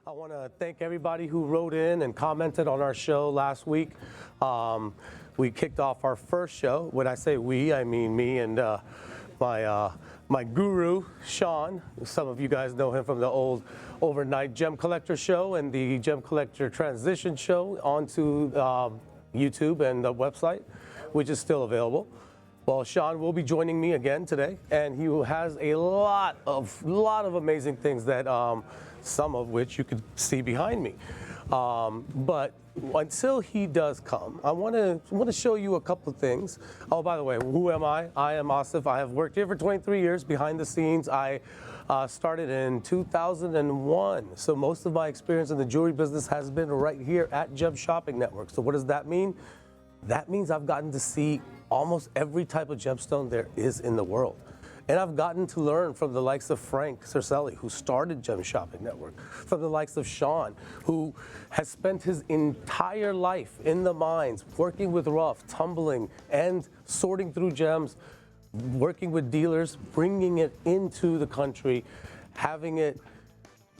I want to thank everybody who wrote in and commented on our show last week. We kicked off our first show. When I say we, I mean me and my guru, Shawn. Some of you guys know him from the old overnight gem collector show and the gem collector transition show onto YouTube and the website, which is still available. Well, Shawn will be joining me again today, and he has a lot of amazing things that some of which you could see behind me. But until he does come, I want to show you a couple of things. Oh, by the way, who am I? I am Asif. I have worked here for 23 years behind the scenes. I started in 2001, so most of my experience in the jewelry business has been right here at Gem Shopping Network. So what does that mean? That means I've gotten to see almost every type of gemstone there is in the world. And I've gotten to learn from the likes of Frank Cercelli, who started Gem Shopping Network, from the likes of Shawn, who has spent his entire life in the mines, working with rough, tumbling, and sorting through gems, working with dealers, bringing it into the country, having it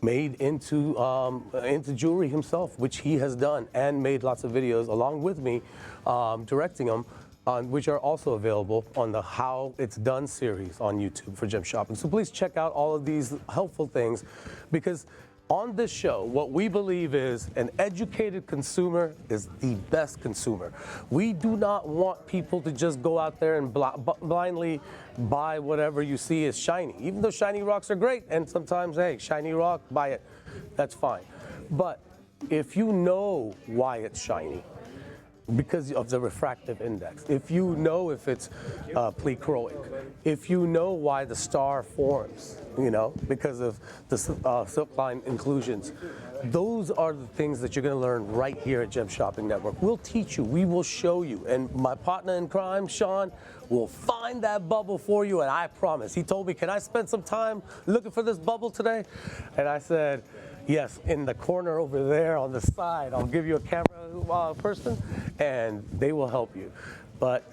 made into jewelry himself, which he has done, and made lots of videos along with me, directing them, which are also available on the How It's Done series on YouTube for Gem Shopping. So please check out all of these helpful things, because on this show, what we believe is an educated consumer is the best consumer. We do not want people to just go out there and blindly buy whatever you see is shiny. Even though shiny rocks are great, and sometimes, hey, shiny rock, buy it. That's fine. But if you know why it's shiny, because of the refractive index, if you know if it's pleachroic, if you know why the star forms, because of the silk line inclusions, those are the things that you're going to learn right here at Gem Shopping Network. We'll teach you, we will show you, and my partner in crime, Shawn, will find that bubble for you, and I promise. He told me, can I spend some time looking for this bubble today? And I said, yes, in the corner over there on the side. I'll give you a camera person, and they will help you. But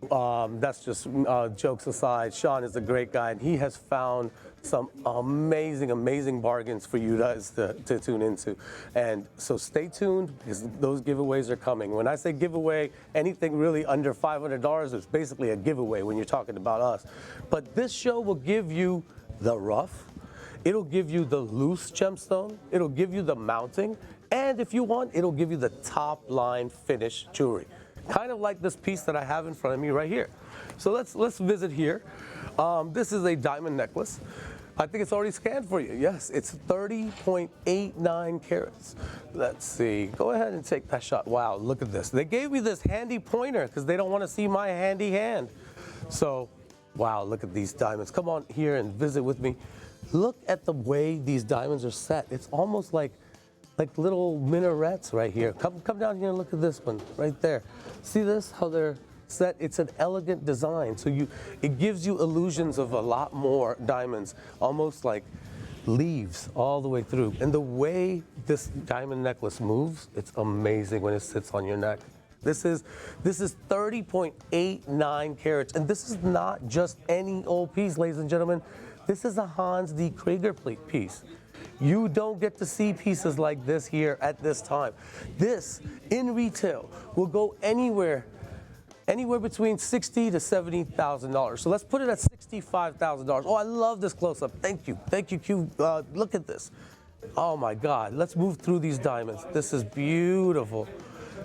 that's just jokes aside. Shawn is a great guy, and he has found some amazing bargains for you guys to tune into. And so stay tuned, because those giveaways are coming. When I say giveaway, anything really under $500 is basically a giveaway when you're talking about us. But this show will give you the rough, it'll give you the loose gemstone, it'll give you the mounting, and if you want, it'll give you the top line finished jewelry. Kind of like this piece that I have in front of me right here. So let's visit here. This is a diamond necklace. I think it's already scanned for you. Yes, it's 30.89 carats. Let's see, go ahead and take that shot. Wow, look at this. They gave me this handy pointer because they don't want to see my handy hand. So, wow, look at these diamonds. Come on here and visit with me. Look at the way these diamonds are set. It's almost like little minarets right here. Come down here and look at this one right there. See this, how they're set? It's an elegant design. So it gives you illusions of a lot more diamonds, almost like leaves all the way through. And the way this diamond necklace moves, it's amazing when it sits on your neck. This is 30.89 carats, and this is not just any old piece, ladies and gentlemen. This is a Hans D. Krieger piece. You don't get to see pieces like this here at this time. This, in retail, will go anywhere between $60,000 to $70,000. So let's put it at $65,000. Oh, I love this close-up. Thank you, Q. Look at this. Oh my God, let's move through these diamonds. This is beautiful.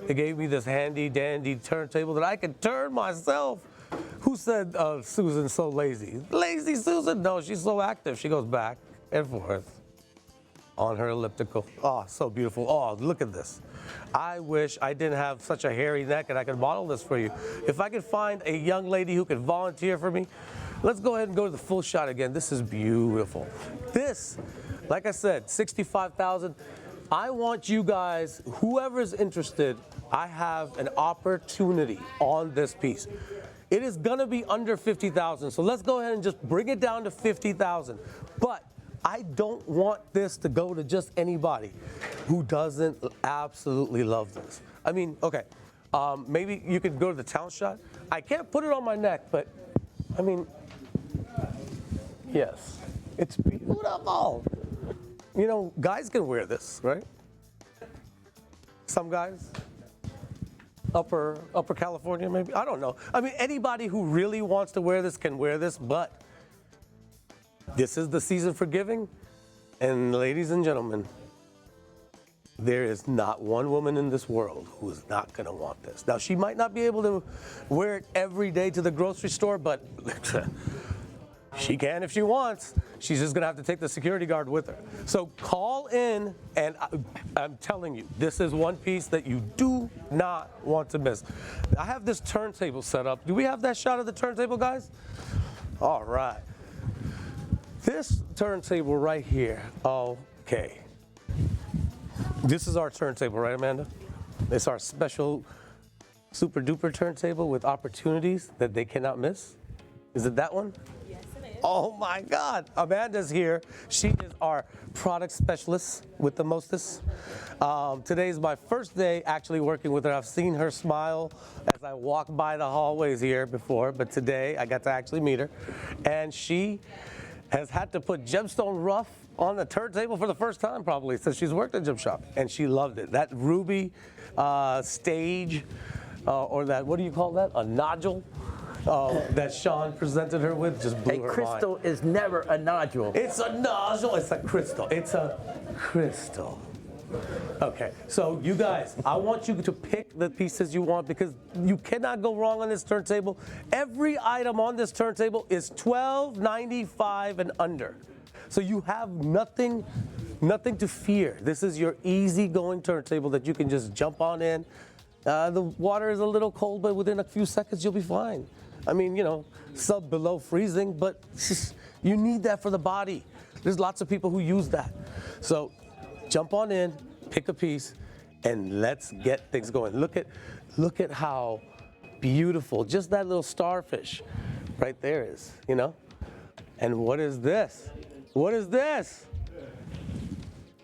They gave me this handy-dandy turntable that I can turn myself. Who said Susan's so lazy? Lazy Susan? No, she's so active. She goes back and forth on her elliptical. Oh, so beautiful. Oh, look at this. I wish I didn't have such a hairy neck and I could model this for you. If I could find a young lady who could volunteer for me, let's go ahead and go to the full shot again. This is beautiful. This, like I said, $65,000. I want you guys, whoever's interested, I have an opportunity on this piece. It is gonna be under $50,000, so let's go ahead and just bring it down to $50,000. But I don't want this to go to just anybody who doesn't absolutely love this. I mean, okay, maybe you could go to the town shot. I can't put it on my neck, but I mean, yes, it's beautiful. you know, guys can wear this, right? Some guys. Upper California, maybe? I don't know. I mean, anybody who really wants to wear this can wear this, but this is the season for giving. And ladies and gentlemen, there is not one woman in this world who is not going to want this. Now, she might not be able to wear it every day to the grocery store, but she can if she wants. She's just going to have to take the security guard with her. So call in, and I'm telling you, this is one piece that you do not want to miss. I have this turntable set up. Do we have that shot of the turntable, guys? All right. This turntable right here, okay. This is our turntable, right, Amanda? It's our special super duper turntable with opportunities that they cannot miss. Is it that one? Yes, it is. Oh my God, Amanda's here. She is our product specialist with the mostest. Today is my first day actually working with her. I've seen her smile as I walk by the hallways here before, but today I got to actually meet her. And she has had to put gemstone rough on the turntable for the first time probably since she's worked at Gem Shop, and she loved it. That ruby stage, or that, what do you call that? A nodule that Shawn presented her with just blew her mind. A crystal is never a nodule. It's a nodule, it's a crystal. It's a crystal. Okay, so you guys, I want you to pick the pieces you want because you cannot go wrong on this turntable. Every item on this turntable is $12.95 and under. So you have nothing to fear. This is your easy-going turntable that you can just jump on in. The water is a little cold, but within a few seconds you'll be fine. I mean, you know, below freezing, but you need that for the body. There's lots of people who use that. So jump on in, pick a piece, and let's get things going. Look at how beautiful just that little starfish right there is, you know? And what is this? What is this?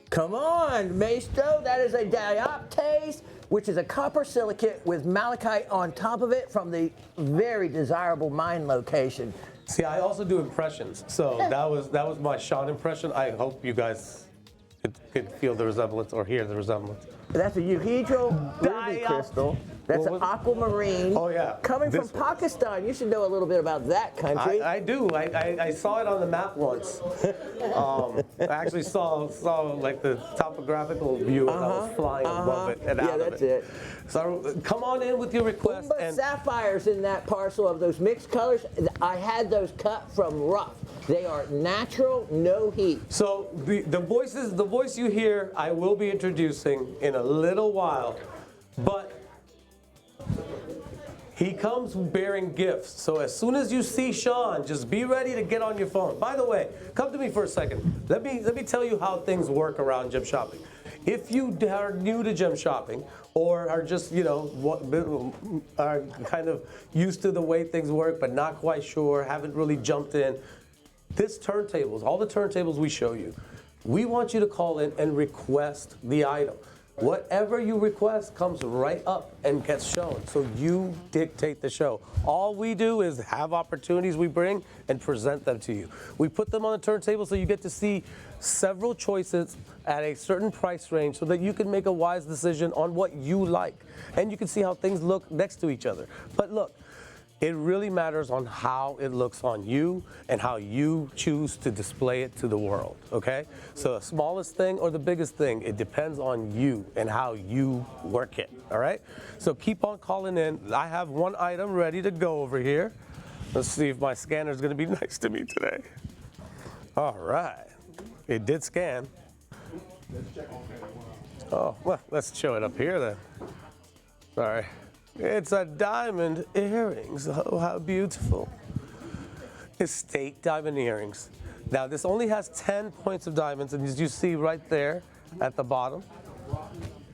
Come on, Maestro, that is a dioptase, which is a copper silicate with malachite on top of it from the very desirable mine location. See, I also do impressions, so that was my Shawn impression. I hope you guys could feel the resemblance or hear the resemblance. That's a euhedral ruby crystal. That's an aquamarine. Oh, yeah. Coming from Pakistan. You should know a little bit about that country. I do. I saw it on the map once. I actually saw like the topographical view as I was flying above it and out of it. Yeah, that's it. So come on in with your request. But sapphires in that parcel of those mixed colors. I had those cut from rough. They are natural, no heat. So the voice you hear, I will be introducing in a little while, but he comes bearing gifts. So as soon as you see Shawn, just be ready to get on your phone. By the way, come to me for a second. Let me tell you how things work around gem shopping. If you are new to gem shopping or are just, you know, are kind of used to the way things work but not quite sure, haven't really jumped in, all the turntables we show you, we want you to call in and request the item. Whatever you request comes right up and gets shown. So you dictate the show. All we do is have opportunities we bring and present them to you. We put them on the turntable so you get to see several choices at a certain price range so that you can make a wise decision on what you like. And you can see how things look next to each other. But look, it really matters on how it looks on you and how you choose to display it to the world, okay? So the smallest thing or the biggest thing, it depends on you and how you work it, all right? So keep on calling in. I have one item ready to go over here. Let's see if my scanner is gonna be nice to me today. All right, it did scan. Oh, well, let's show it up here then. Sorry. It's a diamond earrings. Oh, how beautiful. Estate diamond earrings. Now, this only has 10 points of diamonds, and as you see right there at the bottom,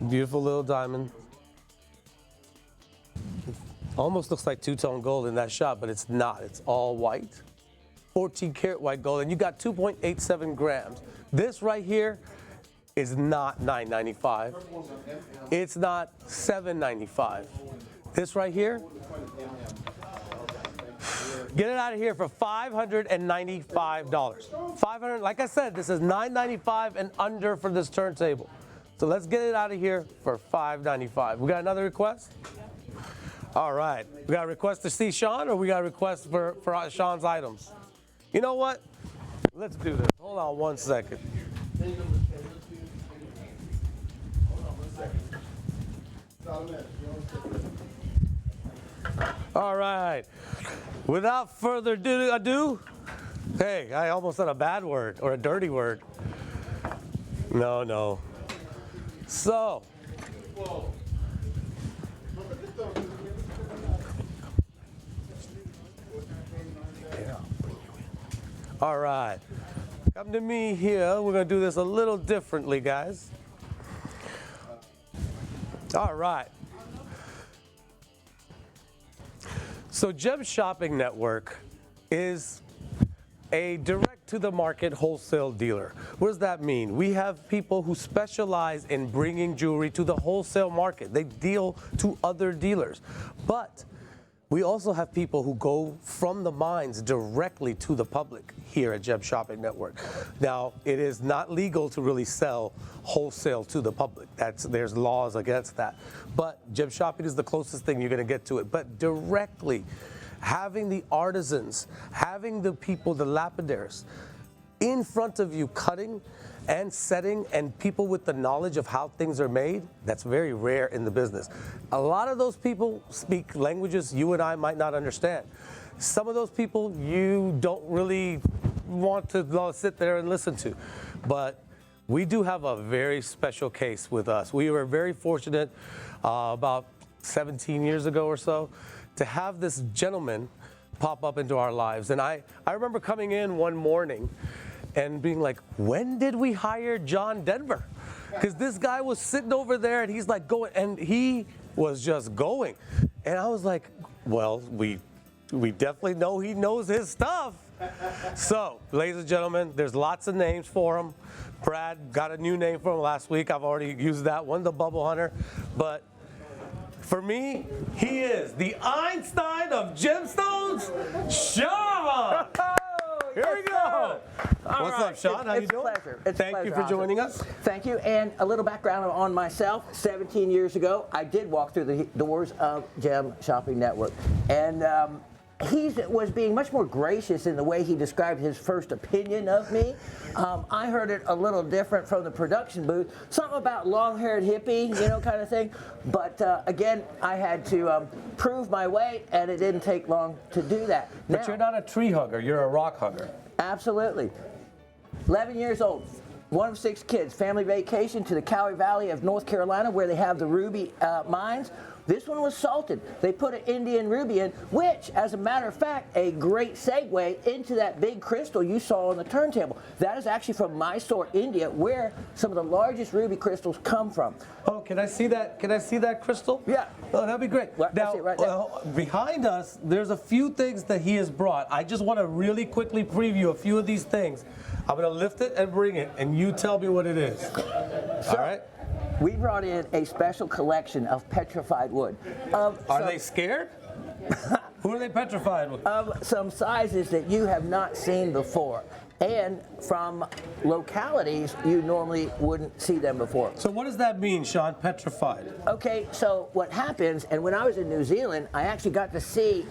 beautiful little diamond. Almost looks like two-tone gold in that shot, but it's not. It's all white. 14 karat white gold, and you got 2.87 grams. This right here is not $9.95. It's not $7.95. This right here, Get it out of here for $595. 500. Like I said, this is $995 and under for this turntable. So let's get it out of here for $595. We got another request? All right. We got a request to see Shawn, or we got a request for Shawn's items? You know what? Let's do this. Hold on one second. All right. Without further ado, hey, I almost said a bad word or a dirty word. No. So, all right. Come to me here. We're going to do this a little differently, guys. All right. So Gem Shopping Network is a direct-to-the-market wholesale dealer. What does that mean? We have people who specialize in bringing jewelry to the wholesale market. They deal to other dealers. But we also have people who go from the mines directly to the public here at Gem Shopping Network. Now, it is not legal to really sell wholesale to the public. There's laws against that. But Gem Shopping is the closest thing you're going to get to it. But directly, having the artisans, having the people, the lapidaries, in front of you cutting and setting, and people with the knowledge of how things are made, that's very rare in the business. A lot of those people speak languages you and I might not understand. Some of those people you don't really want to sit there and listen to. But we do have a very special case with us. We were very fortunate about 17 years ago or so to have this gentleman pop up into our lives. And I remember coming in one morning and being like, when did we hire John Denver? Because this guy was sitting over there and he's like going, and he was just going. And I was like, well, we definitely know he knows his stuff. So, ladies and gentlemen, there's lots of names for him. Brad got a new name for him last week. I've already used that one, the Bubble Hunter. But for me, he is the Einstein of gemstones, Shawn. Here we go. What's up, Shawn? How you doing? Thank you for joining us. Thank you. And a little background on myself. 17 years ago, I did walk through the doors of Gem Shopping Network. And he was being much more gracious in the way he described his first opinion of me. I heard it a little different from the production booth, something about long-haired hippie, kind of thing. But again, I had to prove my way, and it didn't take long to do that. But you're not a tree hugger, you're a rock hugger. Absolutely. 11 years old, one of 6 kids, family vacation to the Cowley Valley of North Carolina where they have the ruby mines. This one was salted. They put an Indian ruby in, which, as a matter of fact, a great segue into that big crystal you saw on the turntable. That is actually from Mysore, India, where some of the largest ruby crystals come from. Oh, can I see that? Can I see that crystal? Yeah. Oh, that'd be great. Well, now, right behind us, there's a few things that he has brought. I just want to really quickly preview a few of these things. I'm going to lift it and bring it, and you tell me what it is. All right? We brought in a special collection of petrified wood. Are they scared? Who are they petrified with? Of some sizes that you have not seen before, and from localities you normally wouldn't see them before. So what does that mean, Shawn, petrified? Okay, so what happens, and when I was in New Zealand, I actually got to see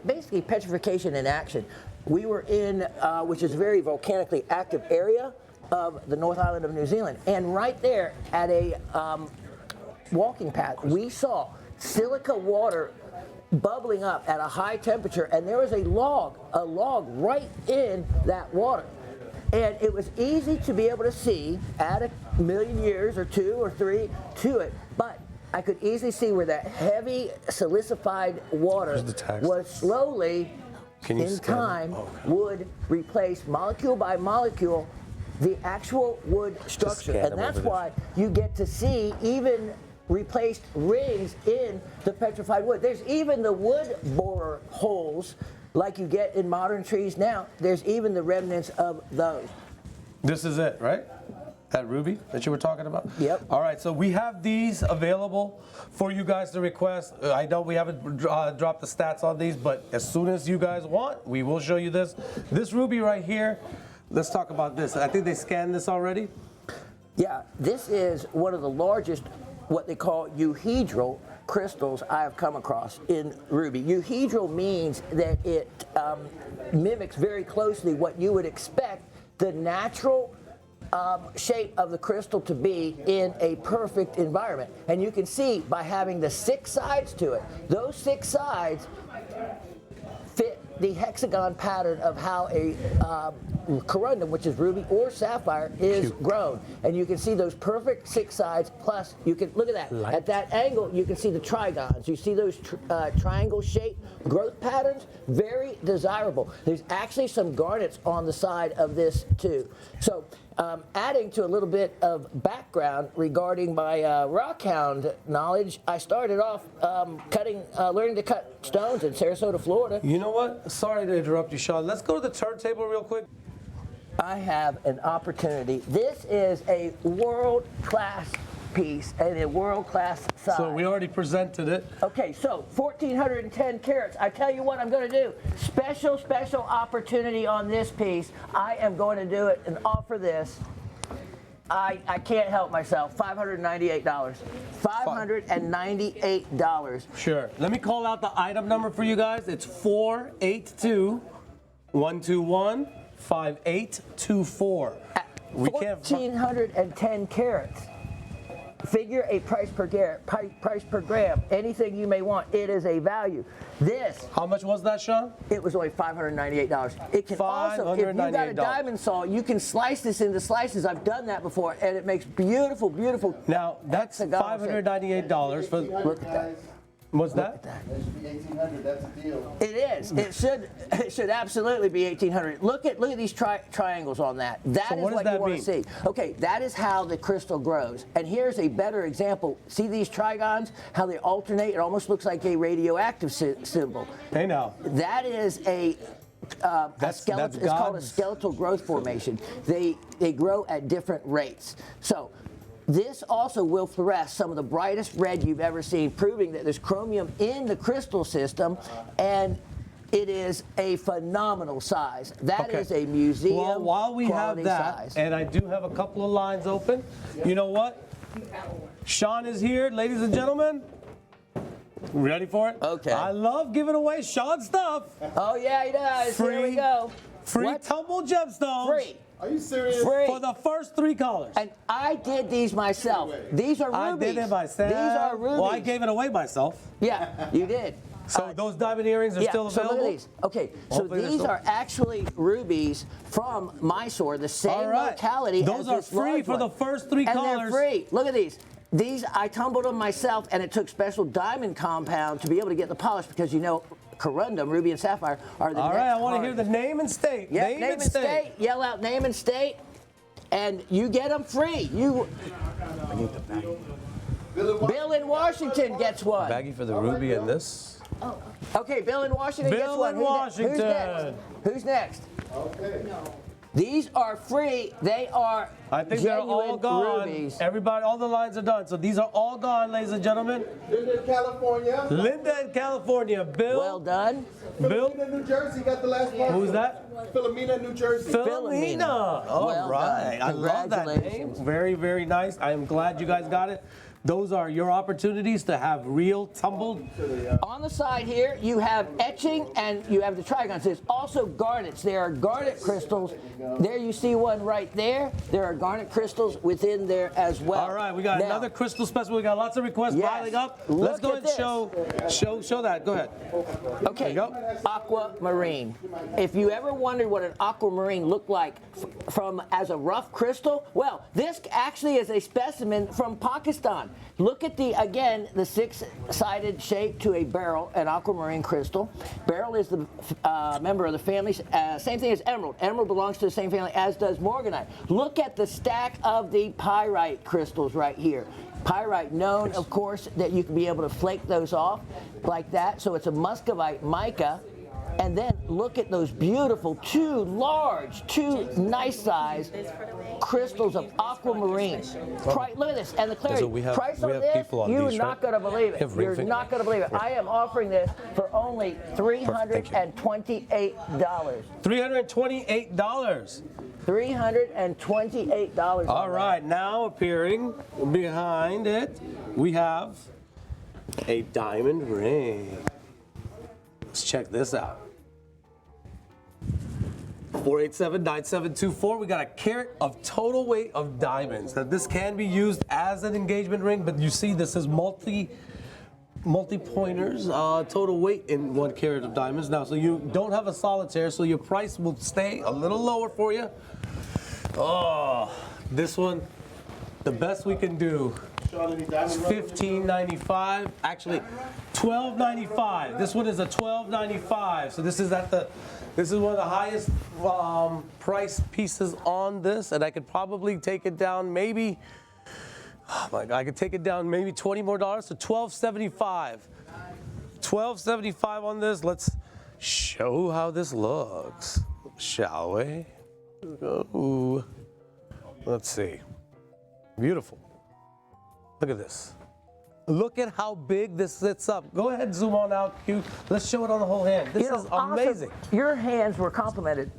basically petrification in action. We were in, which is a very volcanically active area of the North Island of New Zealand, and right there at a walking path, we saw silica water bubbling up at a high temperature, and there was a log right in that water. And it was easy to be able to see, add a million years or 2 or 3 to it, but I could easily see where that heavy silicified water was slowly, in time, would replace molecule by molecule the actual wood structure. And that's why you get to see even replaced rings in the petrified wood. There's even the wood borer holes like you get in modern trees now. There's even the remnants of those. This is it, right? That ruby that you were talking about? Yep. All right, so we have these available for you guys to request. I know we haven't dropped the stats on these, but as soon as you guys want, we will show you this. This ruby right here, let's talk about this. I think they scanned this already. Yeah, this is one of the largest, what they call euhedral crystals I have come across in ruby. Euhedral means that it mimics very closely what you would expect the natural shape of the crystal to be in a perfect environment. And you can see by having the 6 sides to it, those 6 sides fit the hexagon pattern of how a corundum, which is ruby or sapphire, is grown. And you can see those perfect 6 sides, plus you can, look at that. Light. At that angle, you can see the trigons. You see those triangle-shaped growth patterns? Very desirable. There's actually some garnets on the side of this, too. So, adding to a little bit of background regarding my rockhound knowledge, I started off learning to cut stones in Sarasota, Florida. You know what? Sorry to interrupt you, Shawn. Let's go to the turntable real quick. I have an opportunity. This is a world-class piece and a world-class size. So we already presented it. Okay, so 1,410 carats. I tell you what I'm going to do. Special opportunity on this piece. I am going to do it and offer this. I can't help myself. $598. $598. Sure. Let me call out the item number for you guys. It's 482-121-5824. We can't. 1,410 carats. Figure a price per gram, anything you may want. It is a value. This. How much was that, Shawn? It was only $598. It can also, if you got a diamond saw, you can slice this into slices. I've done that before, and it makes beautiful, beautiful. Now that's $598 for. Look at that. What's that? That should be $1,800. That's a deal. It is. It should absolutely be $1,800. Look at these triangles on that. That So is what does what that you want mean? to see. Okay, that is how the crystal grows. And here's a better example. See these trigons? How they alternate? It almost looks like a radioactive symbol. Hey now. That is a skeleton. It's called a skeletal growth formation. They grow at different rates. So. This also will fluoresce some of the brightest red you've ever seen, proving that there's chromium in the crystal system, and it is a phenomenal size. That is a museum Well, while we have that, size. and I do have a couple of lines open, you know what? Shawn is here, ladies and gentlemen. Ready for it? Okay. I love giving away Shawn stuff. Oh yeah, he does. Here we Free- go. Free What? tumble gemstones. Free. Are you serious? Free. For the first 3 callers. And I did these myself. These are I rubies. did it myself. These are rubies. Well, I gave it away myself. Yeah, you did. So those diamond earrings are still so available? look at these. Okay, so Hopefully they're these still- are actually rubies from Mysore, the same All right. locality Those as are this free large for one. the first 3 and callers. they're free. Look at these. These, I tumbled them myself, and it took special diamond compound to be able to get the polish because, you know, corundum, ruby, and sapphire are the All next right, I want to hard. hear the name and state. Yep, name and state. Yell out name and state, and you get them free. Bill in Washington gets one. Baggy for the ruby and this. Okay, Bill in Washington gets Bill one. in Washington. Who's next? Okay. These are free. They are I think they're all genuine gone. rubies. Everybody, all the lines are done. So these are all gone, ladies and gentlemen. Linda, California. Linda in California. Bill. Well done. Bill. Philomena, New Jersey got the last one. Who's that? Philomena, New Jersey. Philomena. All Well right. done. I love that name. Congratulations. Very, very nice. I am glad you guys got it. Those are your opportunities to have real tumbled. On the side here, you have etching and you have the trigons. There's also garnets. There are garnet crystals. There you see one right there. There are garnet crystals within there as well. All right, we got Now, another crystal specimen. We got lots of requests Yes. piling up. Look Let's go at ahead and show that. Go ahead. Okay, There you go. aquamarine. If you ever wondered what an aquamarine looked like from as a rough crystal, well, this actually is a specimen from Pakistan. Look at the 6-sided shape to a beryl, an aquamarine crystal. Beryl is the member of the family, same thing as emerald. Emerald belongs to the same family as does morganite. Look at the stack of the pyrite crystals right here. Pyrite, known, of course, that you can be able to flake those off like that. So it's a muscovite mica. And then look at those beautiful, two nice size crystals of aquamarine. Look at this, and the clarity. So we have- Price we on have this, people on you're these, not right? going to believe it. Have ring You're finger? not going to believe it. I am offering this for only $328. $328. $328. All right, now appearing behind it, we have a diamond ring. Let's check this out. 487-9724. We got a carat of total weight of diamonds. Now this can be used as an engagement ring, but you see this is multi-pointers, total weight in 1 carat of diamonds. Now, so you don't have a solitaire, so your price will stay a little lower for you. Oh, this one, the best we can do is $15.95. Actually, $12.95. This one is a $12.95. So this is one of the highest price pieces on this, and I could probably take it down maybe. Oh my God, I could take it down maybe $20 more to $12.75. $12.75 on this. Let's show how this looks, shall we? Oh, let's see. Beautiful. Look at this. Look at how big this sits up. Go ahead, zoom on out, Q. Let's show it on the whole hand. This is amazing. Your hands were complimented.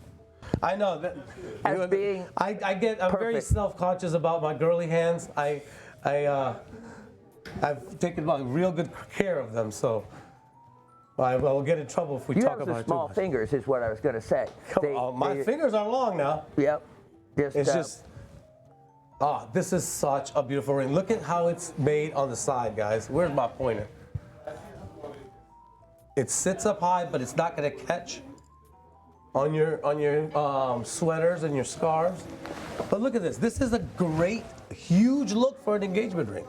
I know that. As being I'm very perfect. self-conscious about my girly hands. I've taken real good care of them, so I will get in trouble if we talk about You have it the too small much. fingers, is what I was going to say. My fingers are long now. Yep. It's just. This is such a beautiful ring. Look at how it's made on the side, guys. Where's my pointer? It sits up high, but it's not going to catch on your sweaters and your scarves. But look at this. This is a great, huge look for an engagement ring.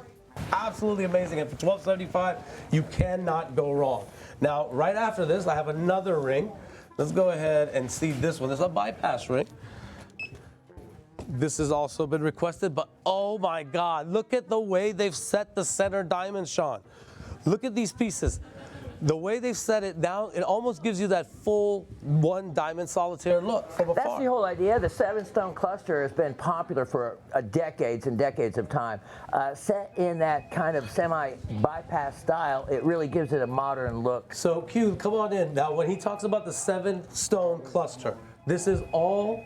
Absolutely amazing. And for $12.75, you cannot go wrong. Now, right after this, I have another ring. Let's go ahead and see this one. This is a bypass ring. This has also been requested, but oh my God, look at the way they've set the center diamond, Shawn. Look at these pieces. The way they've set it down, it almost gives you that full 1 diamond solitaire look from afar. That's the whole idea. The 7-stone cluster has been popular for decades and decades of time. Set in that kind of semi-bypass style, it really gives it a modern look. So Q, come on in. Now, when he talks about the 7-stone cluster, this is all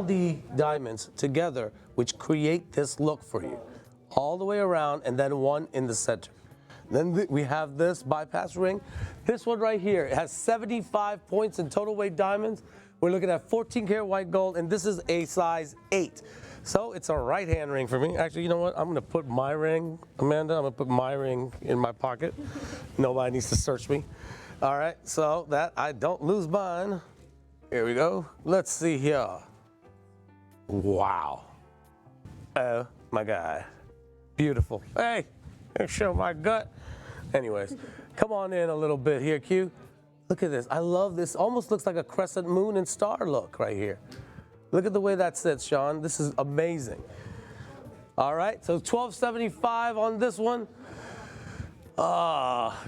the diamonds together which create this look for you. All the way around, and then 1 in the center. Then we have this bypass ring. This one right here, it has 75 points in total weight diamonds. We're looking at 14 karat white gold, and this is a size 8. So it's a right hand ring for me. Actually, you know what? I'm gonna put my ring, Amanda, I'm gonna put my ring in my pocket. Nobody needs to search me. All right, so that I don't lose mine. Here we go. Let's see here. Wow. Oh my God. Beautiful. Hey, I'll show my gut. Anyways, come on in a little bit here, Q. Look at this. I love this. Almost looks like a crescent moon and star look right here. Look at the way that sits, Shawn. This is amazing. All right, so $12.75 on this one.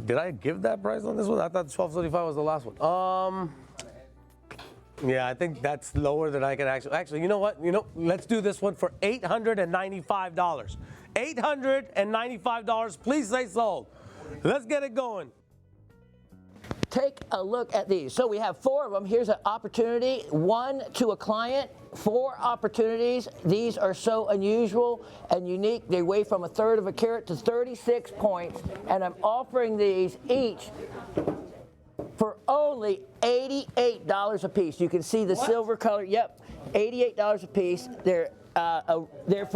Did I give that price on this one? I thought $12.75 was the last one. Yeah, I think that's lower than I can actually, you know what? Let's do this one for $895. $895, please say sold. Let's get it going. Take a look at these. So we have 4 of them. Here's an opportunity, 1 to a client, 4 opportunities. These are so unusual and unique. They weigh from 1/3 of a carat to 36 points, and I'm offering these each for only $88 a piece. You can see the silver color. Yep, $88 a piece. They're from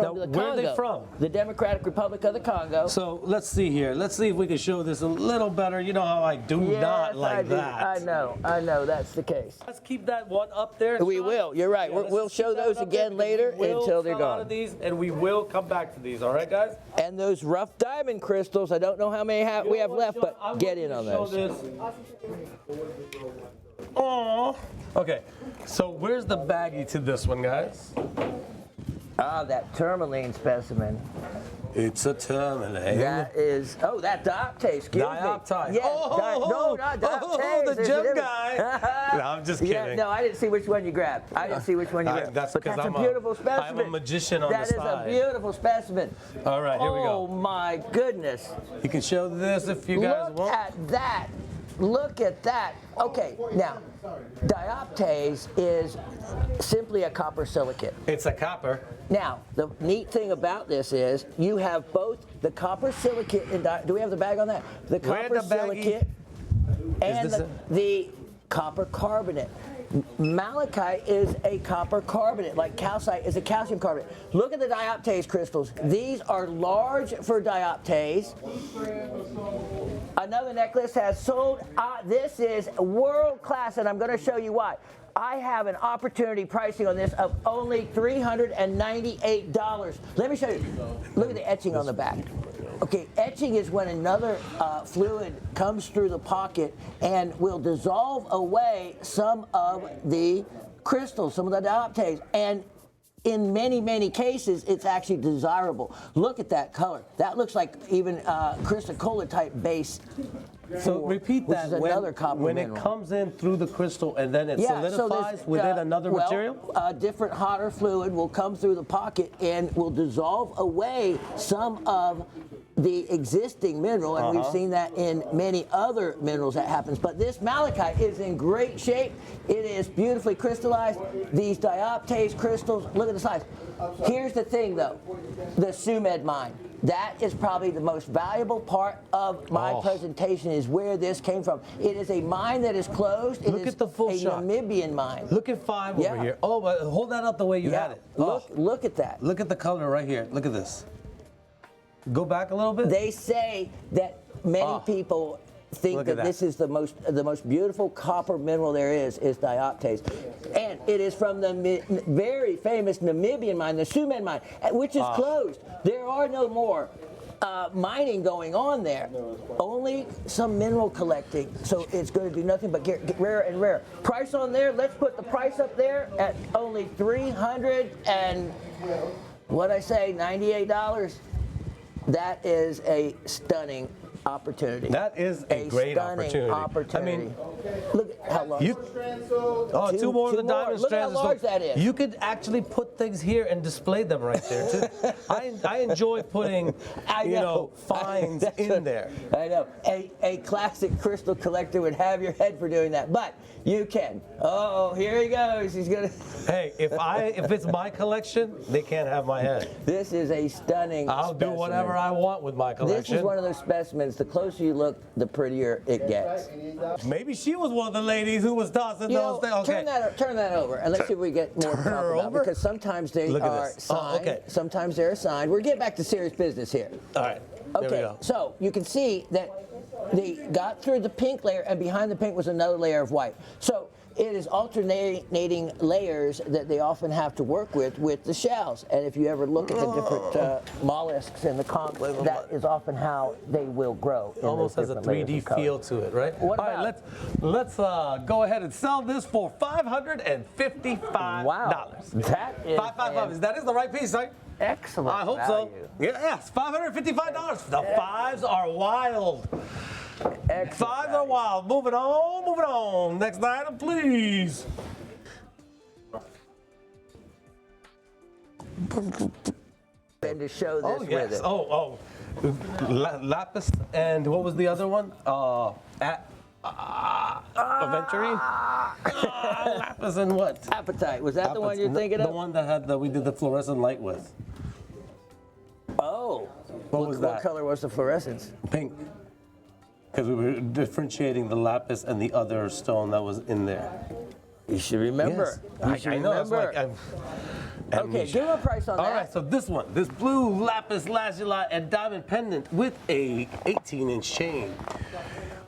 Now, the Congo. where are they from? The Democratic Republic of the Congo. So let's see here. Let's see if we can show this a little better. You know how I do not like that. I know, that's the case. Let's keep that one up there. We Shawn. will, you're right. Yeah, let's We'll just keep show that those up there again because later we will until they're sell out gone. of these, and we will come back to these, all right, guys? And those rough diamond crystals, I don't know how many we have left, but get in on those. Oh, okay. So where's the baggie to this one, guys? Ah, that tourmaline specimen. It's a tourmaline. That is, oh, that dioptase, excuse Dioptase. me. Yeah, Oh, no, not oh, dioptase. the there's a gem difference. guy. No, I'm just kidding. Yeah, no, I didn't see which one you grabbed. I didn't see which one you grabbed. That's but because that's I'm a beautiful specimen. I'm a magician on That the is side. a beautiful specimen. All right, here we Oh go. my goodness. You can show this if you guys Look want. at that. Look at that. Okay, now, dioptase is simply a copper silicate. It's a copper. Now, the neat thing about this is you have both the copper silicate and do we have the bag on that? The Where copper the baggie? silicate and this the copper carbonate. Malachite is a copper carbonate, like calcite is a calcium carbonate. Look at the dioptase crystals. These are large for dioptase. Another necklace has sold. This is world class, and I'm going to show you why. I have an opportunity pricing on this of only $398. Let me show you. Look at the etching on the back. Okay, etching is when another fluid comes through the pocket and will dissolve away some of the crystals, some of the dioptase. And in many, many cases, it's actually desirable. Look at that color. That looks like even chrysocolla type base. So repeat which that is another copper when it mineral. comes in through the crystal and then it solidifies within another material? A different hotter fluid will come through the pocket and will dissolve away some of the existing mineral, and we've seen that in many other minerals that happens. But this malachite is in great shape. It is beautifully crystallized. These dioptase crystals, look at the size. Here's the thing though, the Sumed mine. That is probably the most valuable part of my presentation is where this came from. It is a mine that is closed. It Look is at the full a shot. Namibian mine. Look at 5 over here. Oh, but hold that up the way you had it. Look at that. Look at the color right here. Look at this. Go back a little bit. They say that many people think that this is the most beautiful copper mineral there is dioptase. And it is from the very famous Namibian mine, the Sumed mine, which is closed. There are no more mining going on there. Only some mineral collecting. So it's going to do nothing but get rarer and rarer. Price on there, let's put the price up there at only $300 and $98. That is a stunning opportunity. That is a great stunning opportunity. I mean, look at how long. two more of the diamond Look strands. how large that is. You could actually put things here and display them right there too. I enjoy putting, finds in there. I know. A classic crystal collector would have your head for doing that, but you can. Oh, here he goes. He's gonna. Hey, if it's my collection, they can't have my head. This is a stunning. I'll do whatever I want with my collection. This is one of those specimens. The closer you look, the prettier it gets. Maybe she was one of the ladies who was tossing those things. Okay. Turn that over, and let's see if we get more to talk about. over? Because sometimes they are signed. okay. Sometimes they're signed. We're getting back to serious business here. All right. There we Okay, go. so you can see that they got through the pink layer, and behind the pink was another layer of white. So it is alternating layers that they often have to work with the shells. And if you ever look at the different mollusks in the conch, that is often how they will grow. It almost has a 3D feel to it, right? What All right, let's go ahead and sell this for $555. Wow, that is $555. That is the right piece, right? excellent. I hope value. so. Yes, $555. The fives are wild. Excellent Fives are value. wild. Moving on. Next item, please. And to show this with it. Lapis and what was the other one? Aventurine? Lapis and what? Appetite. Was that the one you're thinking of? The one that we did the fluorescent light with. Oh. What was that? What color was the fluorescence? Pink. Because we were differentiating the lapis and the other stone that was in there. You should remember. You should remember. Okay, give a price on that. All right, so this blue lapis lazuli and diamond pendant with a 18-inch chain.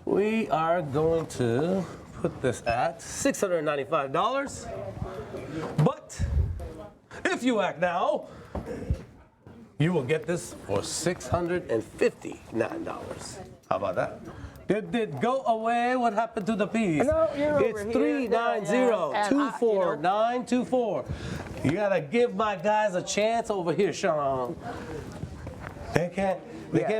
We are going to put this at $695. But if you act now, you will get this for $659. How about that? Did it go away? What happened to the piece? No, you're it's over here. 390-24924. You gotta give my guys a chance over here, Shawn. They can't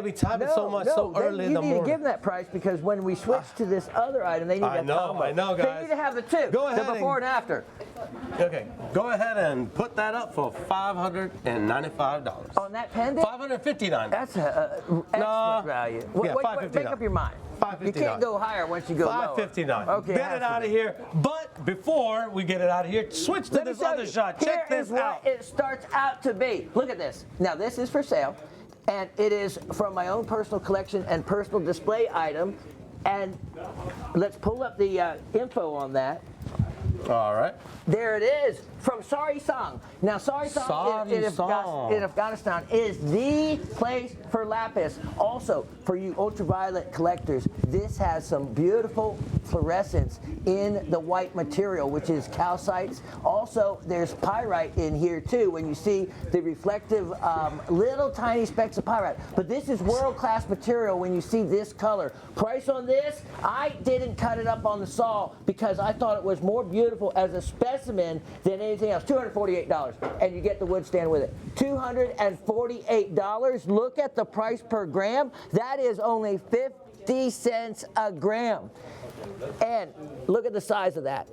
be timing so much so early in the morning. You need to give morning. them that price because when we switch to this other item, they need I that know, combo. I know, They guys. need to have the two. Go ahead the before and after. Okay, go ahead and put that up for $595. On that pendant? $559. That's a excellent value. Yeah, Wait, make up your mind. You can't go higher once you go lower. $559. Okay, Get it out of here. But before we get it out of here, switch to Let me this show other you. shot. Here Check this is what out. it starts out to be. Look at this. Now this is for sale, and it is from my own personal collection and personal display item. And let's pull up the info on that. All right. There it is from Sari Song. Now, Sari Song in Afghanistan is the place for lapis. Also, for you ultraviolet collectors, this has some beautiful fluorescence in the white material, which is calcites. Also, there's pyrite in here too, when you see the reflective little tiny specks of pyrite. But this is world-class material when you see this color. Price on this, I didn't cut it up on the saw because I thought it was more beautiful as a specimen than anything else. $248, and you get the wood stand with it. $248. Look at the price per gram. That is only 50 cents a gram. And look at the size of that.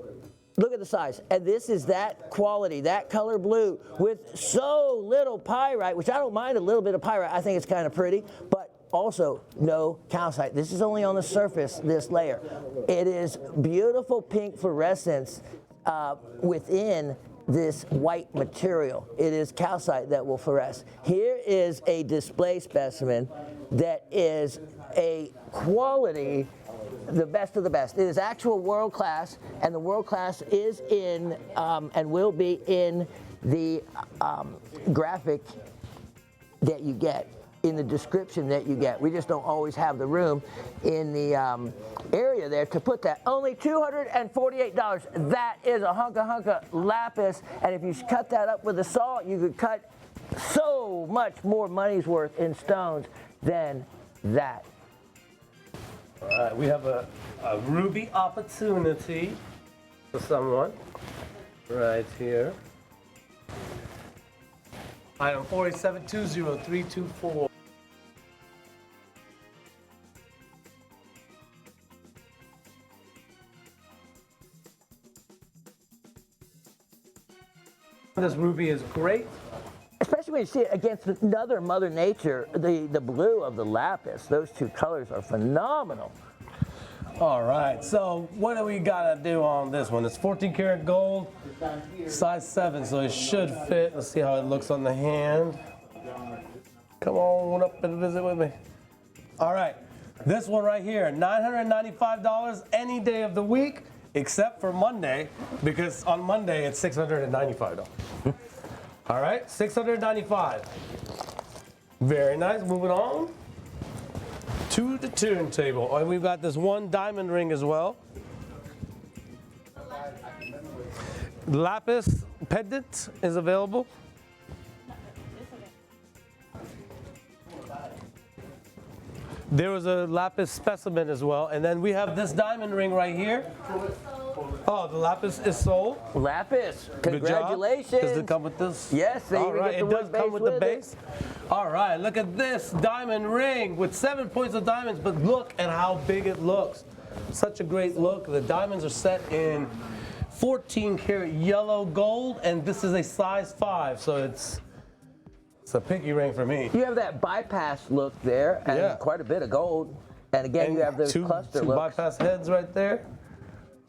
Look at the size. And this is that quality, that color blue with so little pyrite, which I don't mind a little bit of pyrite. I think it's kind of pretty, but also no calcite. This is only on the surface, this layer. It is beautiful pink fluorescence within this white material. It is calcite that will fluoresce. Here is a display specimen that is a quality, the best of the best. It is actual world class, and the world class is in and will be in the graphic that you get, in the description that you get. We just don't always have the room in the area there to put that. Only $248. That is a hunka lapis, and if you cut that up with a saw, you could cut so much more money's worth in stones than that. All right, we have a ruby opportunity for someone right here. Item 48720-324. This ruby is great. Especially when you see it against another Mother Nature, the blue of the lapis. Those two colors are phenomenal. All right, so what do we gotta do on this one? It's 14 karat gold, size 7, so it should fit. Let's see how it looks on the hand. Come on up and visit with me. All right, this one right here, $995 any day of the week, except for Monday, because on Monday it's $695. All right, $695. Very nice, moving on to the turntable. And we've got this one diamond ring as well. Lapis pendant is available. There was a lapis specimen as well. And then we have this diamond ring right here. Oh, the lapis is sold. Lapis, Good job. congratulations. Does it come with this? Yes, they All even right, get the it does wood come base with the with base. All right, look at this diamond ring with 7 points of diamonds, but look at how big it looks. Such a great look. The diamonds are set in 14 karat yellow gold, and this is a size 5, so it's a pinky ring for me. You have that bypass look there, and Yeah. quite a bit of gold. And again, you have those cluster two looks bypass heads right there.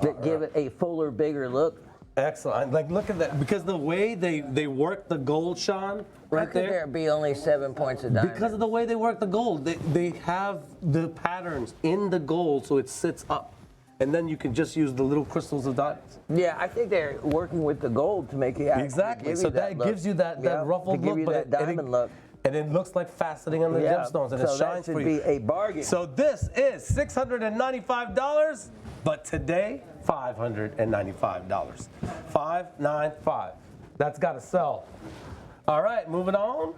that give it a fuller, bigger look. Excellent. Like, look at that. Because the way they work the gold, Shawn, How right could there. there be only 7 points of diamond? Because of the way they work the gold. They have the patterns in the gold so it sits up. And then you can just use the little crystals of diamonds. Yeah, I think they're working with the gold to make it actually Exactly. give So you that look. gives you that Yeah, ruffled to give look, you but that diamond look. And it looks like faceting on the Yeah, gemstones, and so it shines that for should you. be a bargain. So this is $695, but today $595. $595. That's got to sell. All right, moving on.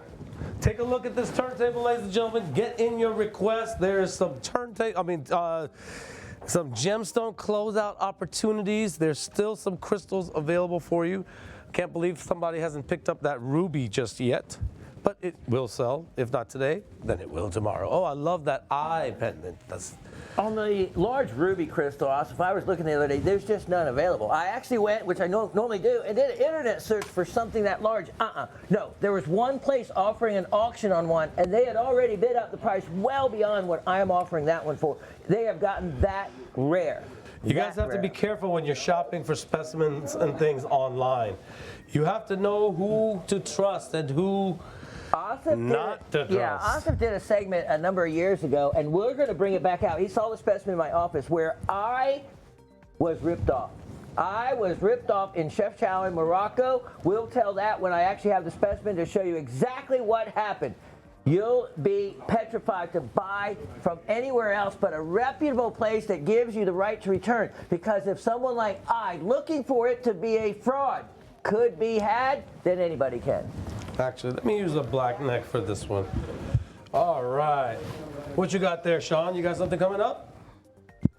Take a look at this turntable, ladies and gentlemen. Get in your request. There's some some gemstone closeout opportunities. There's still some crystals available for you. Can't believe somebody hasn't picked up that ruby just yet. but it will sell. If not today, then it will tomorrow. Oh, I love that eye pendant. That's On the large ruby crystal, if I was looking the other day, there's just none available. I actually went, which I normally do, and did an internet search for something that large. No, there was one place offering an auction on one, and they had already bid up the price well beyond what I am offering that one for. They have gotten that rare. You guys have to be careful when you're shopping for specimens and things online. You have to know who to trust and who not to trust. Yeah, Asif did a segment a number of years ago, and we're going to bring it back out. He saw the specimen in my office where I was ripped off. I was ripped off in Chef Chow in Morocco. We'll tell that when I actually have the specimen to show you exactly what happened. You'll be petrified to buy from anywhere else but a reputable place that gives you the right to return. Because if someone like I, looking for it to be a fraud, could be had, then anybody can. Actually, let me use a black neck for this one. All right. What you got there, Shawn? You got something coming up?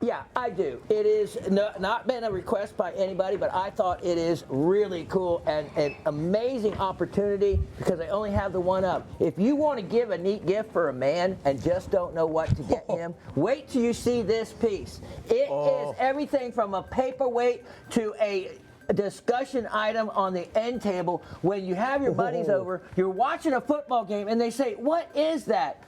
Yeah, I do. It is not been a request by anybody, but I thought it is really cool and an amazing opportunity because I only have the one up. If you want to give a neat gift for a man and just don't know what to get him, wait till you see this piece. It is everything from a paperweight to a discussion item on the end table. When you have your buddies over, you're watching a football game, and they say, "What is that?"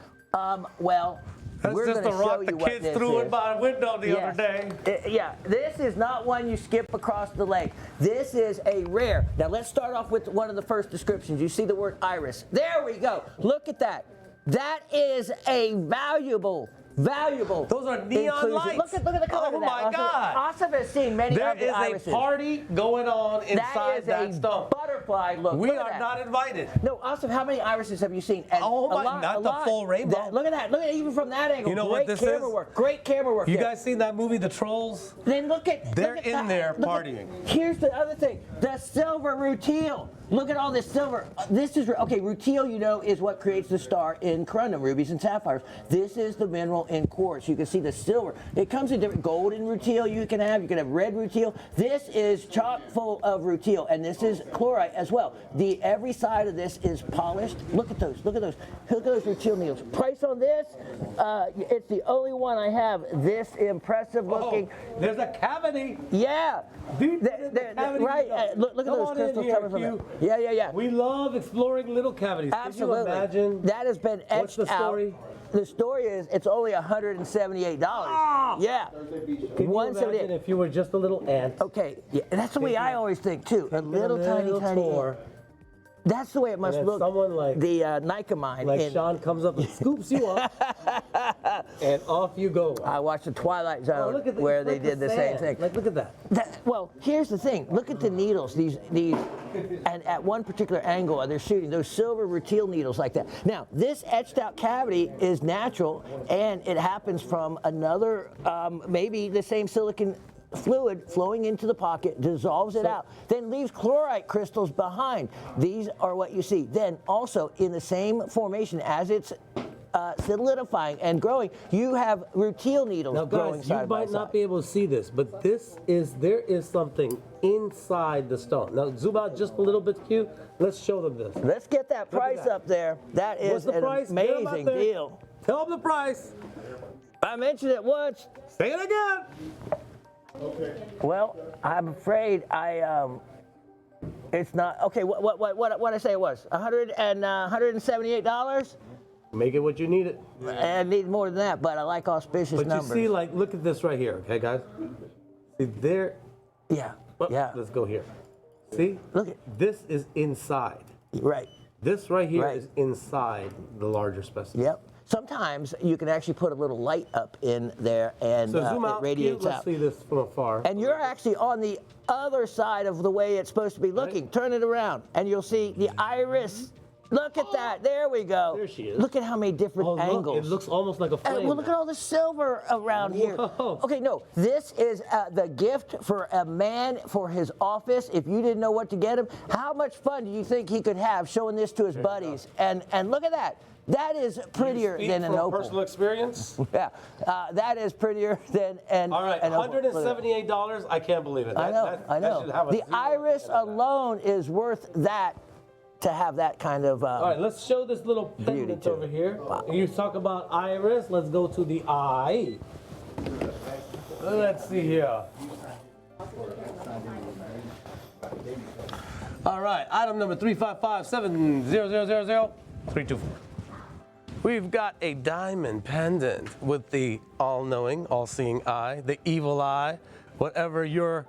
Well, that's we're just going the to show rock you the what kids this threw is. in my window the other day. Yeah, this is not one you skip across the lake. This is a rare. Now let's start off with one of the first descriptions. You see the word iris. There we go. Look at that. That is a valuable. Those are neon lights. Look at the color of that. Oh my God. Asif has seen many There of the is irises. a party going on inside that stone. Butterfly look. We Look at are that. not invited. No, Asif, how many irises have you seen? And Oh my, not the full rainbow. Look at that. Look at it even from that angle. You know Great what this camera is? work. Great camera work. You there. guys seen that movie, The Trolls? Then look at They're look at in that. there Look partying. Here's the other thing: the silver rutile. Look at all this silver. This is okay. Rutile, you know, is what creates the star in corundum, rubies and sapphires. This is the mineral in quartz. You can see the silver. It comes in different golden rutile. You can have red rutile. This is chock full of rutile, and this is chlorite as well. Every side of this is polished. Look at those. Look at those. Look at those rutile needles. Price on this? It's the only one I have. This impressive looking. There's a cavity. Yeah. Dude, Right. Look at those crystals coming from it. Yeah. We love exploring little cavities. Absolutely. Can you imagine? That has been etched What's the story? out. The story is it's only $178. Yeah. Can you imagine if you were just a little ant? Okay. Yeah, that's the way I always think too. A little tiny tour, ant. That's the way it must look. Someone like the Nicomain. Like Shawn comes up and scoops you up, and off you go. I watched the Twilight Zone where they did the same thing. Like, look at that. Well, here's the thing. Look at the needles. These, and at one particular angle, they're shooting those silver rutile needles like that. Now, this etched out cavity is natural, and it happens from another, maybe the same silicon fluid flowing into the pocket, dissolves it out, then leaves chlorite crystals behind. These are what you see. Then also in the same formation as it's solidifying and growing, you have rutile needles now, growing guys, side you by might side. not be able to see this, but there is something inside the stone. Now, zoom out just a little bit, Q. Let's show them this. Let's get that price up there. That is an amazing deal. Tell them the price. I mentioned it once. Say it again. Okay. Well, I'm afraid it's not okay. What I say it was $178. Make it what you need it. I need more than that, but I like auspicious But numbers. you see, like, look at this right here, okay, guys? See there. Yeah. Oh, Yeah. Let's go here. See? Look at This is inside. right. This right here Right. is inside the larger specimen. Yep. Sometimes you can actually put a little light up in there, and So zoom it out. radiates Let's out. see this from afar. And you're actually on the other side of the way it's supposed to be looking. Right. Turn it around, and you'll see the iris. Look at that. There we go. There she is. Look at how many different Oh, look, angles. it looks almost like a flame. Well, look at all the silver around here. Whoa. Okay, no, this is the gift for a man for his office. If you didn't know what to get him, how much fun do you think he could have showing this to his buddies? And look at that. That is prettier than an opal. Personal experience. Yeah, that is prettier than an. All right, an opal. $178. I can't believe it. I know. That should have a The 0 iris in the back. alone is worth that. to have that kind of. All right, let's show this little pendant to over here. You talk about iris. Let's go to the eye. Let's see here. All right, item number 35570000324. We've got a diamond pendant with the all-knowing, all-seeing eye, the evil eye, whatever your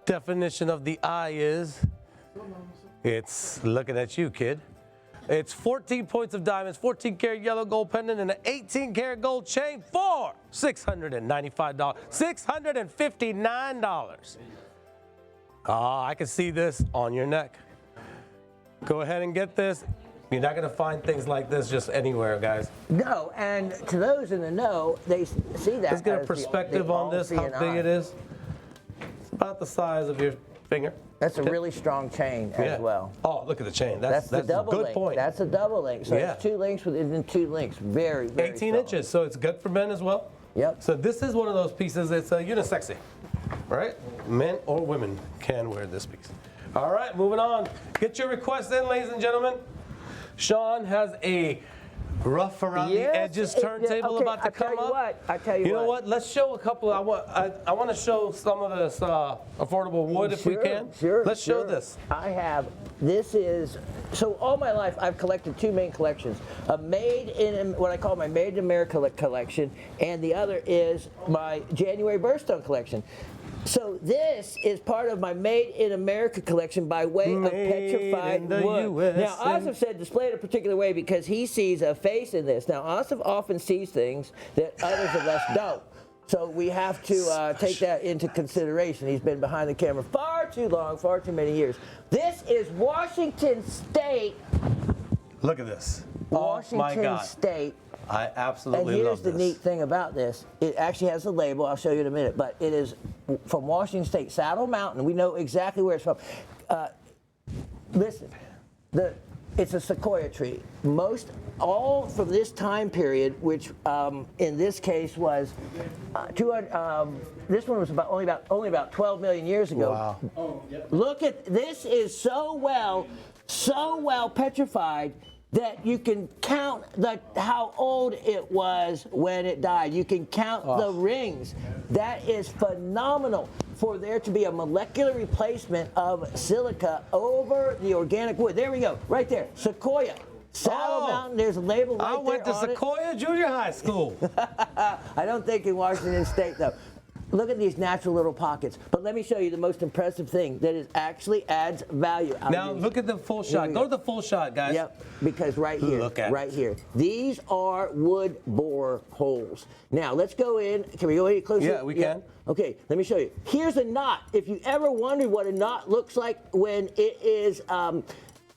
definition of the eye is. It's looking at you, kid. It's 14 points of diamonds, 14 karat yellow gold pendant, and an 18 karat gold chain for $695, $659. I can see this on your neck. Go ahead and get this. You're not going to find things like this just anywhere, guys. No, and to those in the know, they see that. Let's get a as perspective the on this, how all-seeing big eye. it is. It's about the size of your finger. That's a really strong chain as well. Oh, look at the chain. That's the double a good link. point. That's a double link. So Yeah. it's 2 links within 2 links. Very, very 18 strong. inches, so it's good for men as well. Yep. So this is one of those pieces that's unisexy, right? Men or women can wear this piece. All right, moving on. Get your requests in, ladies and gentlemen. Shawn has a rough around the edges turntable about to come up. I tell you what. You know what? Let's show a couple. I want to show some of this affordable wood if we can. Sure. Let's show this. So all my life I've collected 2 main collections. A what I call my Made in America collection, and the other is my January birthstone collection. So this is part of my Made in America collection by way of petrified wood. Now, Asif said display it a particular way because he sees a face in this. Now, Asif often sees things that others of us don't. So we have to take that into consideration. He's been behind the camera far too long, far too many years. This is Washington State. Look at this. Washington State. I absolutely love this. And here's the neat thing about this. It actually has a label. I'll show you in a minute. But it is from Washington State, Saddle Mountain. We know exactly where it's from. Listen, it's a sequoia tree. All from this time period, which in this case was 200. This one was only about 12 million years ago. Wow. Look at this. Is so well petrified that you can count how old it was when it died. You can count the rings. That is phenomenal for there to be a molecular replacement of silica over the organic wood. There we go, right there, Sequoia. Saddle Mountain, there's a label right there. I went to Sequoia Junior High School. I don't think in Washington State, though. Look at these natural little pockets. But let me show you the most impressive thing that actually adds value. Now look at the full shot. Go to the full shot, guys. Yep, because right here, these are wood bore holes. Now let's go in. Can we go any closer? Yeah, we can. Okay, let me show you. Here's a knot. If you ever wondered what a knot looks like when it is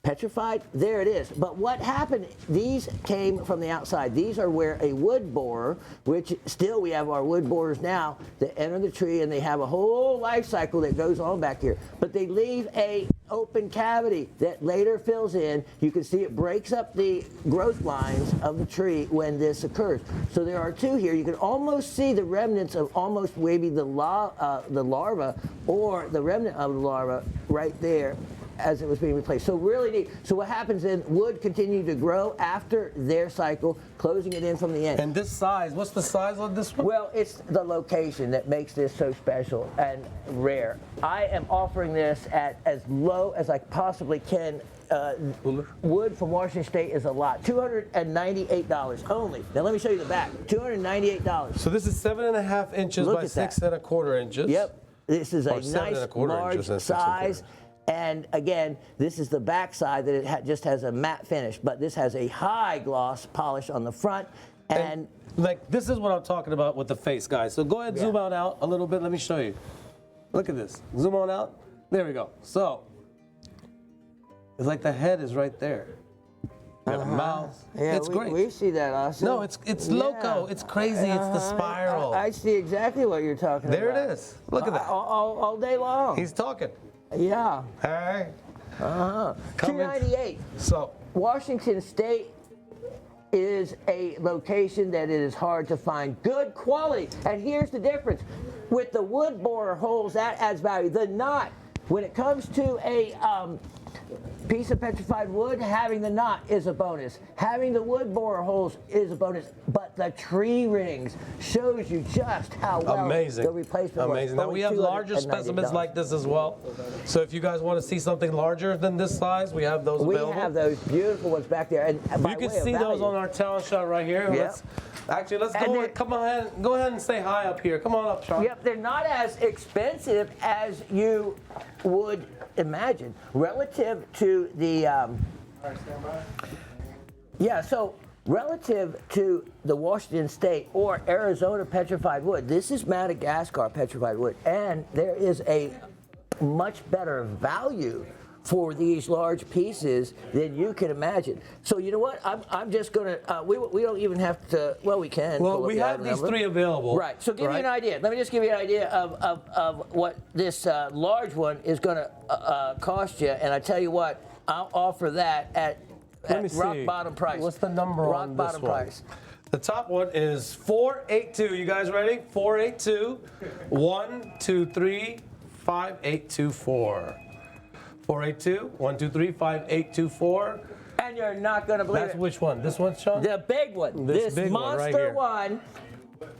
petrified, there it is. But what happened, these came from the outside. These are where a wood borer, which still we have our wood borers now, that enter the tree and they have a whole life cycle that goes on back here. But they leave a open cavity that later fills in. You can see it breaks up the growth lines of the tree when this occurs. So there are 2 here. You can almost see the remnants of almost maybe the larva or the remnant of the larva right there as it was being replaced. So really neat. So what happens then, wood continued to grow after their cycle, closing it in from the end. And this size, what's the size of this one? Well, it's the location that makes this so special and rare. I am offering this at as low as I possibly can. Wood from Washington State is a lot. $298 only. Now let me show you the back. $298. So this is 7.5 inches by 6.25 inches. Yep. This is a nice large inches size. And again, this is the back side that it just has a matte finish, but this has a high gloss polish on the front. And like this is what I'm talking about with the face, guys. So go ahead, zoom out a little bit. Let me show you. Look at this. Zoom on out. There we go. So it's like the head is right there. Got a mouth. Yeah, it's great. We see that, Austin. No, it's loco. It's crazy. It's the spiral. I see exactly what you're talking there about. There it is. Look at that. All day long. He's talking. Yeah. Hey. 298. So Washington State is a location that it is hard to find good quality. And here's the difference. With the wood borer holes, that adds value. The knot, when it comes to a piece of petrified wood, having the knot is a bonus. Having the wood borer holes is a bonus. But the tree rings shows you just how well the replacement works. Amazing. Now we have larger specimens like this as well. So if you guys want to see something larger than this size, we have those available. We have those beautiful ones back there. And you can see those on our talent shot right here. Yep. Let's go. Come on, go ahead and stay high up here. Come on up, Shawn. Yep, they're not as expensive as you would imagine relative to the. So relative to the Washington State or Arizona petrified wood, this is Madagascar petrified wood, and there is a much better value for these large pieces than you can imagine. So you know what? I'm just gonna. We don't even have to. Well, we can. Well, we have these three available. Right. So give me an idea. Let me just give you an idea of what this large one is gonna cost you. And I tell you what, I'll offer that at rock bottom price. What's the number on this one? Rock bottom price. The top one is 482. You guys ready? 482 123 5824. 482 123 5824. And you're not going to believe That's which one? This one, Shawn? The big one. This big monster one,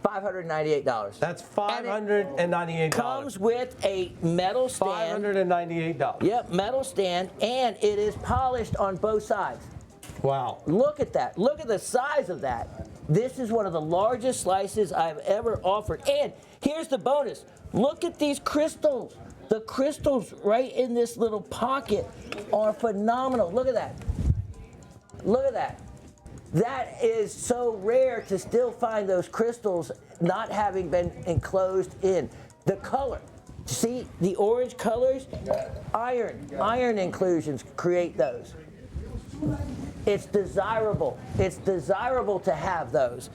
$598. That's $598. Comes with a metal stand. $598. Yep, metal stand, and it is polished on both sides. Wow. Look at that. Look at the size of that. This is one of the largest slices I've ever offered. And here's the bonus. Look at these crystals. The crystals right in this little pocket are phenomenal. Look at that. Look at that. That is so rare to still find those crystals not having been enclosed in. The color. See the orange colors? Iron inclusions create those. It's desirable. It's desirable to have those.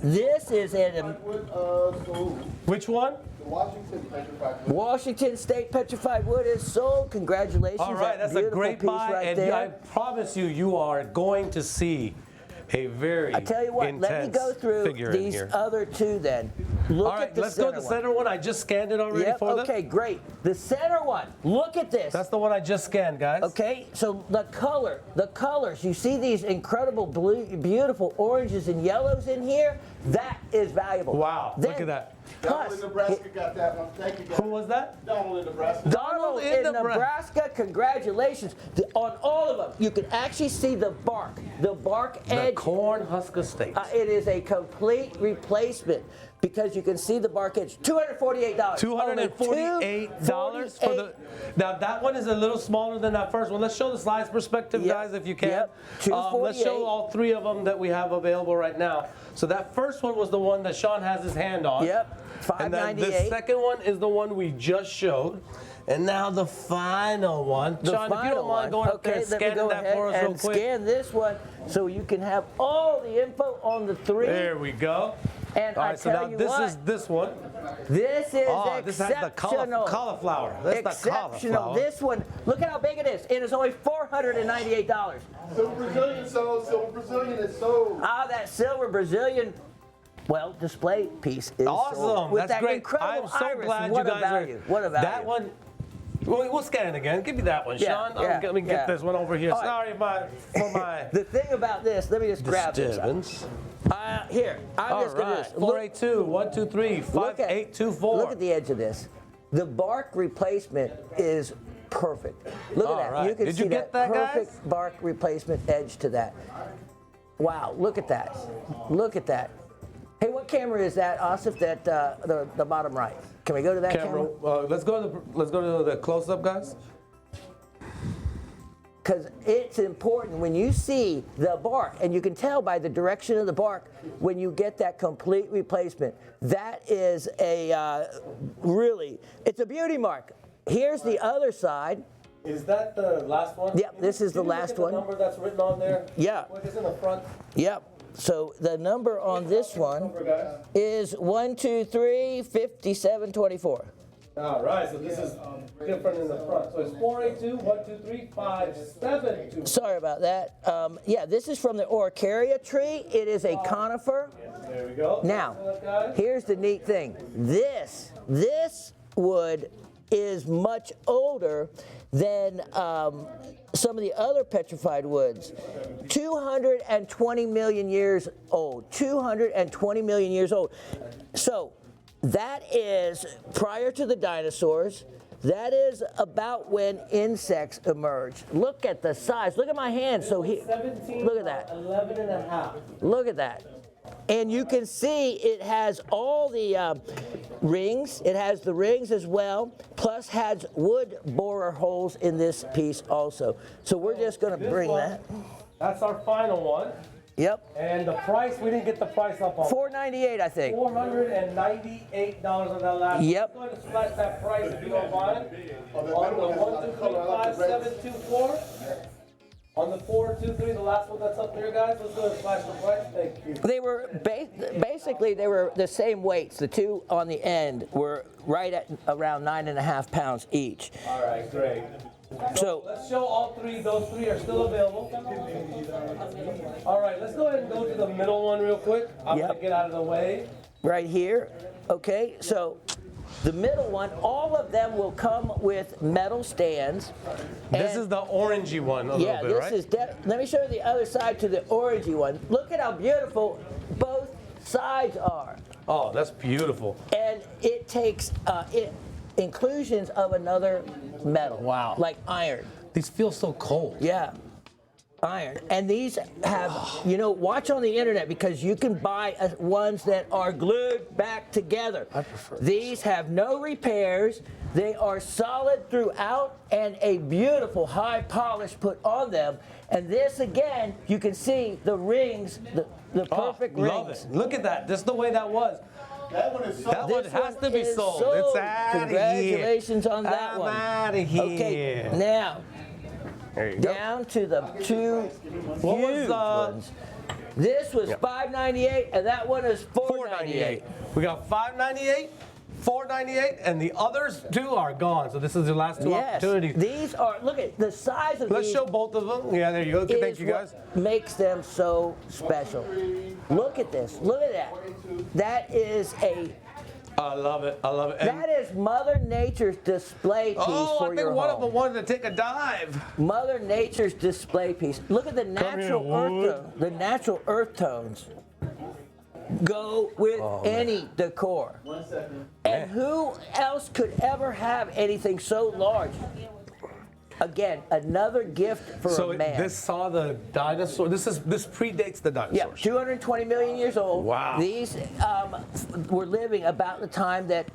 This is an. Which one? Washington petrified wood. Washington State petrified wood is sold. Congratulations. All right, that's a great buy, right and there. I promise you are going to see a very I tell you what, let me go through these other two then. Look at the let's go to the center one. I just scanned it already for them. Okay, great. The center one, look at this. That's the one I just scanned, guys. Okay, so the colors, you see these incredible blue, beautiful oranges and yellows in here? That is valuable. Wow, look at that. Donald in Nebraska got that one. Thank you, guys. Who was that? Donald in Nebraska. Donald in Nebraska, congratulations. On all of them, you can actually see the bark edge. The corn husk estate. It is a complete replacement because you can see the bark edge. $248. $248 for the. Now that one is a little smaller than that first one. Let's show the slice perspective, guys, if you can. Yep. Let's show all three of them that we have available right now. So that first one was the one that Shawn has his hand on. Yep. $598. And then the second one is the one we just showed. And now the final one. Shawn, if you don't mind going up there and scanning that for us real quick. Scan this one so you can have all the info on the three. There we go. And all right, so now this is this one. This is exceptional. This has the cauliflower. That's exceptional. the cauliflower. This one, look at how big it is. It is only $498. Silver Brazilian sold. Silver Brazilian is sold. That silver Brazilian. Well, display piece is awesome. Sold. With That's that great. Incredible I'm so iris. glad What you a guys value. What a value. That one. We'll scan it again. Give me that one, Shawn. Let me get this one over here. Right. Sorry for my. The thing about this, let me just grab this. Here, I'm just going to do this. 482 123 5824. Look at the edge of this. The bark replacement is perfect. Look at that. Right. You can Did see you get that, perfect guys? bark replacement edge to that. Wow, look at that. Look at that. Hey, what camera is that, Asif? That the bottom right. Can we go to that camera? Let's go to the close-up, guys. Because it's important when you see the bark, and you can tell by the direction of the bark when you get that complete replacement. That is a it's a beauty mark. Here's the other side. Is that the last one? Yep, this is the last one. The number that's written on there? Yeah. It's in the front. Yep. So the number on this one is 123 5724. All right, so this is different in the front. So it's 482 123 5724. Sorry about that. This is from the Orchiria tree. It is a conifer. There we go. Now, here's the neat thing. This wood is much older than some of the other petrified woods. 220 million years old. 220 million years old. So that is prior to the dinosaurs. That is about when insects emerged. Look at the size. Look at my hand. So here, 17, look at that. 11 and a half. Look at that. And you can see it has all the rings. It has the rings as well, plus has wood borer holes in this piece also. So we're just going to bring that. That's our final one. Yep. And the price, we didn't get the price up on $498, I think. $498 on that last. Yep. I'm going to splash that price if you don't mind. On the 1, 2, 3, 5, 7, 2, 4. On the 4, 2, 3, the last one that's up there, guys. Let's go and splash the price. Thank you. They were basically they were the same weights. The two on the end were right at around 9.5 pounds each. All right, great. So Let's show all three. Those three are still available. All right, let's go ahead and go to the middle one real quick. I'm Yep. going to get out of the way. right here, okay. So the middle one, all of them will come with metal stands. This And- is the orangey one a yeah, little bit, this right? is. Let me show you the other side to the orangey one. Look at how beautiful both sides are, Oh, that's beautiful. and it takes inclusions of another metal. Wow. Like iron. These feel so cold. Yeah. Iron. And these have, watch on the internet because you can buy ones that are glued back together. I prefer These have no repairs. They are solid throughout and a beautiful high polish put on them. And this again, you can see the rings, the perfect rings. Love it. Look at that. This is the way that was. That one is so. That one This has to be is sold. It's out of here. Congratulations on that I'm one. outta here. Okay, now There you go. down to the two What was, huge ones. This was $5.98, and that one is $4.98. We got $5.98, $4.98, and the others two are gone. So this is your last two Yes, opportunities. these are. Look at the size of Let's these. show both of them. Yeah, there you go. Thank Is you, guys. what makes them so special. Look at this. Look at that. That is I love it. I love it. And- that is Mother Nature's display piece oh, for I think your one home. of them wanted to take a dive. Mother Nature's display piece. Look at the natural earth tones. The natural earth tones go with any decor. 1 second. And who else could ever have anything so large? Again, another gift for So a man. this saw the dinosaur. This predates the Yeah, dinosaurs. 220 million years old. Wow. These were living about the time that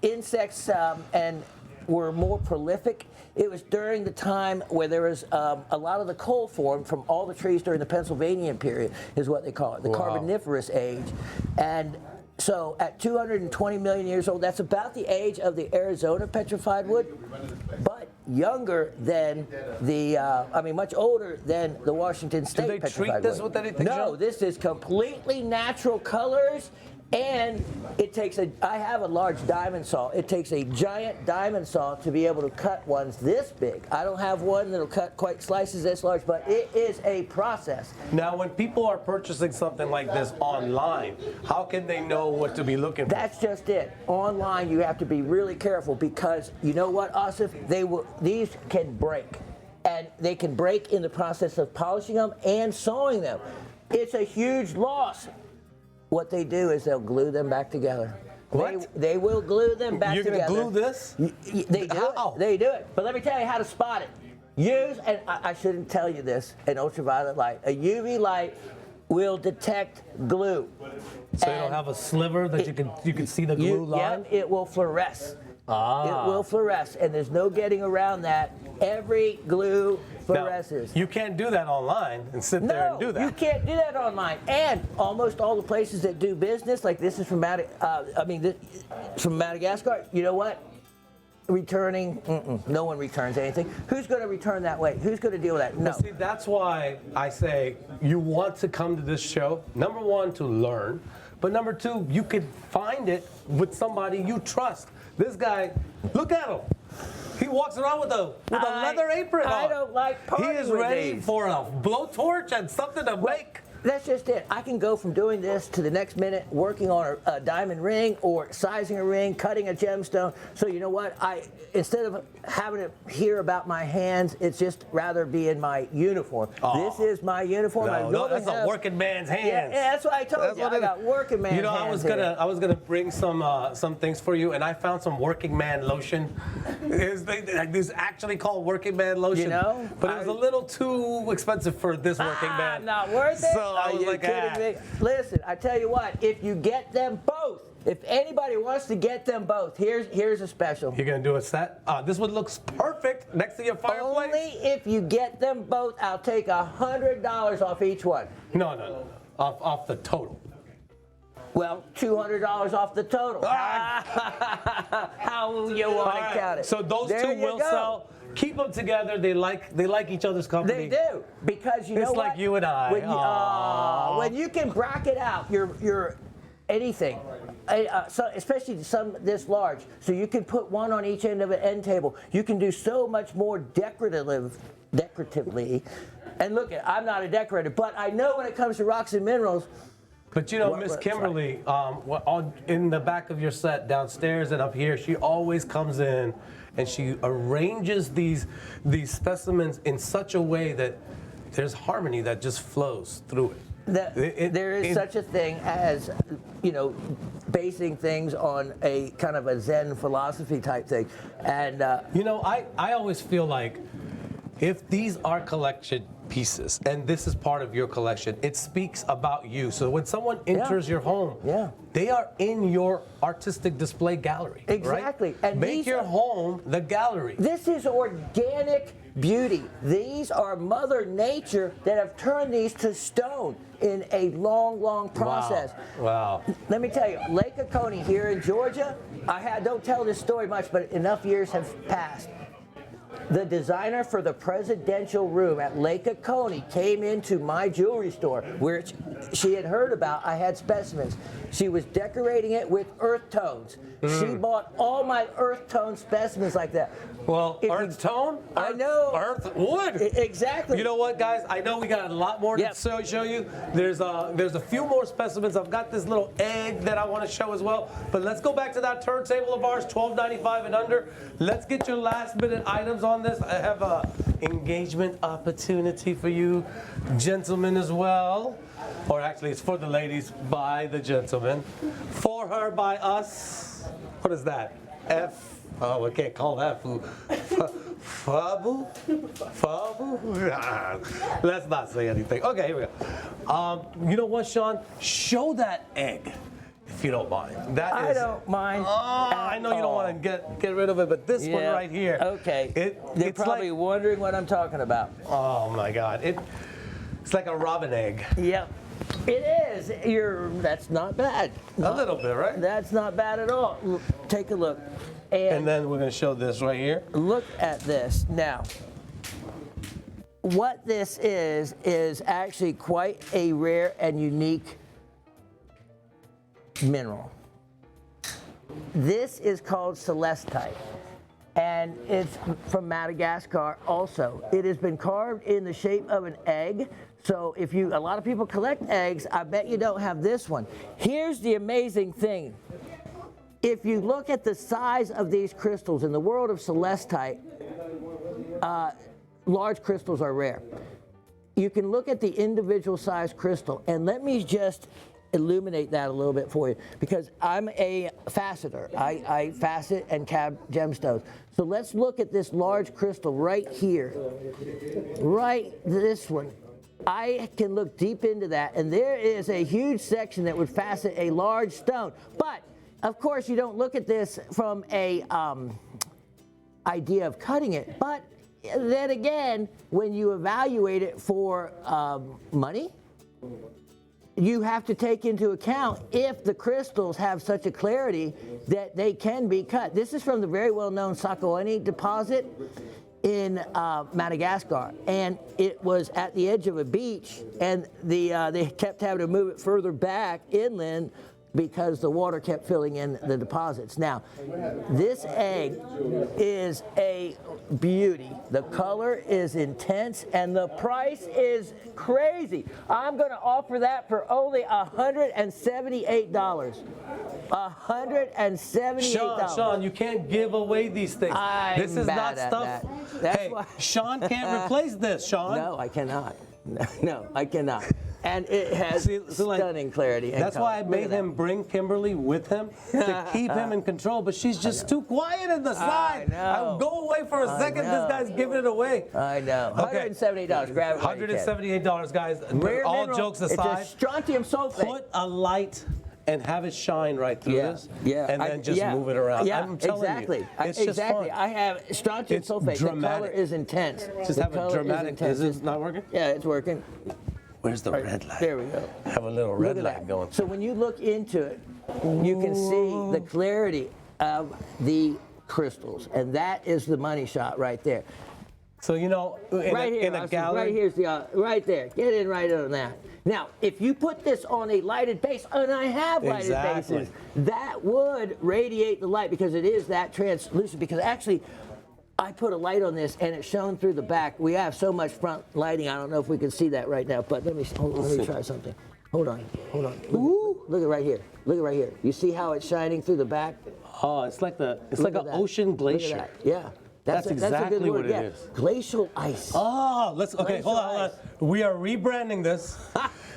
insects and were more prolific. It was during the time where there was a lot of the coal formed from all the trees during the Pennsylvanian period, is what they call it, the Wow. Carboniferous age. And so at 220 million years old, that's about the age of the Arizona petrified wood, but younger than the, much older than the Washington State they petrified treat this wood. with anything, No, Shawn? this is completely natural colors, and it takes I have a large diamond saw. It takes a giant diamond saw to be able to cut ones this big. I don't have one that'll cut quite slices this large, but it is a process. Now, when people are purchasing something like this online, how can they know what to be looking for? That's just it. Online, you have to be really careful because you know what, Asif? These can break, and they can break in the process of polishing them and sewing them. It's a huge loss. What they do is they'll glue them back together. What? They will glue them back You're together. gonna glue this? They do How? it. They do it. But let me tell you how to spot it. Use, and I shouldn't tell you this, an ultraviolet light. A UV light will detect glue. So you don't have a sliver that you can see the glue line? It will fluoresce. It will fluoresce, and there's no getting around that. Every glue Now, fluoresces. you can't do that online and sit there and do that. You can't do that online. And almost all the places that do business, like this is from from Madagascar. You know what? Returning, no one returns anything. Who's going to return that way? Who's going to deal with that? No. Well, see, that's why I say you want to come to this show. Number one, to learn. But number two, you can find it with somebody you trust. This guy, look at him. He walks around with a leather apron on. I don't like partying He is with ready these. for a blowtorch and something to make. That's just it. I can go from doing this to the next minute working on a diamond ring or sizing a ring, cutting a gemstone. So you know what? Instead of having to hear about my hands, it's just rather be in my uniform. Oh. This is my uniform. No, that's a working man's hands. Yeah, that's what I told you. I got working man's hands. I was gonna bring some things for you, and I found some working man lotion. It's actually called working man lotion. You know, but it was a little too expensive for this working man. Not worth it. So I was like, kidding me? Listen, I tell you what. If you get them both, if anybody wants to get them both, here's a special. You're gonna do a set. This one looks perfect next to your fireplace. Only if you get them both, I'll take $100 off each one. No. Off the total. Well, $200 off the total. How will you want to count it? So those two will sell. Keep them together. They like each other's company. They do, because you know what? It's like you and I. When you can bracket out your anything, so especially some this large, so you can put one on each end of an end table. You can do so much more decoratively. And look, I'm not a decorator, but I know when it comes to rocks and minerals. But you know, Miss Kimberly, in the back of your set downstairs and up here, she always comes in and she arranges these specimens in such a way that there's harmony that just flows through it. There is such a thing as, basing things on a kind of a Zen philosophy type thing. And I always feel like if these are collection pieces and this is part of your collection, it speaks about you. So when someone enters your home, they are in your artistic display gallery. Exactly. Right? And make your home the gallery. This is organic beauty. These are Mother Nature that have turned these to stone in a long process. Wow. Let me tell you, Lake Oconee here in Georgia, don't tell this story much, but enough years have passed. The designer for the presidential room at Lake Oconee came into my jewelry store, which she had heard about. I had specimens. She was decorating it with earth tones. She bought all my earth tone specimens like that. Well, earth tone? I know. Earth wood. Exactly. You know what, guys? I know we got a lot more to show you. There's a few more specimens. I've got this little egg that I want to show as well. But let's go back to that turntable of ours, $12.95 and under. Let's get your last minute items on this. I have a engagement opportunity for you gentlemen as well. Or actually, it's for the ladies by the gentlemen. For her by us. What is that? Oh, I can't call that food. Fabu? Let's not say anything. Okay, here we go. You know what, Shawn? Show that egg, if you don't mind. I don't mind. I know you don't want to get rid of it, but this one right here. Okay. They're probably wondering what I'm talking about. Oh my God. It's like a robin egg. Yep. It is. That's not bad. A little bit, right? That's not bad at all. Take a look. And then we're going to show this right here. Look at this. Now, what this is actually quite a rare and unique mineral. This is called celestite, and it's from Madagascar also. It has been carved in the shape of an egg. So a lot of people collect eggs, I bet you don't have this one. Here's the amazing thing. If you look at the size of these crystals in the world of celestite, large crystals are rare. You can look at the individual size crystal, and let me just illuminate that a little bit for you, because I'm a faceter. I facet and cab gemstones. So let's look at this large crystal right here. Right, this one. I can look deep into that, and there is a huge section that would facet a large stone. But, of course, you don't look at this from a idea of cutting it. But then again, when you evaluate it for money, you have to take into account if the crystals have such a clarity that they can be cut. This is from the very well-known Sakoani deposit in Madagascar, and it was at the edge of a beach, and they kept having to move it further back inland because the water kept filling in the deposits. Now, this egg is a beauty. The color is intense and the price is crazy. I'm going to offer that for only $178. $178. Shawn, you can't give away these things. This is not stuff. Hey, Shawn can't replace this, Shawn. No, I cannot. No, I cannot. And it has stunning clarity. And that's why I made him bring Kimberly with him to keep him in control, but she's just too quiet in the side. I would go away for a second. This guy's giving it away. I know. Okay. $178. Grab it. $178, guys. Rare all mineral, jokes aside, it's a strontium sulfate. put a light and have it shine right through this, and then just move it around. Yeah, I'm telling you, it's just fun. I have strontium sulfate. Dramatic. The color is intense. Just have a dramatic. Is this not working? Yeah, it's working. Where's the red light? There we go. Have a little red light going. So when you look into it, you can see the clarity of the crystals, and that is the money shot right there. So in a gallery, right here's the right there. Get in right on that. Now, if you put this on a lighted base, and I have lighted bases, that would radiate the light because it is that translucent. Because actually, I put a light on this and it shone through the back. We have so much front lighting. I don't know if we can see that right now, but let me try something. Hold on. Look at right here. Look at right here. You see how it's shining through the back? Oh, it's like an ocean glacier. Yeah. That's exactly what it is. Glacial ice. Oh, hold on. We are rebranding this.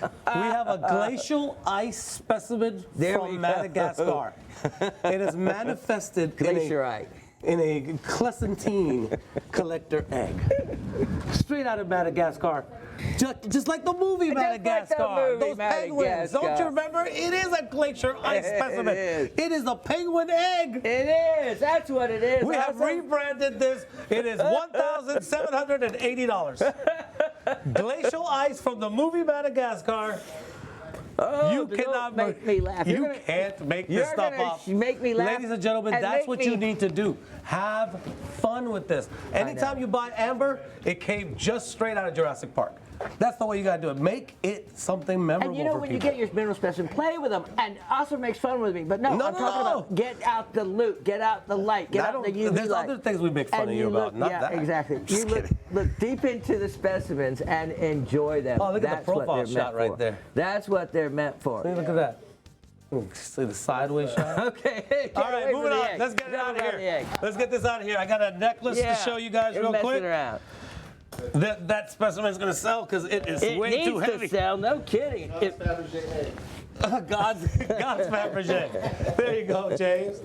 We have a glacial ice specimen from Madagascar. It is manifested in a Clementine collector egg. Straight out of Madagascar. Just like the movie Madagascar. Those penguins. Don't you remember? It is a glacier ice specimen. It is a penguin egg. It is. That's what it is. We have rebranded this. It is $1,780. Glacial ice from the movie Madagascar. Oh, you cannot make me laugh. You can't make this stuff up. Make me laugh. Ladies and gentlemen, that's what you need to do. Have fun with this. Anytime you buy amber, it came just straight out of Jurassic Park. That's the way you gotta do it. Make it something memorable. And you know when you get your mineral specimen, play with them, and also makes fun with me. But I'm talking about get out the loot, get out the light, get out the UV There's light. other things we make fun of you about, not that. Exactly. You look deep into the specimens and enjoy them. Oh, look at the profile shot right there. That's what they're meant for. See, look at that. See the sideways shot? Okay. All right, moving on. Let's get it out of here. Let's get this out of here. I got a necklace to show you guys real quick. That specimen is going to sell because it is way too heavy. It needs to sell, no kidding. God's Fabergé. There you go, James.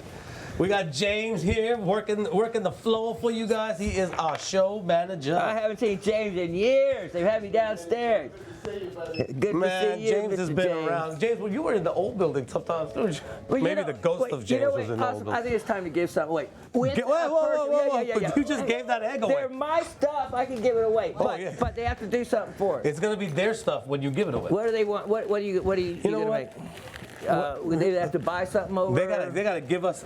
We got James here working the floor for you guys. He is our show manager. I haven't seen James in years. They've had me downstairs. Good to see you, James has been around. James, when you were in the old building sometimes, maybe the ghost of James was in the old building. I think it's time to give something away. Whoa. You just gave that egg away. They're my stuff. I can give it away. But they have to do something for it. It's going to be their stuff when you give it away. What do they want? What are you going to make? They have to buy something over. They gotta give us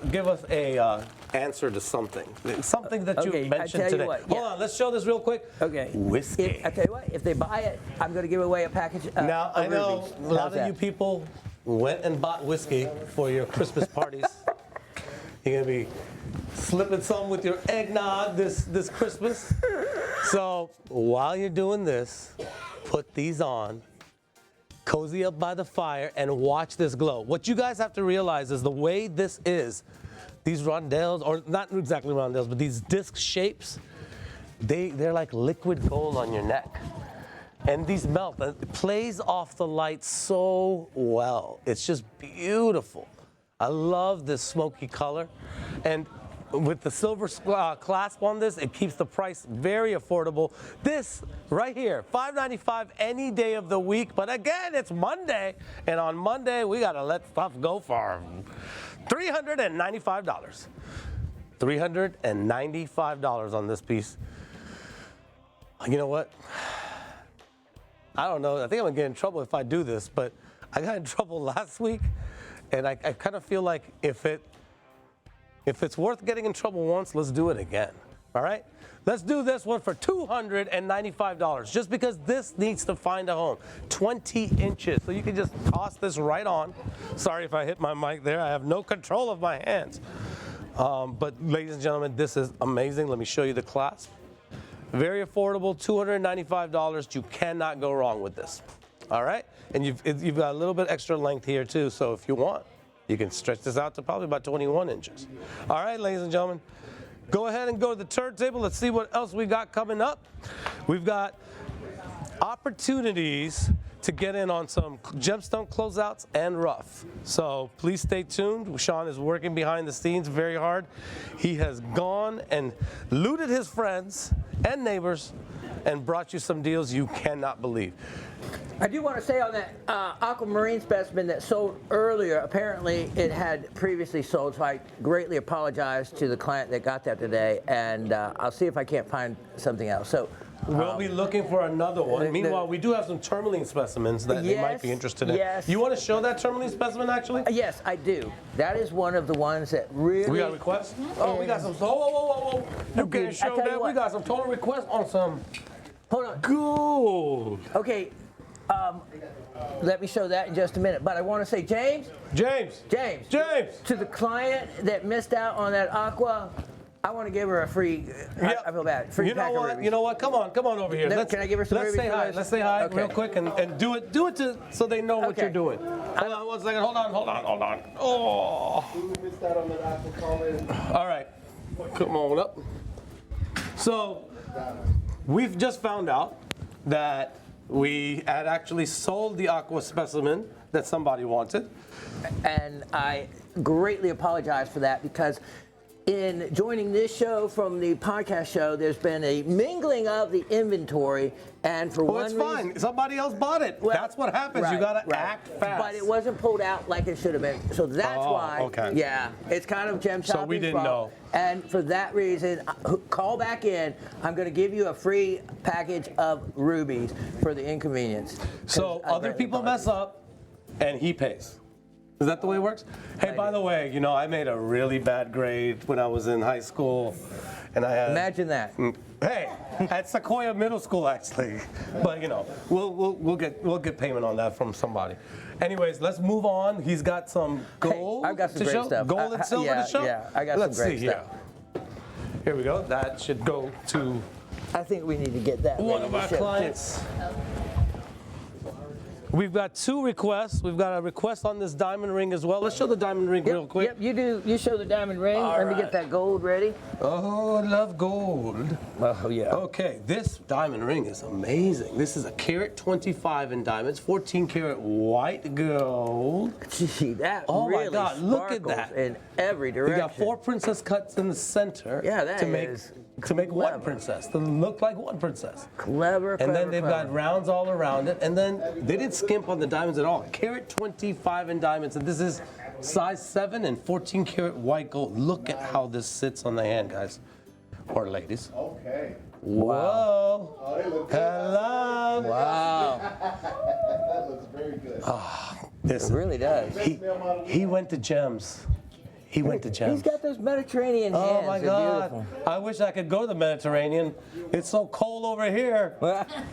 a answer to something that you mentioned today. Hold on, let's show this real quick. Okay. Whiskey. I tell you what, if they buy it, I'm going to give away a package. Now I know a lot of you people went and bought whiskey for your Christmas parties. You're gonna be slipping some with your eggnog this Christmas. So while you're doing this, put these on. Cozy up by the fire and watch this glow. What you guys have to realize is the way this is, these rondelles, or not exactly rondelles, but these disc shapes, they're like liquid gold on your neck. And these melt. It plays off the light so well. It's just beautiful. I love this smoky color. And with the silver clasp on this, it keeps the price very affordable. This right here, $5.95 any day of the week. But again, it's Monday, and on Monday we gotta let stuff go for $395. $395 on this piece. You know what? I don't know. I think I'm gonna get in trouble if I do this, but I got in trouble last week, and I kind of feel like if it's worth getting in trouble once, let's do it again. All right? Let's do this one for $295, just because this needs to find a home. 20 inches, so you can just toss this right on. Sorry if I hit my mic there. I have no control of my hands. But ladies and gentlemen, this is amazing. Let me show you the clasp. Very affordable, $295. You cannot go wrong with this. All right? And you've got a little bit extra length here too, so if you want, you can stretch this out to probably about 21 inches. All right, ladies and gentlemen. Go ahead and go to the turntable. Let's see what else we got coming up. We've got opportunities to get in on some gemstone closeouts and rough. So please stay tuned. Shawn is working behind the scenes very hard. He has gone and looted his friends and neighbors and brought you some deals you cannot believe. I do want to say on that aquamarine specimen that sold earlier, apparently it had previously sold, so I greatly apologize to the client that got that today, and I'll see if I can't find something else. So we'll be looking for another one. Meanwhile, we do have some tourmaline specimens that they might be interested in. Yes. You want to show that tourmaline specimen, actually? Yes, I do. That is one of the ones that really... We got requests? Oh, we got some... Whoa. You can't show that. We got some total requests on some... Hold on. Gold. Okay. Let me show that in just a minute. But I want to say, James, to the client that missed out on that aqua, I want to give her a free. Yep. I feel bad. Free pack of rubies. You know what? Come on over here. Can I give her some rubies? Let's say hi Okay. real quick and do it so they know what Okay. you're doing. Hold on 1 second. Hold on. Oh. We missed out on that aqua call in. All right. Come on up. So we've just found out that we had actually sold the aqua specimen that somebody wanted. And I greatly apologize for that because in joining this show from the podcast show, there's been a mingling of the inventory, and for one it's reason, fine. Somebody else bought it. Well, that's what happens. You gotta act fast. But it wasn't pulled out like it should have been. So that's why. Okay. Yeah, it's kind of gem shopping. So we didn't know. And for that reason, call back in. I'm going to give you a free package of rubies for the inconvenience. So other people mess up, and he pays. Is that the way it works? Hey, by the way, I made a really bad grade when I was in high school, and I had. Imagine that. Hey, at Sequoia Middle School, actually. But we'll get payment on that from somebody. Anyways, let's move on. He's got some gold. Hey, I've got some to great show. stuff. Gold and silver to show. Yeah, I got Let's some great see stuff. Here we go. That should go to I think we need to get that. one ready of to our ship, too. clients. We've got 2 requests. We've got a request on this diamond ring as well. Let's show the diamond ring real quick. Yep, you do. You show the diamond ring. All Let me right. get that gold ready. Oh, I love gold. Oh, yeah. Okay, this diamond ring is amazing. This is a carat 25 in diamonds, 14 karat white gold. Gee, that Oh my really God, look at sparkles that. in every We direction. got 4 princess cuts in the center. Yeah, that to make is one clever. princess, to look like one princess. Clever, And then they've clever. got rounds all around it. And then they didn't skimp on the diamonds at all. Carat 25 in diamonds. And this is size 7 and 14 karat white gold. Look at how this sits on the hand, guys. Or ladies. Okay. Whoa. Oh, they look good. Hello. Wow, That looks very good. This, it really does. he went to gems. He went to gems. He's got those Mediterranean hands. Oh my They're God. beautiful. I wish I could go to the Mediterranean. It's so cold over here.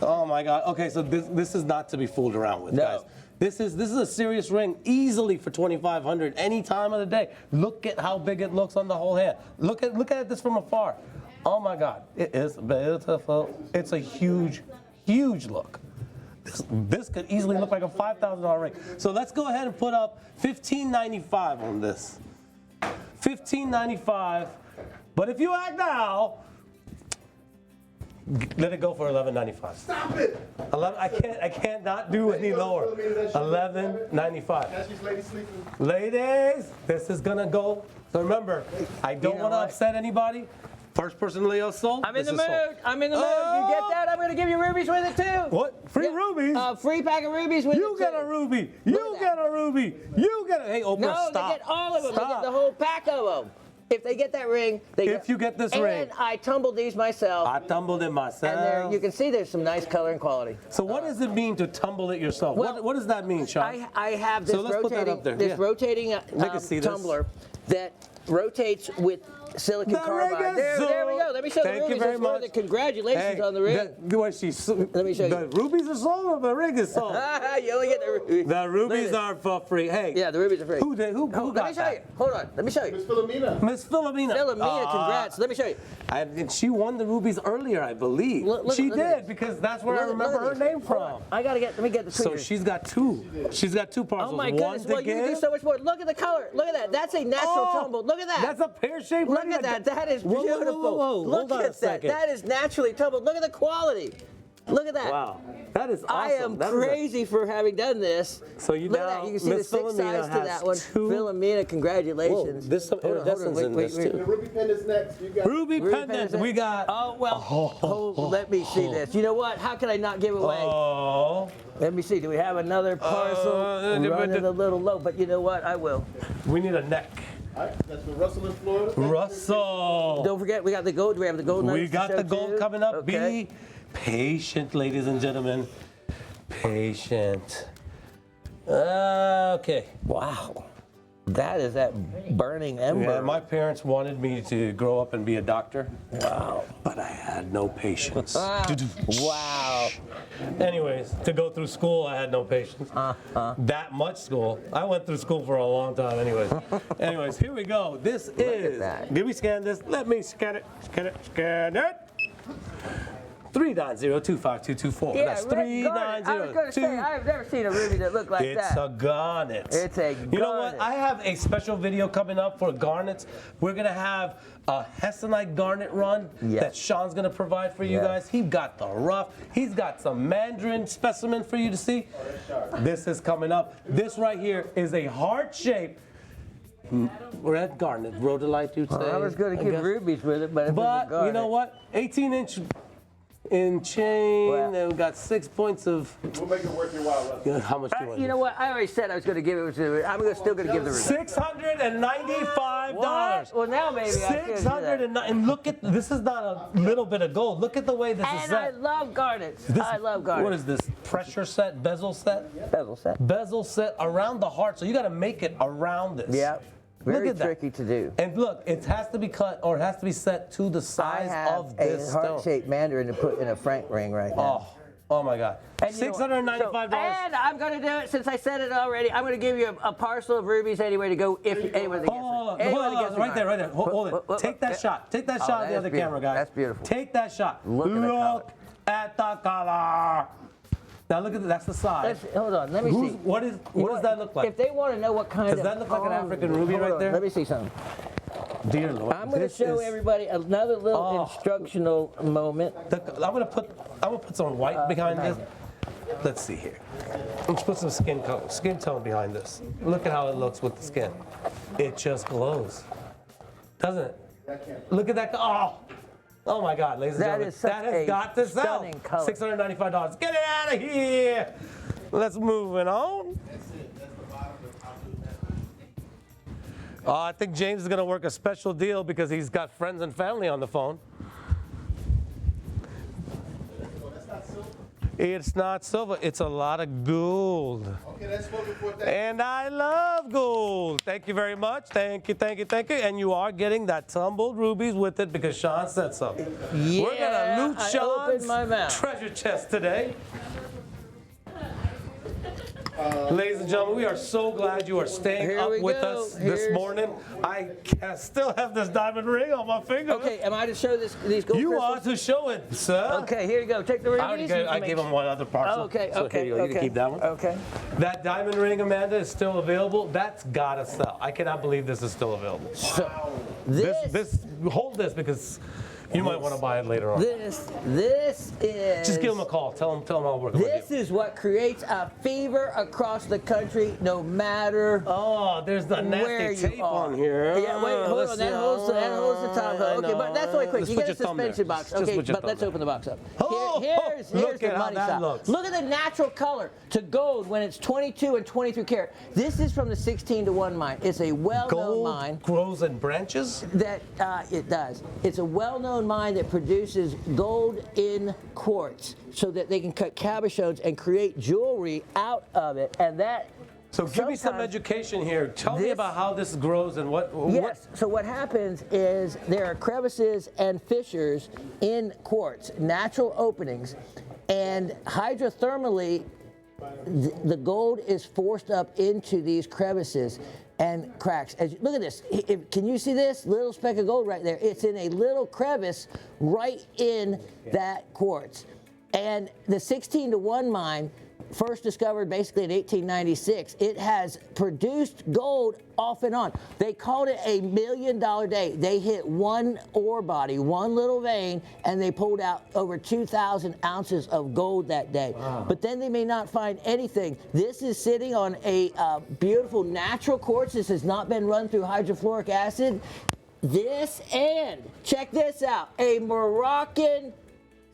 Oh my God. Okay, so this is not to be fooled around with, No. guys. This is a serious ring, easily for $2,500 any time of the day. Look at how big it looks on the whole hand. Look at this from afar. Oh my God, it is beautiful. It's a huge, huge look. This could easily look like a $5,000 ring. So let's go ahead and put up $1,595 on this. $1,595. But if you act now, let it go for $1,195. Stop it! 11. I can't not do any lower. $1,195. That's these ladies sleeping. Ladies, this is gonna go. So remember, I don't know want to what? upset anybody. First person Leo sold. I'm in this the is sold. mood. I'm in the mood. You get that? I'm going to give you rubies with it too. What? Free Yeah. rubies? Free pack of rubies with it You too. get a ruby. Look You at get that. a ruby. You get a. Hey, Oprah, No, stop. they get all of them. They Stop. get the whole pack of them. If they get that ring, they If you get this and ring. I tumbled these myself. I tumbled it myself. And there, you can see there's some nice color and quality. So what does it mean to tumble it yourself? Well, what does that mean, Shawn? I have this So let's put that rotating, up there. this Yeah. rotating They can see this. tumbler that rotates with silicon The ring carbide. is There we go. Let me show Thank the you rubies. very That's worth much. it. Congratulations on the ring. Let me show you. The rubies are sold or the ring is sold? You only get the rubies. The rubies Look at are for free. Hey. Yeah, the rubies are free. Who Let me got show you. that? Hold on. Let me show you. Miss Philomena. Miss Philomena. Philomena, congrats. Let me show you. And she won the rubies earlier, I believe. Look she at this. did because that's where I Look remember her at name this. from. Let me get the So tweeter. she's got two. She's got two parcels. Oh my One goodness! to Well, you can do give. so much more. Look at the color. Look at that. That's a natural tumble. Look at that. That's a pear-shaped Look ring. at that. That is Whoa, beautiful. whoa, whoa, whoa. Look Hold on a at that. second. That is naturally tumbled. Look at the quality. Look at that. Wow, that is awesome. I am That is a- crazy for having done this. So you Look at now, that. You can see Miss the 6 Philomena sides to has that one. two- Philomena, Whoa, congratulations. there's some Hold on, iridescence in this wait. The too. ruby pendants next. You got Ruby pendant. We got. Oh, well, let me see this. You know what? How can I not give away? Oh. Let me see. Do we have another parcel? Running a little low, but you know what? I will. We need a neck. All right, that's for Russell in Florida. Russell. Don't forget, we got the gold. Do we have the gold? We nuggets to got show the gold too? coming up. Okay. Be patient, ladies and gentlemen. Patient. Okay. Wow. That is that burning ember. Yeah, my parents wanted me to grow up and be a doctor. Wow. But I had no patience. Wow. Anyways, to go through school, I had no patience. That much school. I went through school for a long time, anyways, here we go. This is. that. Did we scan this? Let me scan it. Scan it. 390-25224. Yeah, That's Rick Garnet. I was going to say, 390. I've never seen a ruby that looked like It's that. a garnet. It's a You know what? garnet. I have a special video coming up for garnets. We're gonna have a Hessonite garnet run that Shawn's gonna provide for you guys. He got the rough. He's got some mandarin specimen for you to see. This is coming up. This right here is a heart-shaped red garnet. Rhodolite, you'd say. I was going to give guess. rubies with it, but it was a But garnet. you know what? 18-inch in chain, Well- and we got 6 points of. We'll make it worth your while, Russell. How much do you want? You know what? I already said I was going to give it to I'm still going to give the ruby. $695. What? Well, now maybe I should do that. And look at this is not a little bit of gold. Look at the way this is And I set. love garnets. I love garnets. What is this? Pressure set, bezel set, Bezel set. bezel set around the heart. So you got to make it around this. Yeah. Very Look at tricky to do. And look, it has to be cut or it has to be set to the I size have of this a stone. heart-shaped mandarin to put in a franc ring right now. Oh my God. And you know what? $695. So- and I'm going to do it since I said it already. I'm going to give you a parcel of rubies anyway to go if anyone that gets Hold it. on, Anyone that gets it. right there. Hold it. Take that shot. Take that shot of the that other is beautiful. camera, guys. That's beautiful. Take that shot. Look at the color. at the color. Now look at that's the side. Hold on, let me see. What does that look like? If they want to know what kind Does of... that look like an African ruby hold right on, there? Let me see something. Dear Lord. I'm going to this show is- everybody another little instructional moment. I'm gonna put some white behind this. Let's see here. Let's put some skin tone behind this. Look at how it looks with the skin. It just glows, doesn't it? Look at that. Oh my God, ladies and That gentlemen, is such that has a got to sell. stunning color. $695. Get it out of here. Let's move it on. I think James is gonna work a special deal because he's got friends and family on the phone. It's not silver, it's a lot of gold. Okay, that's spoken for that. And I love gold. Thank you very much. Thank you. And you are getting that tumbled rubies with it because Shawn said so. We're Yeah, gonna loot I Shawn's opened my mouth. treasure chest today. Ladies and gentlemen, we are so glad you are staying Here up we with go. us this Here's- morning. I still have this diamond ring on my finger. Okay, am I to show these gold You crystals? are to show it, sir. Okay, here you go. Take the rubies. I gave him one other parcel. Okay, So okay, here you go. You okay. can keep that one. Okay. That diamond ring, Amanda, is still available. That's gotta sell. I cannot believe this is still available. So, this Hold this because you might want to buy it later on. is... Just give him a call. Tell him I'll work with This you. is what creates a fever across the country, no matter Oh, there's the where nasty you tape are. on here. Yeah, wait, hold on. That holds the top. Okay, but that's only quick. Just You put get a your thumb there. suspension box. Just Okay, put your but thumb let's there. open the box up. Oh, Here's look the at how money that shot. looks. Look at the natural color to gold when it's 22 and 23 karat. This is from the 16-to-1 mine. It's a well-known Gold mine. grows in branches. That it does. It's a well-known mine that produces gold in quartz so that they can cut cabochons and create jewelry out of it. And that So give me some sometimes education here. Tell me this- about how this grows and what. Yes. So what happens is there are crevices and fissures in quartz, natural openings, and hydrothermally, the gold is forced up into these crevices and cracks. Look at this. Can you see this little speck of gold right there? It's in a little crevice right in that quartz. And the 16-to-1 mine, first discovered basically in 1896, it has produced gold off and on. They called it a $1 million day. They hit one ore body, one little vein, and they pulled out over 2,000 ounces of gold that day. Wow. But then they may not find anything. This is sitting on a beautiful natural quartz. This has not been run through hydrofluoric acid. This, and check this out, a Moroccan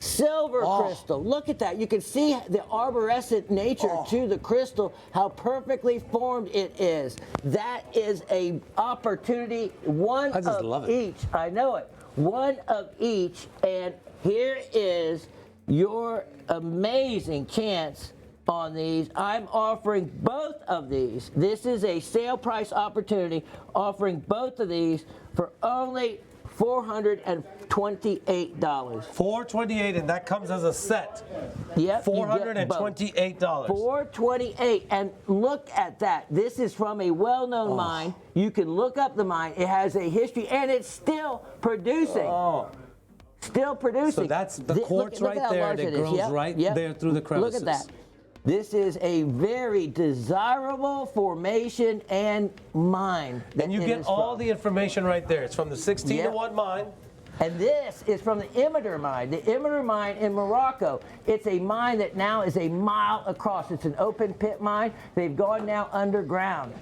silver crystal. Look at that. You can see the arborescent nature to the crystal, how perfectly formed it is. That is a opportunity, one of each. I know it. One of each. And here is your amazing chance on these. I'm offering both of these. This is a sale price opportunity, offering both of these for only $428. $428, and that comes as a set. Yep. $428. $428, and look at that. This is from a well-known mine. You can look up the mine. It has a history, and it's still producing. Still producing. So that's the quartz right there that grows right there through the crevices. Look at that. This is a very desirable formation and mine. And you get all the information right there. It's from the 16-to-1 mine. And this is from the Madera mine. The Madera mine in Morocco. It's a mine that now is a mile across. It's an open pit mine. They've gone now underground.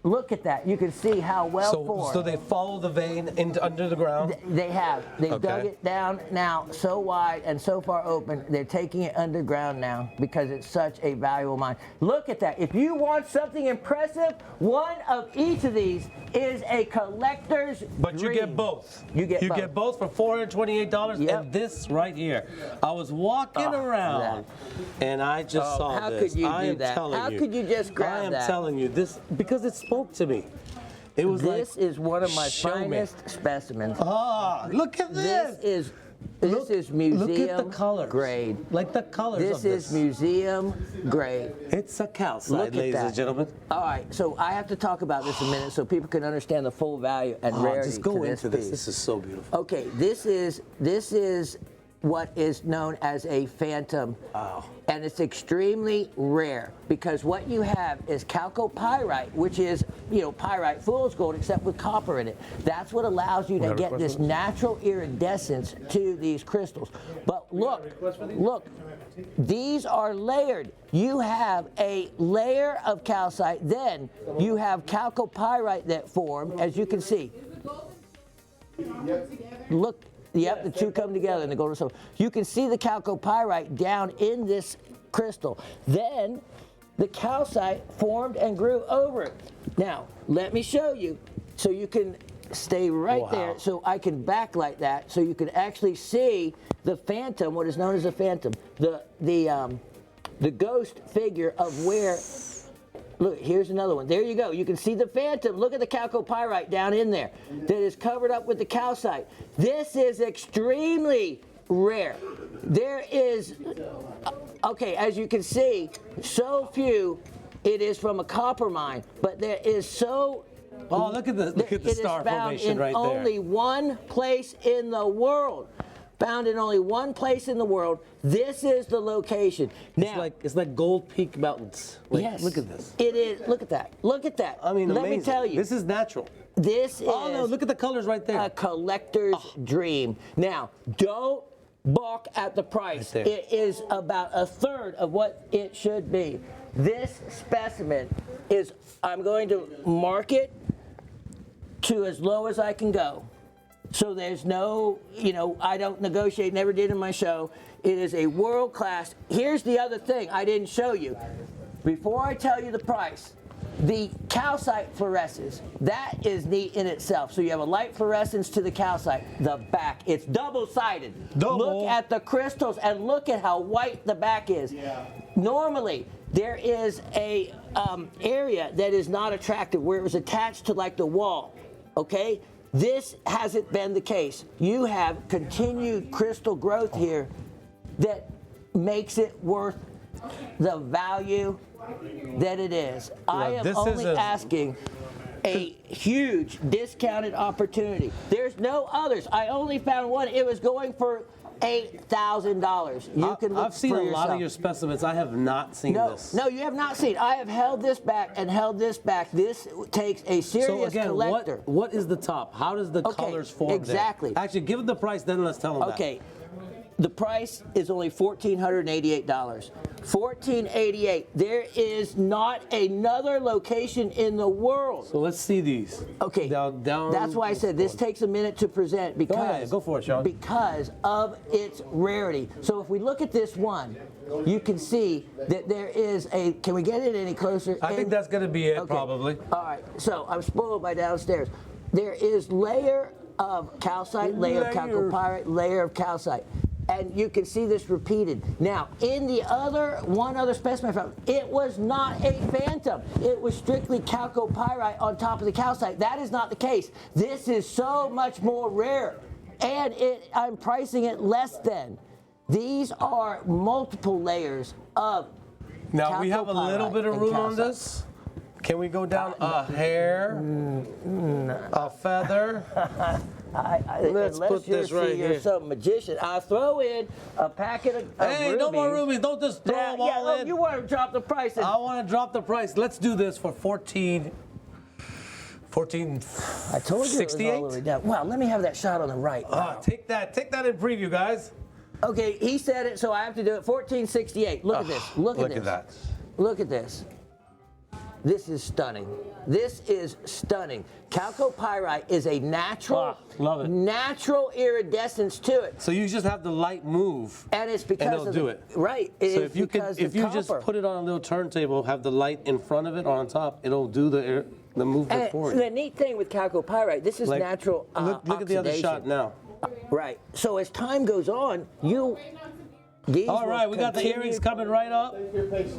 Look at that. You can see how well formed. So they follow the vein under the ground? They have. They've dug it down now so wide and so far open. They're taking it underground now because it's such a valuable mine. Look at that. If you want something impressive, one of each of these is a collector's But dream. you get both. You get both for $428. Yep. And this right here. I was walking around and I just saw how this. could you I do am that? telling How you. could you just grab that? I am telling you this because it spoke to me. It was This is one of my show me. finest specimens. Look at this. This is museum Look at the colors. grade. Like the colors This of this. is museum grade. It's a calcite, Look at ladies that. and gentlemen. All right, so I have to talk about this a minute so people can understand the full value and rarity Just go to this into this. piece. This is so beautiful. Okay, this is what is known as a phantom. Wow. And it's extremely rare because what you have is chalcopyrite, which is, pyrite, fool's gold, except with copper in it. That's what allows you to get this natural iridescence to these crystals. But look, these are layered. You have a layer of calcite, then you have chalcopyrite that formed, as you can see. Look. Yep, the two come together in the gold and silver. You can see the chalcopyrite down in this crystal. Then the calcite formed and grew over it. Now, let me show you so you can stay right there so I can backlight that so you can actually see the phantom, what is known as a phantom, the ghost figure of where. Look, here's another one. There you go. You can see the phantom. Look at the chalcopyrite down in there that is covered up with the calcite. This is extremely rare. There is, okay, as you can see, so few. It is from a copper mine, but there is so. Oh, look at the star formation right there. It is found in only one place in the world. Found in only one place in the world. This is the location. Now, It's like Gold Peak Mountains. Yes. Look at this. It is. Look at that. Look at that. I mean, let amazing. me tell you. This is natural. This is. Oh no! Look at the colors right there. A collector's dream. Now, don't balk at the price. Right there. It is about a third of what it should be. This specimen is. I'm going to mark it to as low as I can go. So there's no, I don't negotiate, never did in my show. It is a world class. Here's the other thing I didn't show you. Before I tell you the price, the calcite fluoresces. That is neat in itself. So you have a light fluorescence to the calcite. The back, it's double-sided. Look at the crystals and look at how white the back is. Yeah. Normally, there is a area that is not attractive, where it was attached to like the wall, okay? This hasn't been the case. You have continued crystal growth here that makes it worth the value that it is. I am only asking a huge discounted opportunity. There's no others. I only found one. It was going for $8,000. You can look I've seen for a lot yourself. of your specimens. I have not seen this. No, you have not seen. I have held this back and held this back. This takes a serious So again, collector. what is the top? How does the colors form there? Exactly. Actually, give them the price, then let's tell them Okay. The price is only $1,488. $1,488. There is not another location in the world. So let's see these. Okay. Down. That's why I said this takes a minute to present because Go for it, Shawn. because of its rarity. So if we look at this one, you can see that there is a. Can we get it any closer? I think that's going to be it, Okay. probably. All right. So I'm spoiled by downstairs. There is layer of calcite, layer of chalcopyrite, layer of calcite. And you can see this repeated. Now, in the one other specimen I found, it was not a phantom. It was strictly chalcopyrite on top of the calcite. That is not the case. This is so much more rare. And I'm pricing it less than. These are multiple layers of Now, we have a little bit of room on this. Can we go down a hair, a feather? Let's put this right you're here. some magician. I'll throw in a packet of Hey, rubies. no more rubies. Don't just throw them all in. You want to drop the price. I want to drop the price. Let's do this for 14. I told you it was all 68? the way down. Wow, let me have that shot on the right. Take that in preview, guys. Okay, he said it, so I have to do it. 1468. Look at this. Look at this. Look at that. Look at this. This is stunning. This is stunning. Chalcopyrite is a natural, love it. natural iridescence to it. So you just have the light move, And it's because it'll of do it. Right. So if you just copper. put it on a little turntable, have the light in front of it or on top, it'll do the movement And for you. the neat thing with chalcopyrite, this is Like, natural look at the other oxidation. shot now. Right. So as time goes on, All right, we got the earrings coming right up.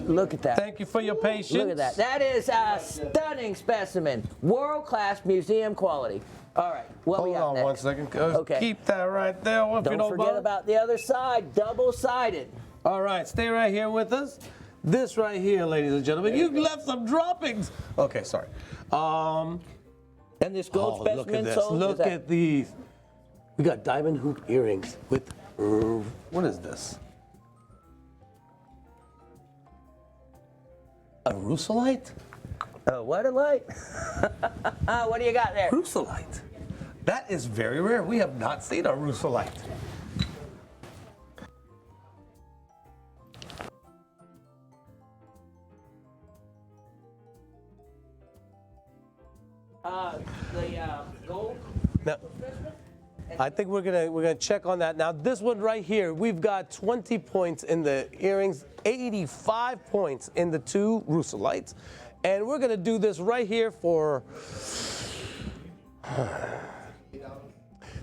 Look at that. Thank you for your patience. Look at that. That is a stunning specimen. World-class museum quality. All right. What we Hold got on next? 1 second. Okay. Keep that right there. If you Don't don't forget mind. about the other side. Double-sided. All right, stay right here with us. This right here, ladies and gentlemen, you left some droppings. Okay, sorry. And this gold Look at specimen this. sold. Look at these. We got diamond hoop earrings with, what is this? A rusolite? What a light. What do you got there? Rusolite. That is very rare. We have not seen a rusolite. The gold. Now, I think we're gonna check on that. Now this one right here, we've got 20 points in the earrings, 85 points in the two rusolites, and we're gonna do this right here for.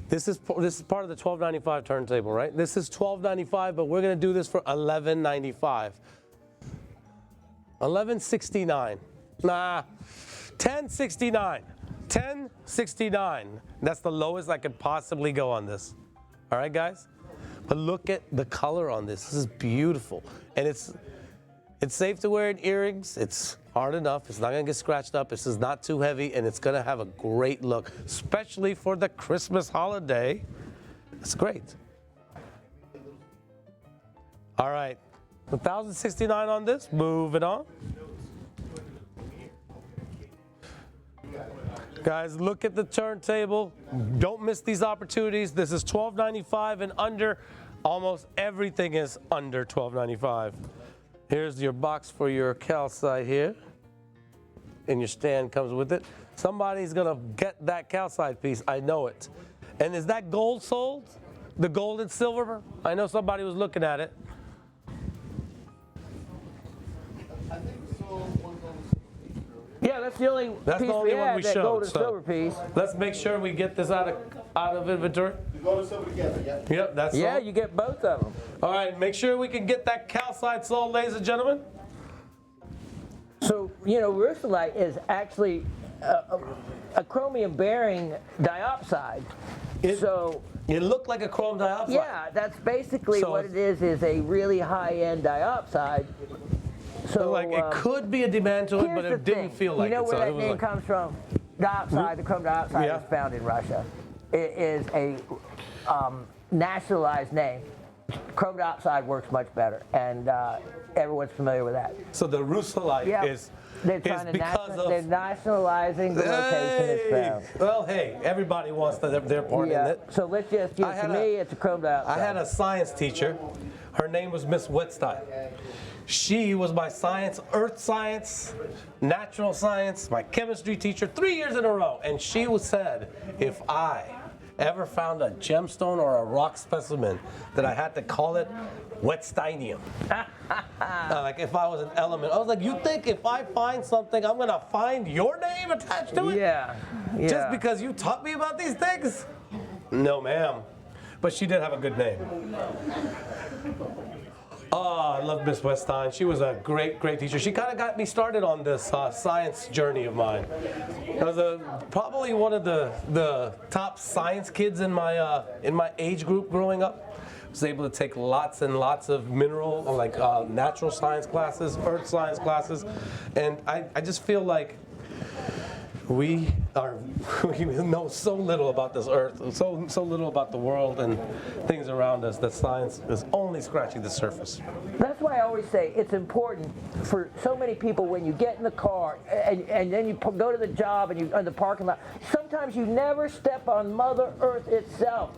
This is part of the $12.95 turntable, right? This is $12.95, but we're gonna do this for $11.95. $11.69. Nah, $10.69. $10.69. That's the lowest I could possibly go on this. All right, guys? But look at the color on this. This is beautiful. And it's safe to wear in earrings. It's hard enough. It's not going to get scratched up. This is not too heavy, and it's going to have a great look, especially for the Christmas holiday. It's great. All right. $1,069 on this. Moving on. Guys, look at the turntable. Don't miss these opportunities. This is $12.95 and under. Almost everything is under $12.95. Here's your box for your calcite here. And your stand comes with it. Somebody's gonna get that calcite piece, I know it. And is that gold sold? The gold and silver? I know somebody was looking at it. Yeah, that's the only That's piece the only we one have, we that showed. gold and so silver piece. let's make sure we get this out of inventory. You go to silver together, yeah? Yep, that's Yeah, sold. you get both of them. All right, make sure we can get that calcite sold, ladies and gentlemen. So, you know, rusolite is actually a chromium-bearing diopside. It looked like a chrome diopside. Yeah, that's basically So what it is a really high-end diopside. So like it could be a demand to it, here's but the it didn't thing. feel like you know it. where So it that was name like, comes from? Dioxide, the chrome dioxide Yeah. is found in Russia. It is a nationalized name. Chrome dioxide works much better, and everyone's familiar with that. so the rusolite Yeah, is they're trying to because of they're nationalizing the location it's found. Well, hey, everybody wants their part in Yeah. it. So let's just give I to had me, it's a chrome dioxide. I had a science teacher. Her name was Miss Wetstein. She was my science, earth science, natural science, my chemistry teacher 3 years in a row. And she said, if I ever found a gemstone or a rock specimen, that I had to call it Wetsteinium. Like if I was an element. I was like, you think if I find something, I'm gonna find your name attached to it? Yeah. Just because you taught me about these things? No, ma'am. But she did have a good name. Oh, I love Miss Wetstein. She was a great, great teacher. She kind of got me started on this science journey of mine. I was probably one of the top science kids in my age group growing up. I was able to take lots and lots of mineral, or like natural science classes, earth science classes, and I just feel like we know so little about this earth, so little about the world and things around us, that science is only scratching the surface. That's why I always say it's important for so many people when you get in the car and then you go to the job and you're in the parking lot. Sometimes you never step on Mother Earth itself.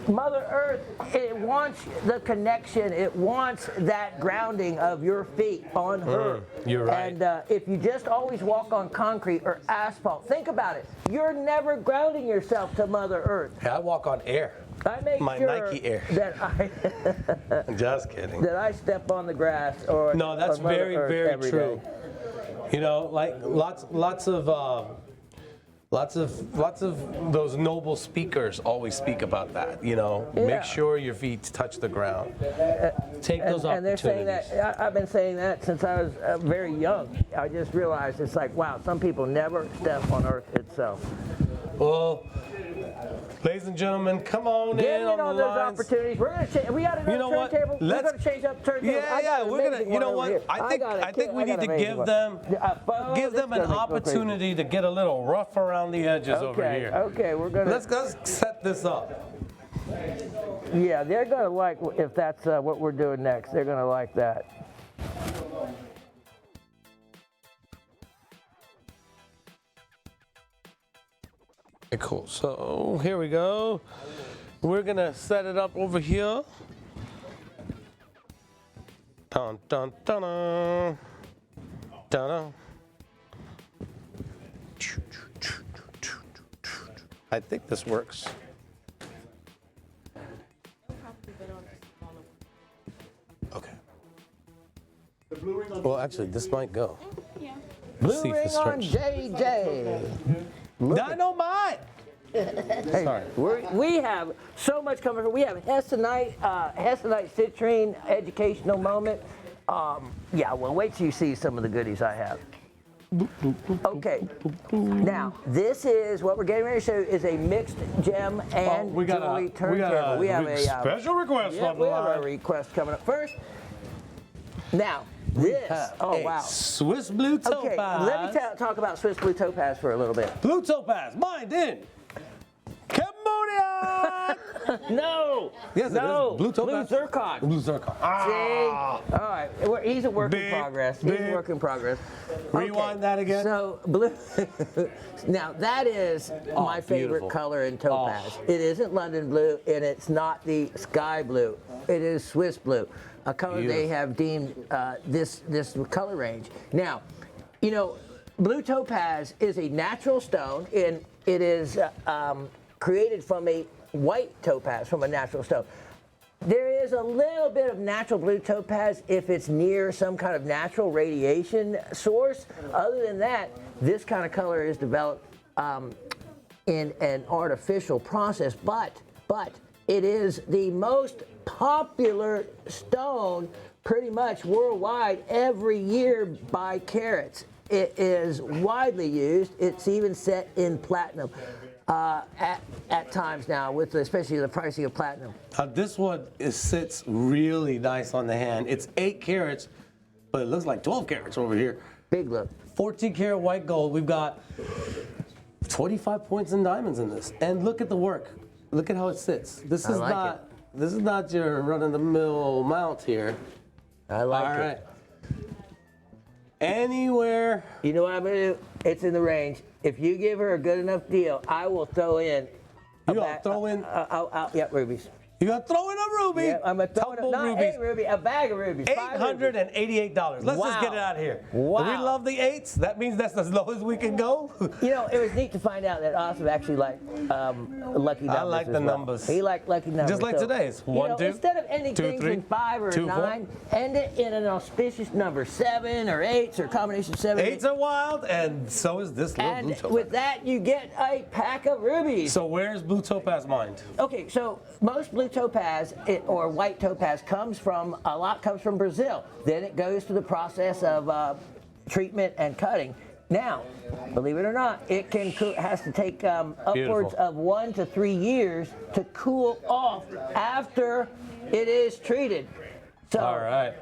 Mother Earth, it wants the connection. It wants that grounding of your feet on her. You're right. And if you just always walk on concrete or asphalt, think about it. You're never grounding yourself to Mother Earth. Yeah, I walk on air. I make My sure Nike Air. that I Just kidding. that I step on the grass or No, that's on Mother very, Earth very every true. day. You know, like lots of those noble speakers always speak about that. You know, Yeah. make sure your feet touch the ground. Take those And they're saying opportunities. that, I've been saying that since I was very young. I just realized it's like, wow, some people never step on Earth itself. Well, ladies and gentlemen, come on Get in in on on the those lines. opportunities. We're gonna change. We got another You know what? turntable. We're Let's- gonna change up the turntable. Yeah, I got an we're gonna. amazing You know one over what? here. I think we need to give them an an opportunity to get a little rough around the edges over Okay, here. okay, we're gonna. Let's set this up. Yeah, they're gonna like if that's what we're doing next. They're gonna like that. Okay, cool. So here we go. We're gonna set it up over here. Dun dun dun dun. Dun dun. I think this works. Okay. The blue ring on Well, actually, this might go. Blue see if ring this on works. JJ. Dynamite! Sorry. We have so much coming. We have Hestonite citrine educational moment. Yeah, well, wait till you see some of the goodies I have. Okay, now this is what we're getting ready to show is a mixed gem and we got jewelry a turntable. We have a special request yeah, on the we have a line. request coming up first. Now this, oh A wow. Swiss blue topaz. Okay, let me talk about Swiss blue topaz for a little bit. Blue topaz, mined in Cambodia. No, Yes, it no, is. Blue topaz. blue zircon. Blue zircon. See? All right, he's a work in Beep, progress. He's a beep. work in progress. Rewind that again. So blue. Now that is my favorite beautiful. color in topaz. It isn't London blue, and it's not the sky blue. It is Swiss blue, a color they Beautiful. have deemed this color range. Now, you know, blue topaz is a natural stone, and it is created from a white topaz from a natural stone. There is a little bit of natural blue topaz if it's near some kind of natural radiation source. Other than that, this kind of color is developed in an artificial process, but it is the most popular stone pretty much worldwide every year by carats. it is widely used. It's even set in platinum at times now, with especially the pricing of platinum. This one sits really nice on the hand. It's 8 carats, but it looks like 12 carats over here. Big look. 14 karat white gold. We've got 25 points in diamonds in this. And look at the work. Look at how it sits. This is not your run-of-the-mill mount here. I like All it. right. Anywhere. You know what I'm gonna do? It's in the range. If you give her a good enough deal, I will throw in. You gonna throw in? Yeah, rubies. You gonna throw in a ruby? Yeah, I'm gonna throw in a bag of rubies. $888. Let's just get it out of here. Wow. We love the 8s. That means that's as low as we can go. You know, it was neat to find out that Austin actually liked lucky numbers. I like the numbers. He liked lucky numbers. Just like today's. 1, 2, instead of ending 2, things 3, in 5 or 2, 9, end it in an auspicious number, 7 or 8s or combination 7. 8s are wild, and so is this little blue And topaz. with that, you get a pack of rubies. So where's blue topaz mined? Okay, so most blue topaz or white topaz comes from Brazil. Then it goes through the process of treatment and cutting. Now, believe it or not, it has to take upwards of 1 to 3 years to cool off after it is treated. So, All right.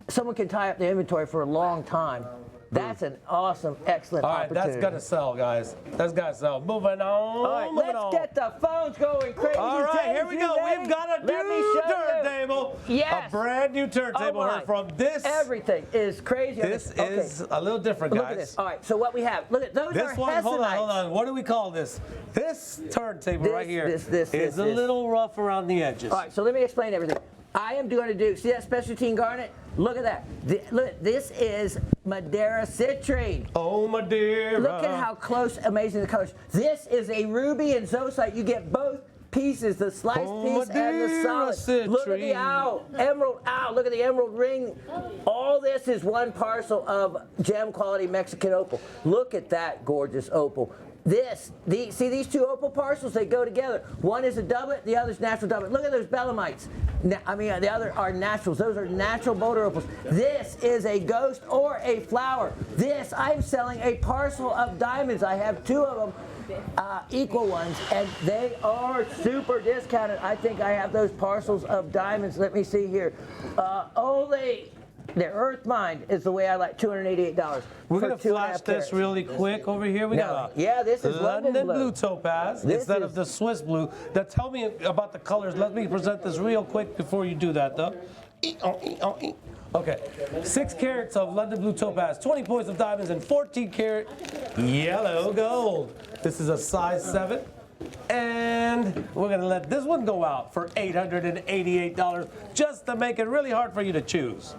Someone can tie up the inventory for a long time. That's an awesome, excellent All right, opportunity. that's gonna sell, guys. That's gotta sell. Moving on. All right, let's get the phones going crazy. All right, James, here we you go. ready? We've got a Let me new show you. turntable. Yes. A brand new turntable Oh my. from this. Everything is crazy. This is a little different, Look guys. at this. All right, so what we have, look at those This are one, hold Hessenites. on. What do we call this? This turntable right here is a little rough around the edges. All right, so let me explain everything. I am going to do, see that specialty garnet? Look at that. Look, this is Madera citrine. Oh, Madera. Look at how close, amazing the colors. This is a ruby and zoisite. You get both pieces, the sliced piece and the solid. Citrine. Look at the owl, emerald owl. Look at the emerald ring. All this is one parcel of gem quality Mexican opal. Look at that gorgeous opal. See these two opal parcels, they go together. One is a doublet, the other's natural doublet. Look at those belamites. The other are naturals. Those are natural boulder opals. This is a ghost or a flower. I'm selling a parcel of diamonds. I have 2 of them, equal ones, and they are super discounted. I think I have those parcels of diamonds. Let me see here. The earth mined is the way I like, $288. We're going to flash this really quick over here. We got this is London blue topaz instead of the Swiss blue. Now tell me about the colors. Let me present this real quick before you do that, though. Okay, 6 carats of London blue topaz, 20 points of diamonds, and 14 karat yellow gold. This is a size 7. And we're going to let this one go out for $888 just to make it really hard for you to choose.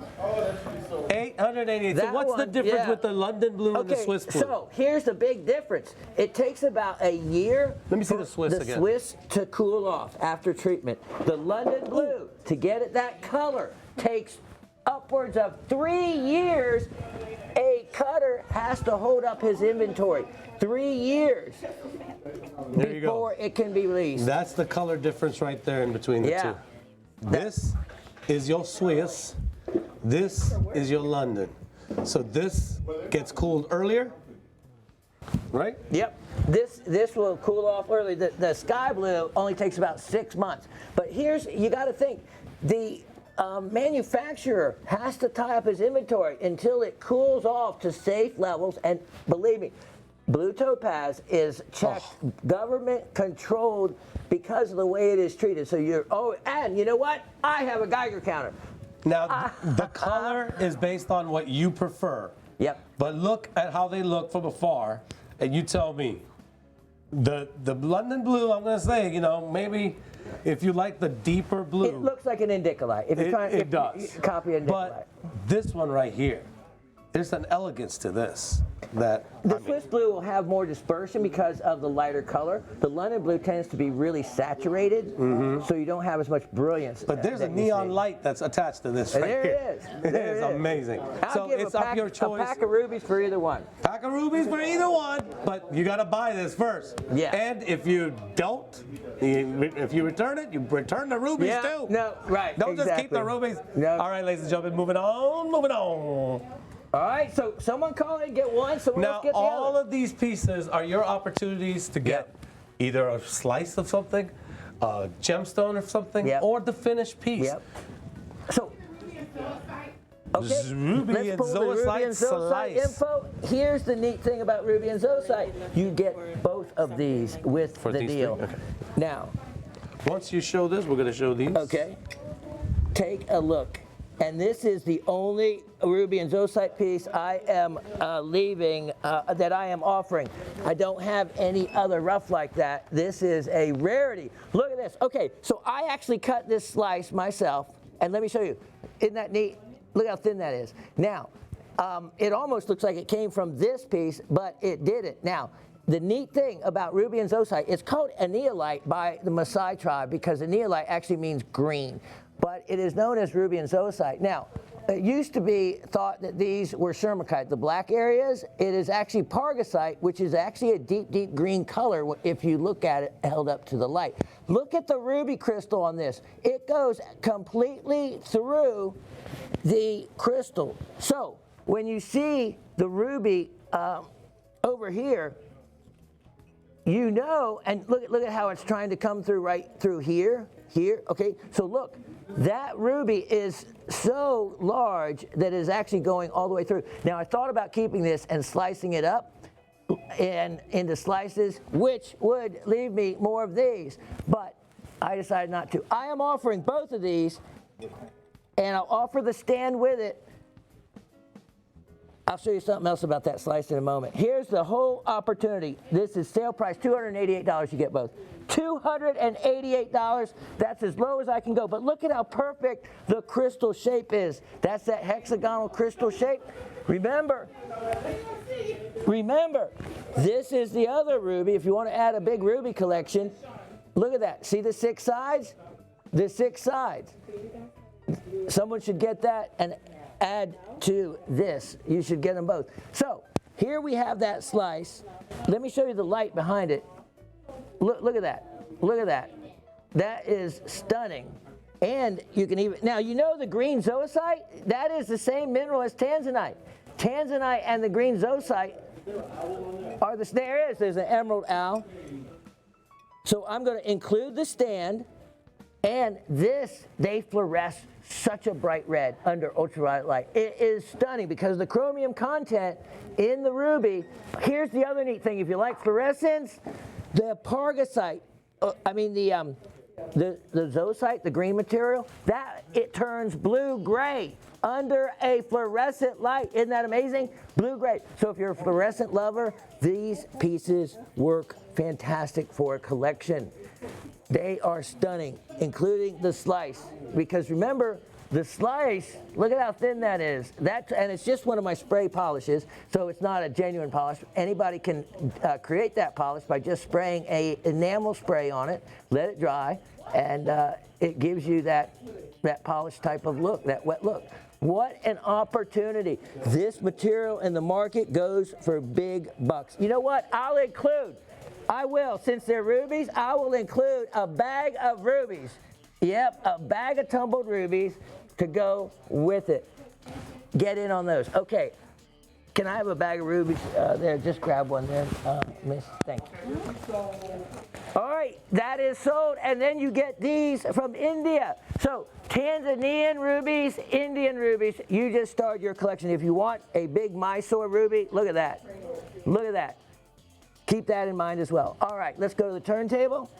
$888. So what's the difference with the London blue and the Swiss blue? So here's the big difference. It takes about a year Let me see the Swiss again. The Swiss to cool off after treatment. The London blue, to get it that color, takes upwards of 3 years. A cutter has to hold up his inventory. 3 years before it can be released. That's the color difference right there in between the two. This is your Swiss. This is your London. So this gets cooled earlier, right? Yep. This will cool off early. The sky blue only takes about 6 months. But you got to think, the manufacturer has to tie up his inventory until it cools off to safe levels. And believe me, blue topaz is checked, government controlled because of the way it is treated. So and you know what? I have a Geiger counter. Now, the color is based on what you prefer. Yep. But look at how they look from afar, and you tell me. The London blue, I'm going to say, maybe if you like the deeper blue. It looks like an indicolite. If you're trying to copy an indicolite. But this one right here, there's an elegance to this that the Swiss blue will have more dispersion because of the lighter color. The London blue tends to be really saturated, so you don't have as much brilliance. But there's a neon light that's attached to this right here. It is amazing. So it's up your choice. A pack of rubies for either one. Pack of rubies for either one, but you got to buy this first. Yeah. And if you don't, if you return it, you return the rubies too. No, right. Don't just keep the rubies. No. All right, ladies and gentlemen, moving on. All right, so someone call it and get one, someone Now, else get the all other. of these pieces are your opportunities to get either a slice of something, a gemstone or something, Yep. or the finished piece. Yep. So, okay, Ruby let's and pull the ruby zoisite and zoisite slice. info. Here's the neat thing about ruby and zoisite. You get both of these with For the these deal. three? Okay. Now, Once you show this, we're going to show these. okay, take a look. And this is the only ruby and zoisite piece I am leaving, that I am offering. I don't have any other rough like that. This is a rarity. Look at this. Okay, so I actually cut this slice myself, and let me show you. Isn't that neat? Look how thin that is. Now, it almost looks like it came from this piece, but it didn't. Now, the neat thing about ruby and zoisite, it's called aneolite by the Maasai tribe because aneolite actually means green, but it is known as ruby and zoisite. Now, it used to be thought that these were shermikite, the black areas. It is actually pargasite, which is actually a deep, deep green color if you look at it held up to the light. Look at the ruby crystal on this. It goes completely through the crystal. So when you see the ruby over here, you know, and look at how it's trying to come through right through here, okay? So look, that ruby is so large that it is actually going all the way through. Now I thought about keeping this and slicing it up and into slices, which would leave me more of these, but I decided not to. I am offering both of these, and I'll offer the stand with it. I'll show you something else about that slice in a moment. Here's the whole opportunity. This is sale price, $288, you get both. $288, that's as low as I can go. But look at how perfect the crystal shape is. That's that hexagonal crystal shape. Remember, this is the other ruby. If you want to add a big ruby collection, look at that. See the 6 sides? The 6 sides. Someone should get that and add to this. You should get them both. So here we have that slice. Let me show you the light behind it. Look at that. Look at that. That is stunning. And you can even, now you know the green zoisite, that is the same mineral as tanzanite. Tanzanite and the green zoisite are there's an emerald owl. So I'm going to include the stand, and this, they fluoresce such a bright red under ultraviolet light. It is stunning because the chromium content in the ruby. Here's the other neat thing. If you like fluorescence, the pargasite, the zoisite, the green material, that it turns blue-gray under a fluorescent light. Isn't that amazing? Blue-gray. So if you're a fluorescent lover, these pieces work fantastic for a collection. They are stunning, including the slice. Because remember, the slice, look at how thin that is. And it's just one of my spray polishes, so it's not a genuine polish. Anybody can create that polish by just spraying a enamel spray on it, let it dry, and it gives you that polished type of look, that wet look. What an opportunity. This material in the market goes for big bucks. You know what? I will, since they're rubies, I will include a bag of rubies. Yep, a bag of tumbled rubies to go with it. Get in on those. Okay, can I have a bag of rubies there? Just grab one there, miss. Thank you. All right, that is sold, and then you get these from India. So Tanzanian rubies, Indian rubies, you just started your collection. If you want a big Mysore ruby, look at that. Look at that. Keep that in mind as well. All right, let's go to the turntable.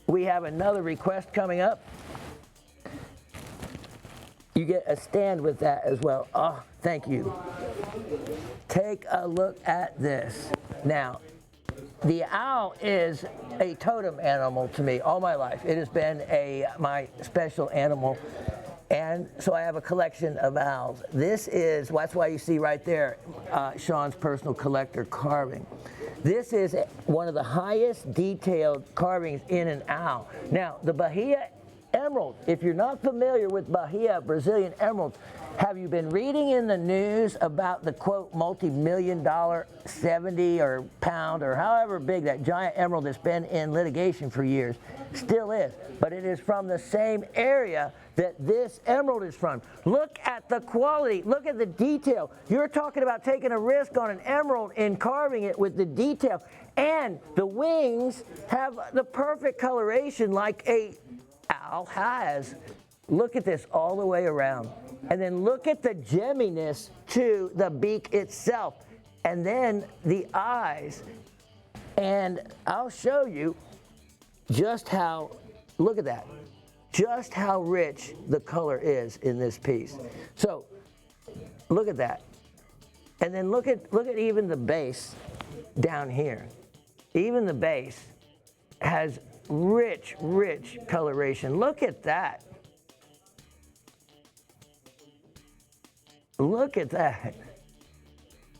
We have another request coming up. You get a stand with that as well. Oh, thank you. Take a look at this. Now, the owl is a totem animal to me all my life. It has been my special animal. And so I have a collection of owls. That's why you see right there Shawn's personal collector carving. This is one of the highest detailed carvings in an owl. Now, the Bahia emerald. If you're not familiar with Bahia Brazilian emeralds, have you been reading in the news about the quote multi-million-dollar 70 or pound or however big that giant emerald that's been in litigation for years? Still is, but it is from the same area that this emerald is from. Look at the quality, look at the detail. You're talking about taking a risk on an emerald in carving it with the detail. And the wings have the perfect coloration like a owl has. Look at this all the way around. And then look at the gemminess to the beak itself. And then the eyes. And I'll show you just how, look at that, just how rich the color is in this piece. So look at that. And then look at even the base down here. Even the base has rich, rich coloration. Look at that. Look at that.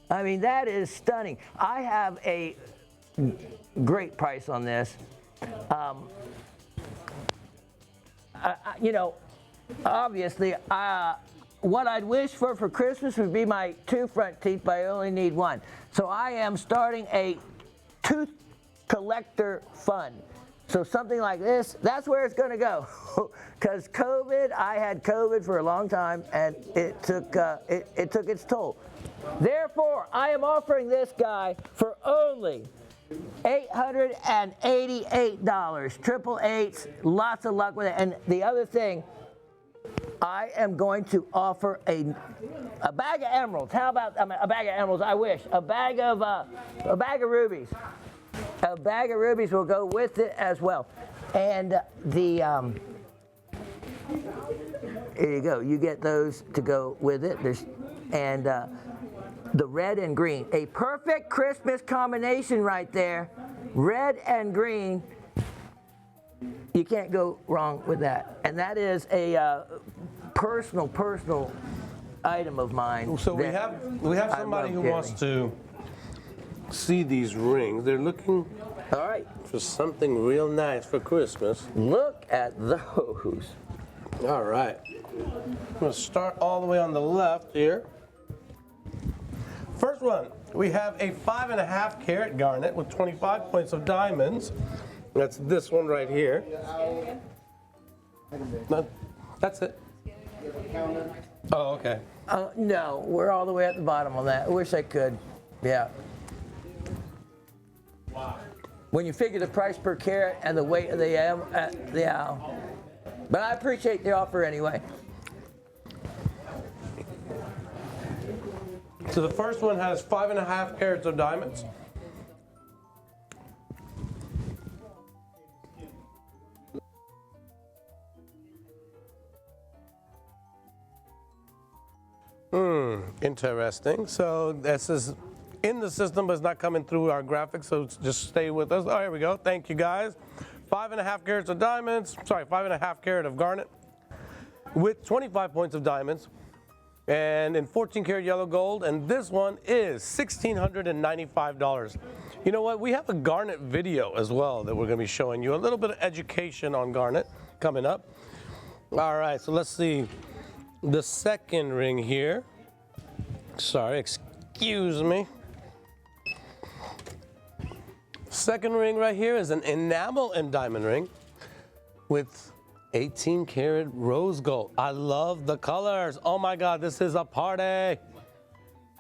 I mean, that is stunning. I have a great price on this. You know, obviously, what I'd wish for Christmas would be my 2 front teeth, but I only need 1. So I am starting a tooth collector fund. So something like this, that's where it's going to go. Because COVID, I had COVID for a long time, and it took its toll. Therefore, I am offering this guy for only $888. Triple eights, lots of luck with it. And the other thing, I am going to offer a bag of emeralds. How about a bag of emeralds? I wish a bag of rubies. A bag of rubies will go with it as well. And here you go. You get those to go with it. The red and green, a perfect Christmas combination right there. Red and green. You can't go wrong with that. And that is a personal item of mine. So we have somebody who wants to see these rings. They're looking for something real nice for Christmas. Look at those. All right. I'm going to start all the way on the left here. First one, we have a 5.5 carat garnet with 25 points of diamonds. That's this one right here. No, that's it. Oh, okay. No, we're all the way at the bottom on that. I wish I could. Yeah. When you figure the price per carat and the weight of the owl. But I appreciate the offer anyway. So the first one has 5.5 carats of diamonds. Interesting. So this is in the system, but it's not coming through our graphics, so just stay with us. Oh, here we go. Thank you, guys. 5.5 carats of diamonds. Sorry, 5.5 carat of garnet with 25 points of diamonds. And in 14 karat yellow gold, and this one is $1,695. You know what? We have a garnet video as well that we're going to be showing you. A little bit of education on garnet coming up. All right, so let's see the second ring here. Sorry, excuse me. Second ring right here is an enamel and diamond ring with 18 karat rose gold. I love the colors. Oh my God, this is a party.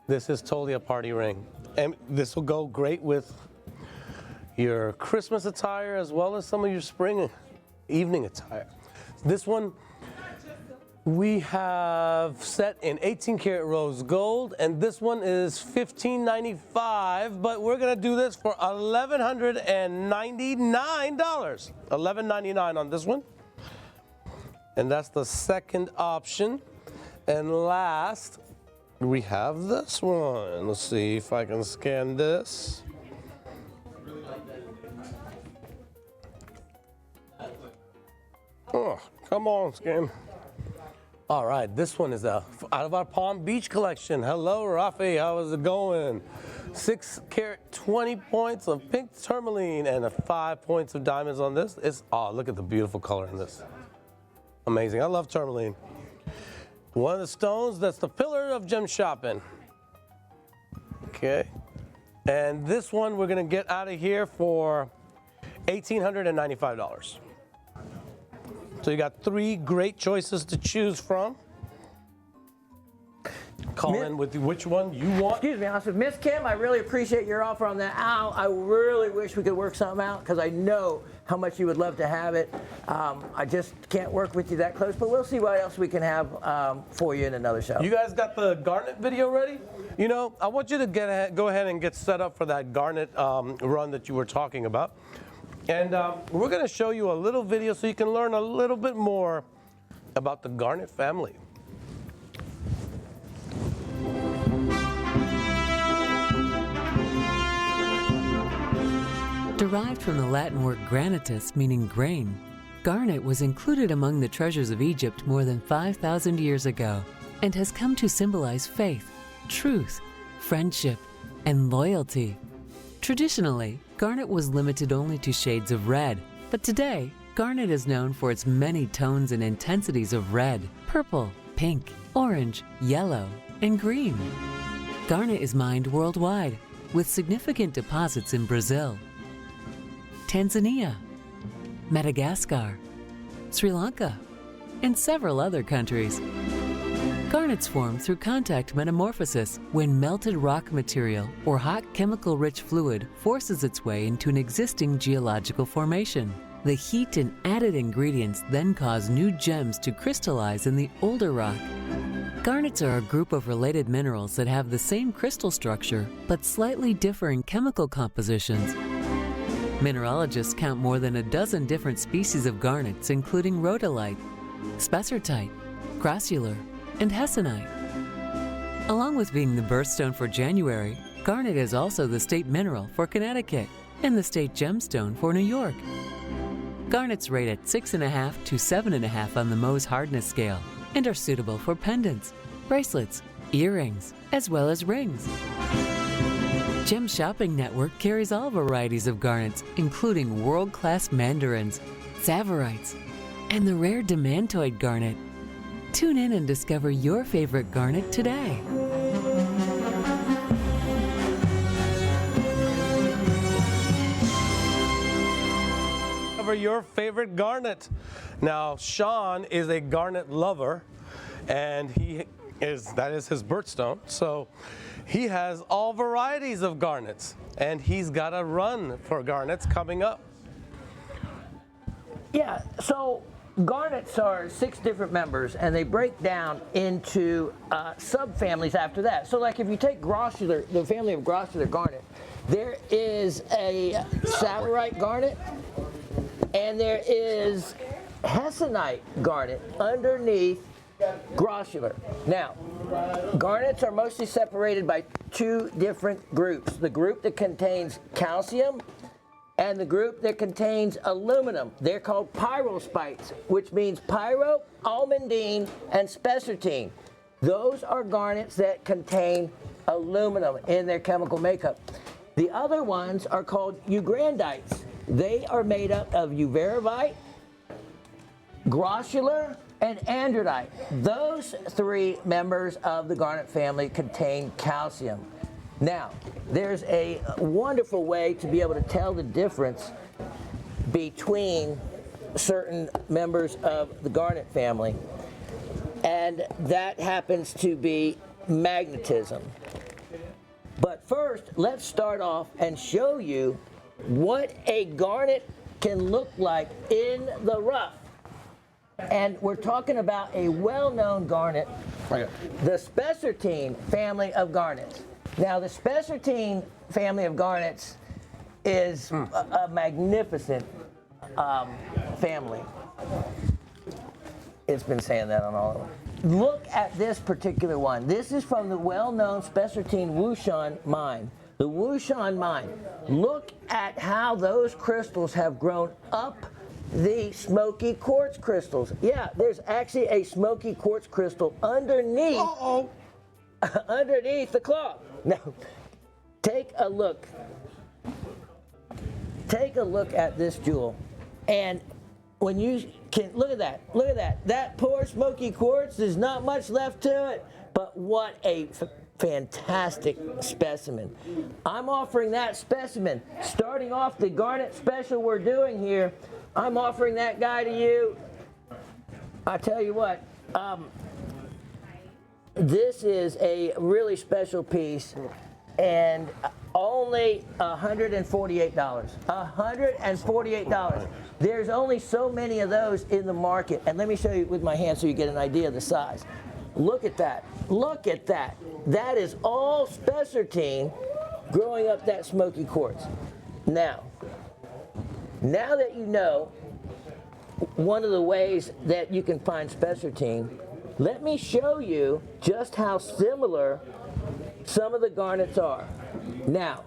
This is totally a party ring. And this will go great with your Christmas attire as well as some of your spring evening attire. This one we have set in 18 karat rose gold, and this one is $1,595, but we're gonna do this for $1,199. $1,199 on this one. And that's the second option. And last, we have this one. Let's see if I can scan this. Oh, come on, scan. All right, this one is out of our Palm Beach collection. Hello, Rafi, how is it going? 6 karat, 20 points of pink tourmaline and 5 points of diamonds on this. Oh, look at the beautiful color in this. Amazing. I love tourmaline. One of the stones that's the pillar of gem shopping. Okay. And this one we're going to get out of here for $1,895. So you got 3 great choices to choose from. Call in with which one you want. Excuse me, Austin. Miss Kim, I really appreciate your offer on that. Al, I really wish we could work something out because I know how much you would love to have it. I just can't work with you that close, but we'll see what else we can have for you in another show. You guys got the Garnet video ready? You know, I want you to go ahead and get set up for that Garnet run that you were talking about. And we're going to show you a little video so you can learn a little bit more about the Garnet family. Derived from the Latin word granitus, meaning grain, garnet was included among the treasures of Egypt more than 5,000 years ago and has come to symbolize faith, truth, friendship, and loyalty. Traditionally, garnet was limited only to shades of red, but today, garnet is known for its many tones and intensities of red, purple, pink, orange, yellow, and green. Garnet is mined worldwide, with significant deposits in Brazil, Tanzania, Madagascar, Sri Lanka, and several other countries. Garnets form through contact metamorphosis when melted rock material or hot chemical-rich fluid forces its way into an existing geological formation. The heat and added ingredients then cause new gems to crystallize in the older rock. Garnets are a group of related minerals that have the same crystal structure but slightly differing chemical compositions. Mineralogists count more than a dozen different species of garnets, including rhodolite, spessartite, grossular, and hessonite. Along with being the birthstone for January, garnet is also the state mineral for Connecticut and the state gemstone for New York. Garnets rate at 6.5 to 7.5 on the Mohs hardness scale and are suitable for pendants, bracelets, earrings, as well as rings. Gem Shopping Network carries all varieties of garnets, including world-class mandarins, tsavorite, and the rare demantoid garnet. Tune in and discover your favorite garnet today. Discover your favorite garnet. Now, Shawn is a garnet lover, and that is his birthstone. So he has all varieties of garnets, and he's got a run for garnets coming up. Yeah, so garnets are 6 different members, and they break down into subfamilies after that. So like if you take grossular, the family of grossular garnet, there is a tsavorite garnet, and there is hessonite garnet underneath grossular. Now, garnets are mostly separated by 2 different groups. The group that contains calcium and the group that contains aluminum. They're called pyrospites, which means pyro, almandine, and spessartine. Those are garnets that contain aluminum in their chemical makeup. The other ones are called eugrandites. They are made up of euverivite, grossular, and andradite. Those 3 members of the garnet family contain calcium. Now, there's a wonderful way to be able to tell the difference between certain members of the garnet family, and that happens to be magnetism. But first, let's start off and show you what a garnet can look like in the rough. And we're talking about a well-known garnet, the spessartine family of garnets. Now, the spessartine family of garnets is a magnificent family. It's been saying that on all of them. Look at this particular one. This is from the well-known spessartine Wushan mine. The Wushan mine. Look at how those crystals have grown up the smoky quartz crystals. Yeah, there's actually a smoky quartz crystal underneath, underneath the cloth. Now, take a look. Take a look at this jewel. And when you can, look at that. That poor Smoky quartz, there's not much left to it, but what a fantastic specimen. I'm offering that specimen, starting off the Garnet special we're doing here, I'm offering that guy to you. I tell you what, this is a really special piece, and only $148. $148. There's only so many of those in the market. And let me show you with my hand so you get an idea of the size. Look at that. Look at that. That is all spessartine growing up that Smoky quartz. Now that you know one of the ways that you can find spessartine, let me show you just how similar some of the garnets are. Now,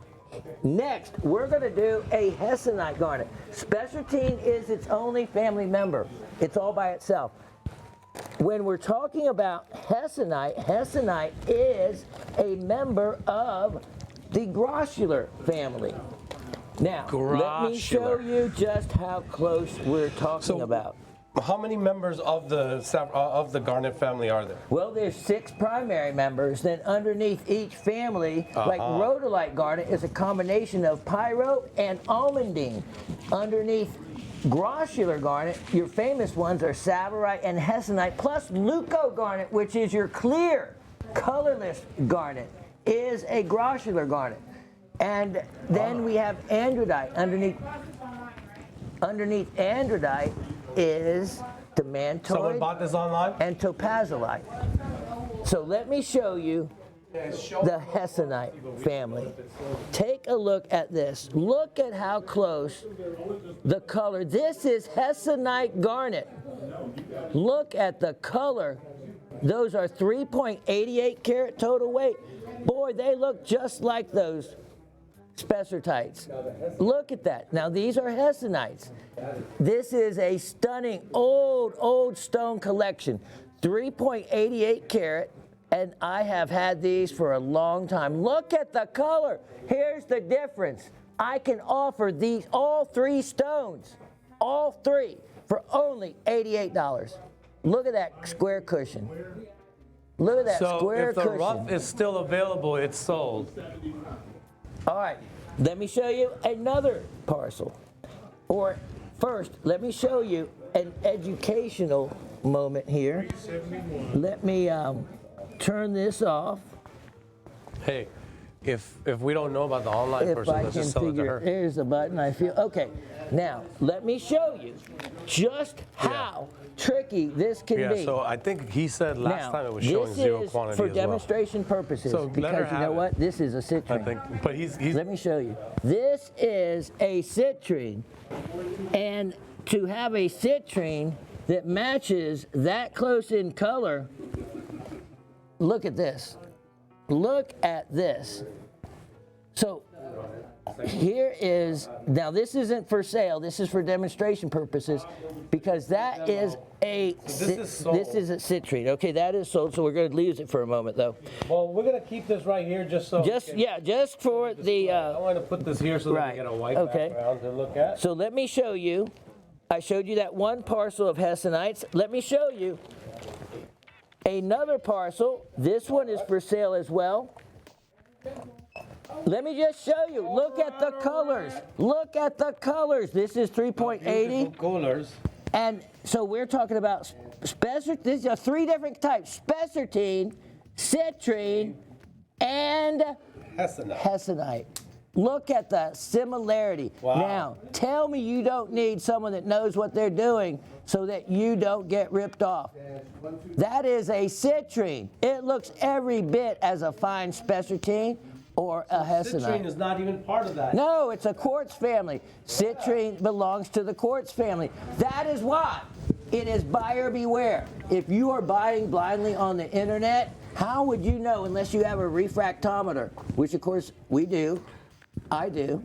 next, we're going to do a hessonite garnet. Spessartine is its only family member. It's all by itself. When we're talking about hessonite is a member of the grossular family. Now, let me show you just how close we're talking about. How many members of the Garnet family are there? Well, there's 6 primary members. Then underneath each family, like rhodolite garnet is a combination of pyro and almandine. Underneath grossular garnet, your famous ones are savorite and hessonite, plus leuco garnet, which is your clear, colorless garnet, is a grossular garnet. And then we have andradite. Underneath andradite is demantoid. Someone bought this online? And topazolite. So let me show you the hessonite family. Take a look at this. Look at how close the color. This is hessonite garnet. Look at the color. Those are 3.88 carat total weight. Boy, they look just like those spessartites. Look at that. Now these are hessonites. This is a stunning old stone collection. 3.88 carat, and I have had these for a long time. Look at the color. Here's the difference. I can offer these all 3 stones, all 3, for only $88. Look at that square cushion. Look at that square cushion. So if the rough is still available, it's sold. All right, let me show you another parcel. Or first, let me show you an educational moment here. Let me turn this off. Hey, if we don't know about the online person, let's just sell it to her. There's the button, I feel. Okay, now let me show you just how tricky this can be. Yeah, so I think he said last time it was showing 0 quantity for as well. demonstration purposes, So because you know what? This is a citrine. I think, but he's Let me show you. This is a citrine, and to have a citrine that matches that close in color, look at this. Look at this. So here is, now this isn't for sale, this is for demonstration purposes, because that is a, this is a citrine. Okay, that is sold, so we're going to lose it for a moment though. Well, we're going to keep this right here just so. Just for the. I want to put this here so that we get a white background to look at. So let me show you. I showed you that one parcel of hessonites. Let me show you another parcel. This one is for sale as well. Let me just show you. Look at the colors. Look at the colors. This is 3.80. Colors. And so we're talking about spessartine. These are 3 different types: spessartine, citrine, and hessonite. Look at the similarity. Wow. Now, tell me you don't need someone that knows what they're doing so that you don't get ripped off. That is a citrine. It looks every bit as a fine spessartine or a hessonite. Citrine is not even part of that. No, it's a quartz family. Citrine belongs to the quartz family. That is why it is buyer beware. If you are buying blindly on the internet, how would you know unless you have a refractometer, which of course we do. I do.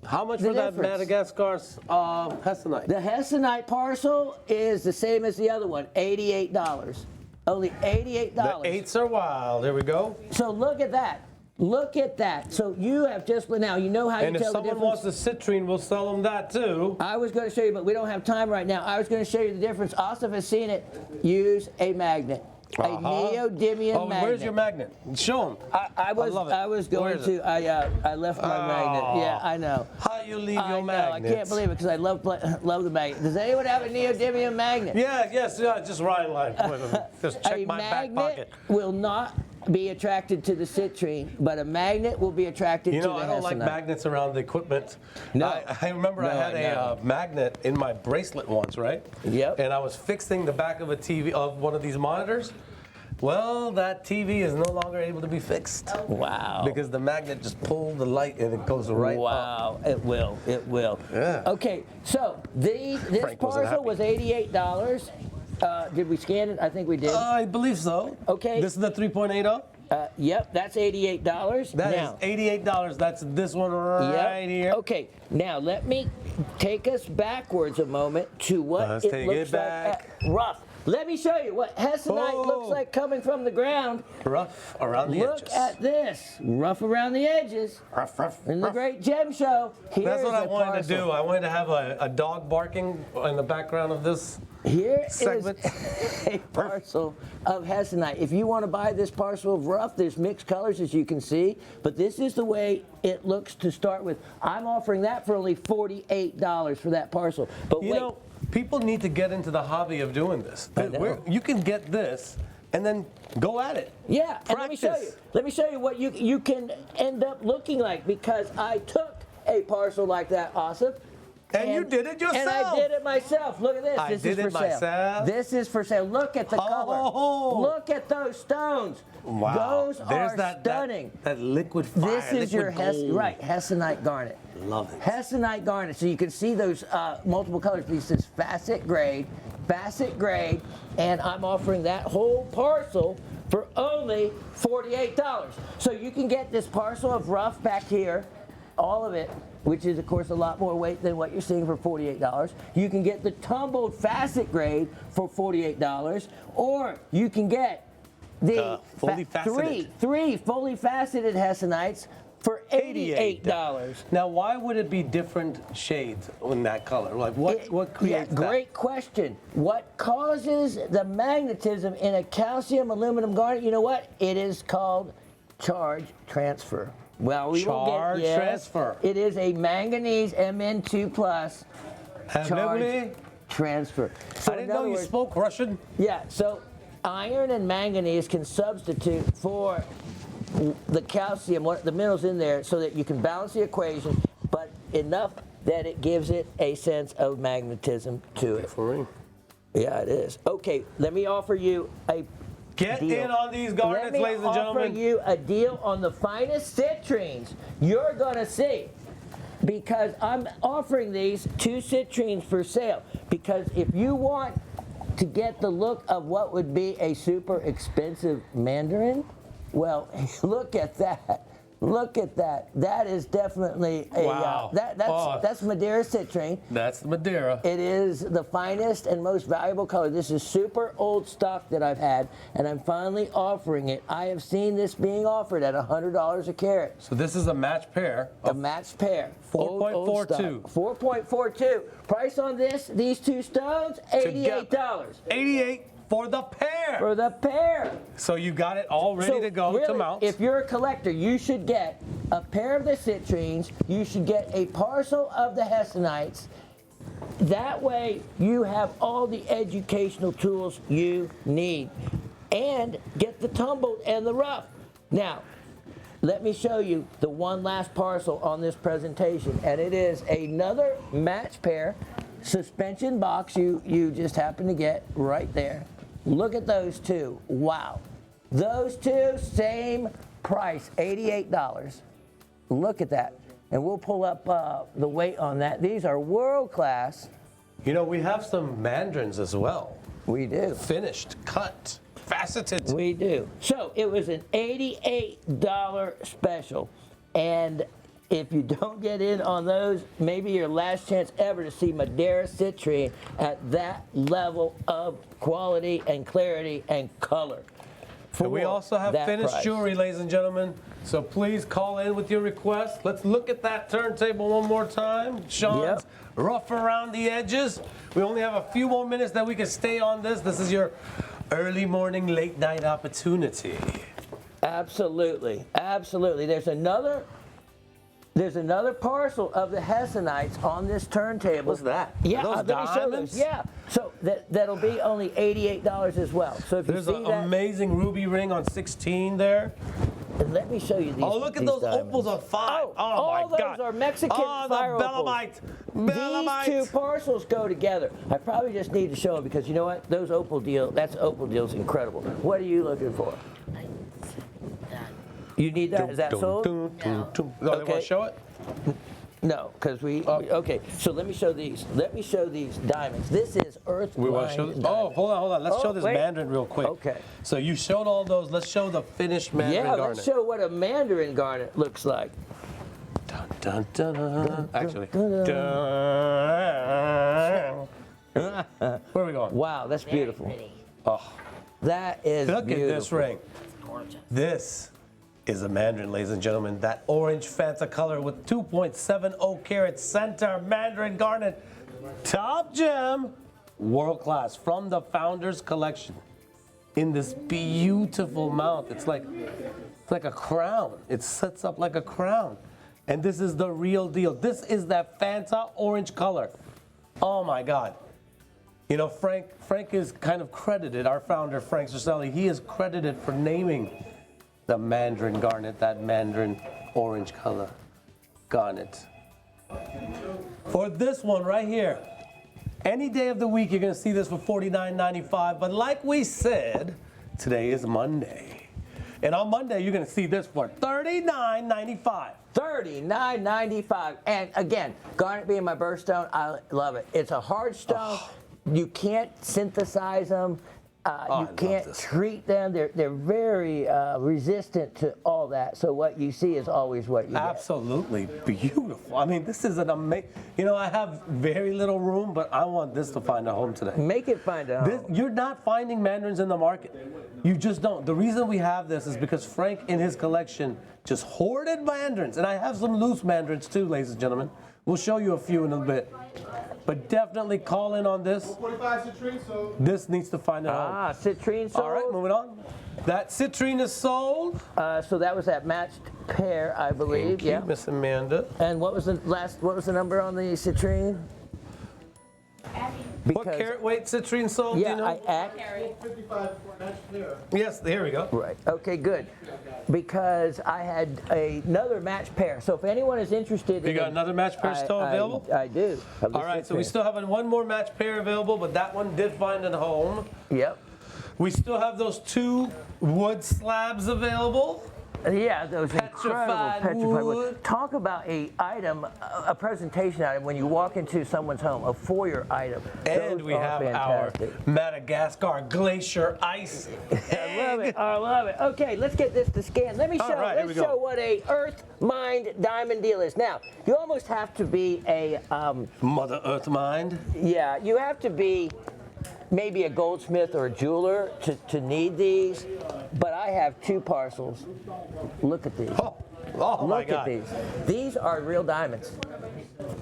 How much for that Madagascar hessonite? The hessonite parcel is the same as the other one, $88. Only $88. The 8s are wild. There we go. So look at that. Look at that. So you have just, now you know how you And if tell the someone difference. wants the citrine, we'll sell them that too. I was going to show you, but we don't have time right now. I was going to show you the difference. Asif has seen it. Use a magnet. A neodymium magnet. Where's your magnet? Show them. I was going to. I left my magnet. Yeah, I know. How you leave I your know. magnet? I can't believe it because I love the magnet. Does anyone have a neodymium magnet? Yeah, just Ryan line. Just check my back pocket. A magnet will not be attracted to the citrine, but a magnet will be attracted to the I don't like hessonite. magnets around the equipment. No. I remember I had a magnet in my bracelet once, right? Yep. And I was fixing the back of a TV of one of these monitors. Well, that TV is no longer able to be fixed. Wow. Because the magnet just pulled the light and it goes right up. Wow, it will. Yeah. Okay, so this Frank wasn't parcel was $88. Did we scan it? I think we did. I believe so. Okay. This is the 3.80? Yep, that's $88. That is $88. That's this one right here. Okay, now let me take us backwards a moment to what Let's it take looks it back. like rough. Let me show you what hessonite looks like coming from the ground. Rough around the edges. Look at this, rough around the edges. Rough. In the Great Gem Show, here's That's what I a wanted parcel. to do. I wanted to have a dog barking in the background of this. Here segment. is a parcel of hessonite. If you want to buy this parcel of rough, there's mixed colors as you can see, but this is the way it looks to start with. I'm offering that for only $48 for that parcel. But You know, people need to get into the hobby of doing this. I know. You can get this and then go at it. yeah, and let me show you. Practice. Let me show you what you can end up looking like because I took a parcel like that, Asif. And you did it yourself. And I did it myself. Look at this. I This did is it for sale. myself. This is for sale. Look at the color. Oh. Look at those stones. Wow. Those There's are stunning. That liquid fire. This is your gold. hessonite garnet. Love it. Hessonite garnet. So you can see those multiple colors. This is facet grade, and I'm offering that whole parcel for only $48. So you can get this parcel of rough back here, all of it, which is of course a lot more weight than what you're seeing for $48. You can get the tumbled facet grade for $48, or you can get the fully faceted. three fully faceted hessonites for $88. Now, why would it be different shades in that color? Like, what creates that? Great question. What causes the magnetism in a calcium aluminum garnet? You know what? It is called charge transfer. Well, we will Charge get, yes, transfer. It is a manganese Mn2+ charge transfer. So I in didn't know other you words- spoke Russian. Yeah, so iron and manganese can substitute for the calcium, the minerals in there, so that you can balance the equation, but enough that it gives it a sense of magnetism to it. For real. Yeah, it is. Okay, let me offer you a Get deal. in on these garnets, ladies and Let me gentlemen. offer you a deal on the finest citrines you're going to see, because I'm offering these 2 citrines for sale. Because if you want to get the look of what would be a super expensive mandarin, well, look at that. Look at that. That is definitely a Wow. that's Madera citrine. That's Madera. It is the finest and most valuable color. This is super old stock that I've had, and I'm finally offering it. I have seen this being offered at $100 a carat. So this is a match pair. A matched pair. 4.42. 4.42. Price on these 2 stones, $88. 88 for the pair. For the pair. So you got it all ready to go really, to mount. If you're a collector, you should get a pair of the citrines. You should get a parcel of the hessonites. That way, you have all the educational tools you need. And get the tumbled and the rough. Now, let me show you the one last parcel on this presentation. And it is another match pair suspension box you just happen to get right there. Look at those 2. Wow. Those 2, same price, $88. Look at that. And we'll pull up the weight on that. These are world class. You know, we have some mandarins as well. We do. Finished, cut, faceted. We do. So it was an $88 special. And if you don't get in on those, maybe your last chance ever to see Madera citrine at that level of quality and clarity and color. And we also have that finished price. jewelry, ladies and gentlemen. So please call in with your request. Let's look at that turntable one more time. Shawn's rough around the edges. We only have a few more minutes that we can stay on this. This is your early morning, late night opportunity. Absolutely, absolutely. There's another parcel of the Hessenites on this turntable. What's that? Yeah, Are those let me show those. diamonds? Yeah, so that'll be only $88 as well. So if There's you an see that, amazing ruby ring on 16 there. let me show you these. Oh, look at these those diamonds. opals on 5. Oh, my all those God. are Mexican oh, the fire opals. Belemite. These two parcels go together. I probably just need to show them because you know what? That's opal deal's incredible. What are you looking for? You need that? Is that sold? No. Oh, they want to show it? No, because okay. So let me show these. Let me show these diamonds. This is earth. We want to show this? Oh, hold on. Let's show this mandarin real quick. Okay. So you showed all those. Let's show the finished mandarin garnet. Let's show what a mandarin garnet looks like. Dun, dun, dun. Actually. Where are we going? Wow, that's beautiful. Oh, That is look beautiful. at this ring. This is a mandarin, ladies and gentlemen. That orange Fanta color with 2.70 carat center mandarin garnet. Top gem. World class from the Founders Collection. In this beautiful mount. It's like a crown. It sets up like a crown. And this is the real deal. This is that Fanta orange color. Oh my God. You know, Frank is kind of credited, our founder, Frank Cercelli, he is credited for naming the mandarin garnet, that mandarin orange color garnet. For this one right here, any day of the week you're gonna see this for $49.95, but like we said, today is Monday. And on Monday, you're gonna see this for $39.95. $39.95. And again, garnet being my birthstone, I love it. It's a hard stone. You can't synthesize them. You can't treat them. They're very resistant to all that. So what you see is always what you get. Absolutely beautiful. I mean, this is an amazing. You know, I have very little room, but I want this to find a home today. Make it find a home. You're not finding mandarins in the market. You just don't. The reason we have this is because Frank, in his collection, just hoarded mandarins. And I have some loose mandarins too, ladies and gentlemen. We'll show you a few in a bit. But definitely call in on this. 45 citrine, so. This needs to find a home. Citrine sold. All right, moving on. That citrine is sold. So that was that matched pair, I believe. Thank you, Miss Amanda. And what was the number on the citrine? What carat weight citrine sold? Yeah, do you know? 55 match pair. Yes, here we go. Right. Okay, good. Because I had another match pair. So if anyone is interested, You got another match pair still available? I do. All right, so we still have one more match pair available, but that one did find a home. Yep. We still have those 2 wood slabs available. Yeah, those Petrified incredible petrified wood. wood. Talk about a presentation item when you walk into someone's home, a foyer item. And Those we are have fantastic. our Madagascar glacier ice. I love it. I love it. Okay, let's get this to scan. Let me show. right, here we let's go. show what a earth mined diamond deal is. Now, you almost have to be a Mother Earth mind. yeah. You have to be maybe a goldsmith or a jeweler to need these. But I have 2 parcels. Look at these. Oh my Look God. at these. These are real diamonds.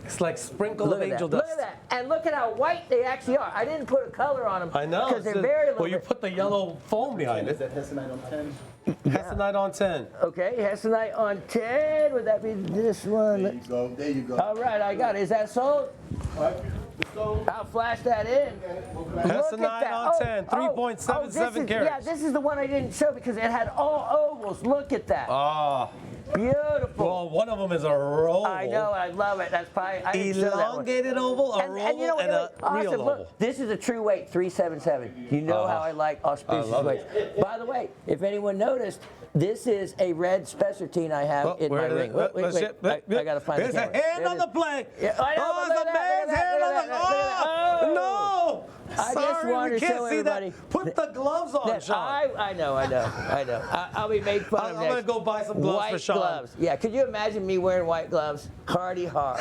It's like sprinkle Look of at angel that. dust. Look at that. And look at how white they actually are. I didn't put a color on them. I know. Because they're very little. Well, you put the yellow foam behind it. That Hessenite on 10. Hessenite on 10. Okay, Hessenite on 10. Would that be this one? There you go. There you go. All right, I got it. Is that sold? All right. So, I'll flash that in. Look at Hessenite that. on 10, 3.77 this is, carats. Yeah, this is the one I didn't show because it had all ovals. Look at that. Ah, Beautiful. well, one of them is a roll. I know, I love it. That's probably, I didn't show that one. Elongated oval, a roll, And you know what? and a real Awesome. oval. Look, this is a true weight, 377. You know how I like auspicious love weights. By the way, if anyone noticed, this is a red spessartine I have in my ring. Wait. I got to find There's the camera. a hand There on it the is. plate. Yeah, I know, Oh, but it's a look at that, man's look at hand that, on look at that, look at that. the. Oh, no. I just Sorry, wanted we to can't show see everybody. that. Put the gloves on, that Shawn. I know. I'll be made fun of I'm gonna next. go buy some gloves white for Shawn. gloves. Yeah, could you imagine me wearing white gloves? Hardy har.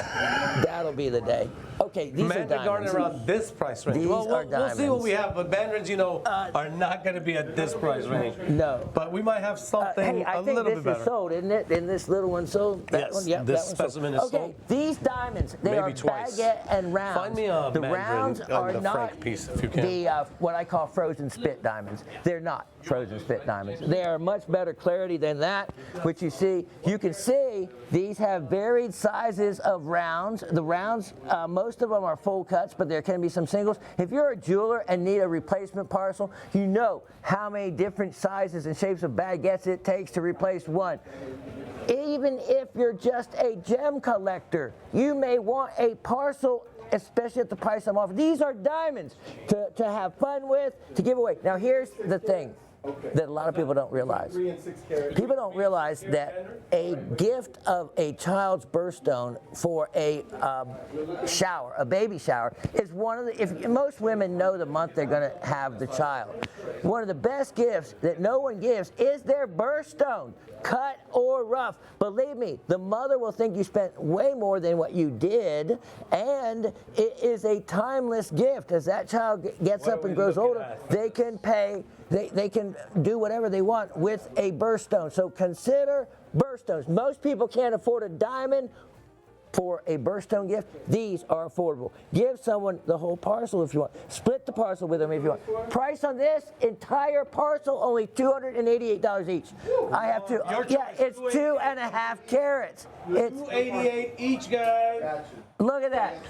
That'll be the day. Okay, these are Mandarin diamonds. garnet around this price range. These Well, are we'll see what diamonds. we have, but mandarins, you know, are not going to be at this price range. No. But we might have something Hey, I a think little this bit better. is sold, isn't it? And this little one sold? That Yes, one? Yep, this that one's sold. specimen is okay, sold. these diamonds, they Maybe are twice. baguette and rounds. Find me a the mandarin rounds on are the not franc piece, if you can. the what I call frozen spit diamonds. They're not frozen spit diamonds. They are much better clarity than that, which you see. You can see these have varied sizes of rounds. The rounds, most of them are full cuts, but there can be some singles. If you're a jeweler and need a replacement parcel, you know how many different sizes and shapes of baguettes it takes to replace one. Even if you're just a gem collector, you may want a parcel, especially at the price I'm offering. These are diamonds to have fun with, to give away. Now here's the thing that a lot of people don't realize. 3 and 6 carat. People don't realize that a gift of a child's birthstone for a shower, a baby shower, is one of the, if most women know the month they're going to have the child, one of the best gifts that no one gives is their birthstone, cut or rough. Believe me, the mother will think you spent way more than what you did, and it is a timeless gift. As that child gets up and grows older, they can pay. They can do whatever they want with a birthstone. So consider birthstones. Most people can't afford a diamond for a birthstone gift. These are affordable. Give someone the whole parcel if you want. Split the parcel with them if you want. Price on this entire parcel only $288 each. I have to. Yeah, it's 2.5 carats. It's $288 each, guys. look at that.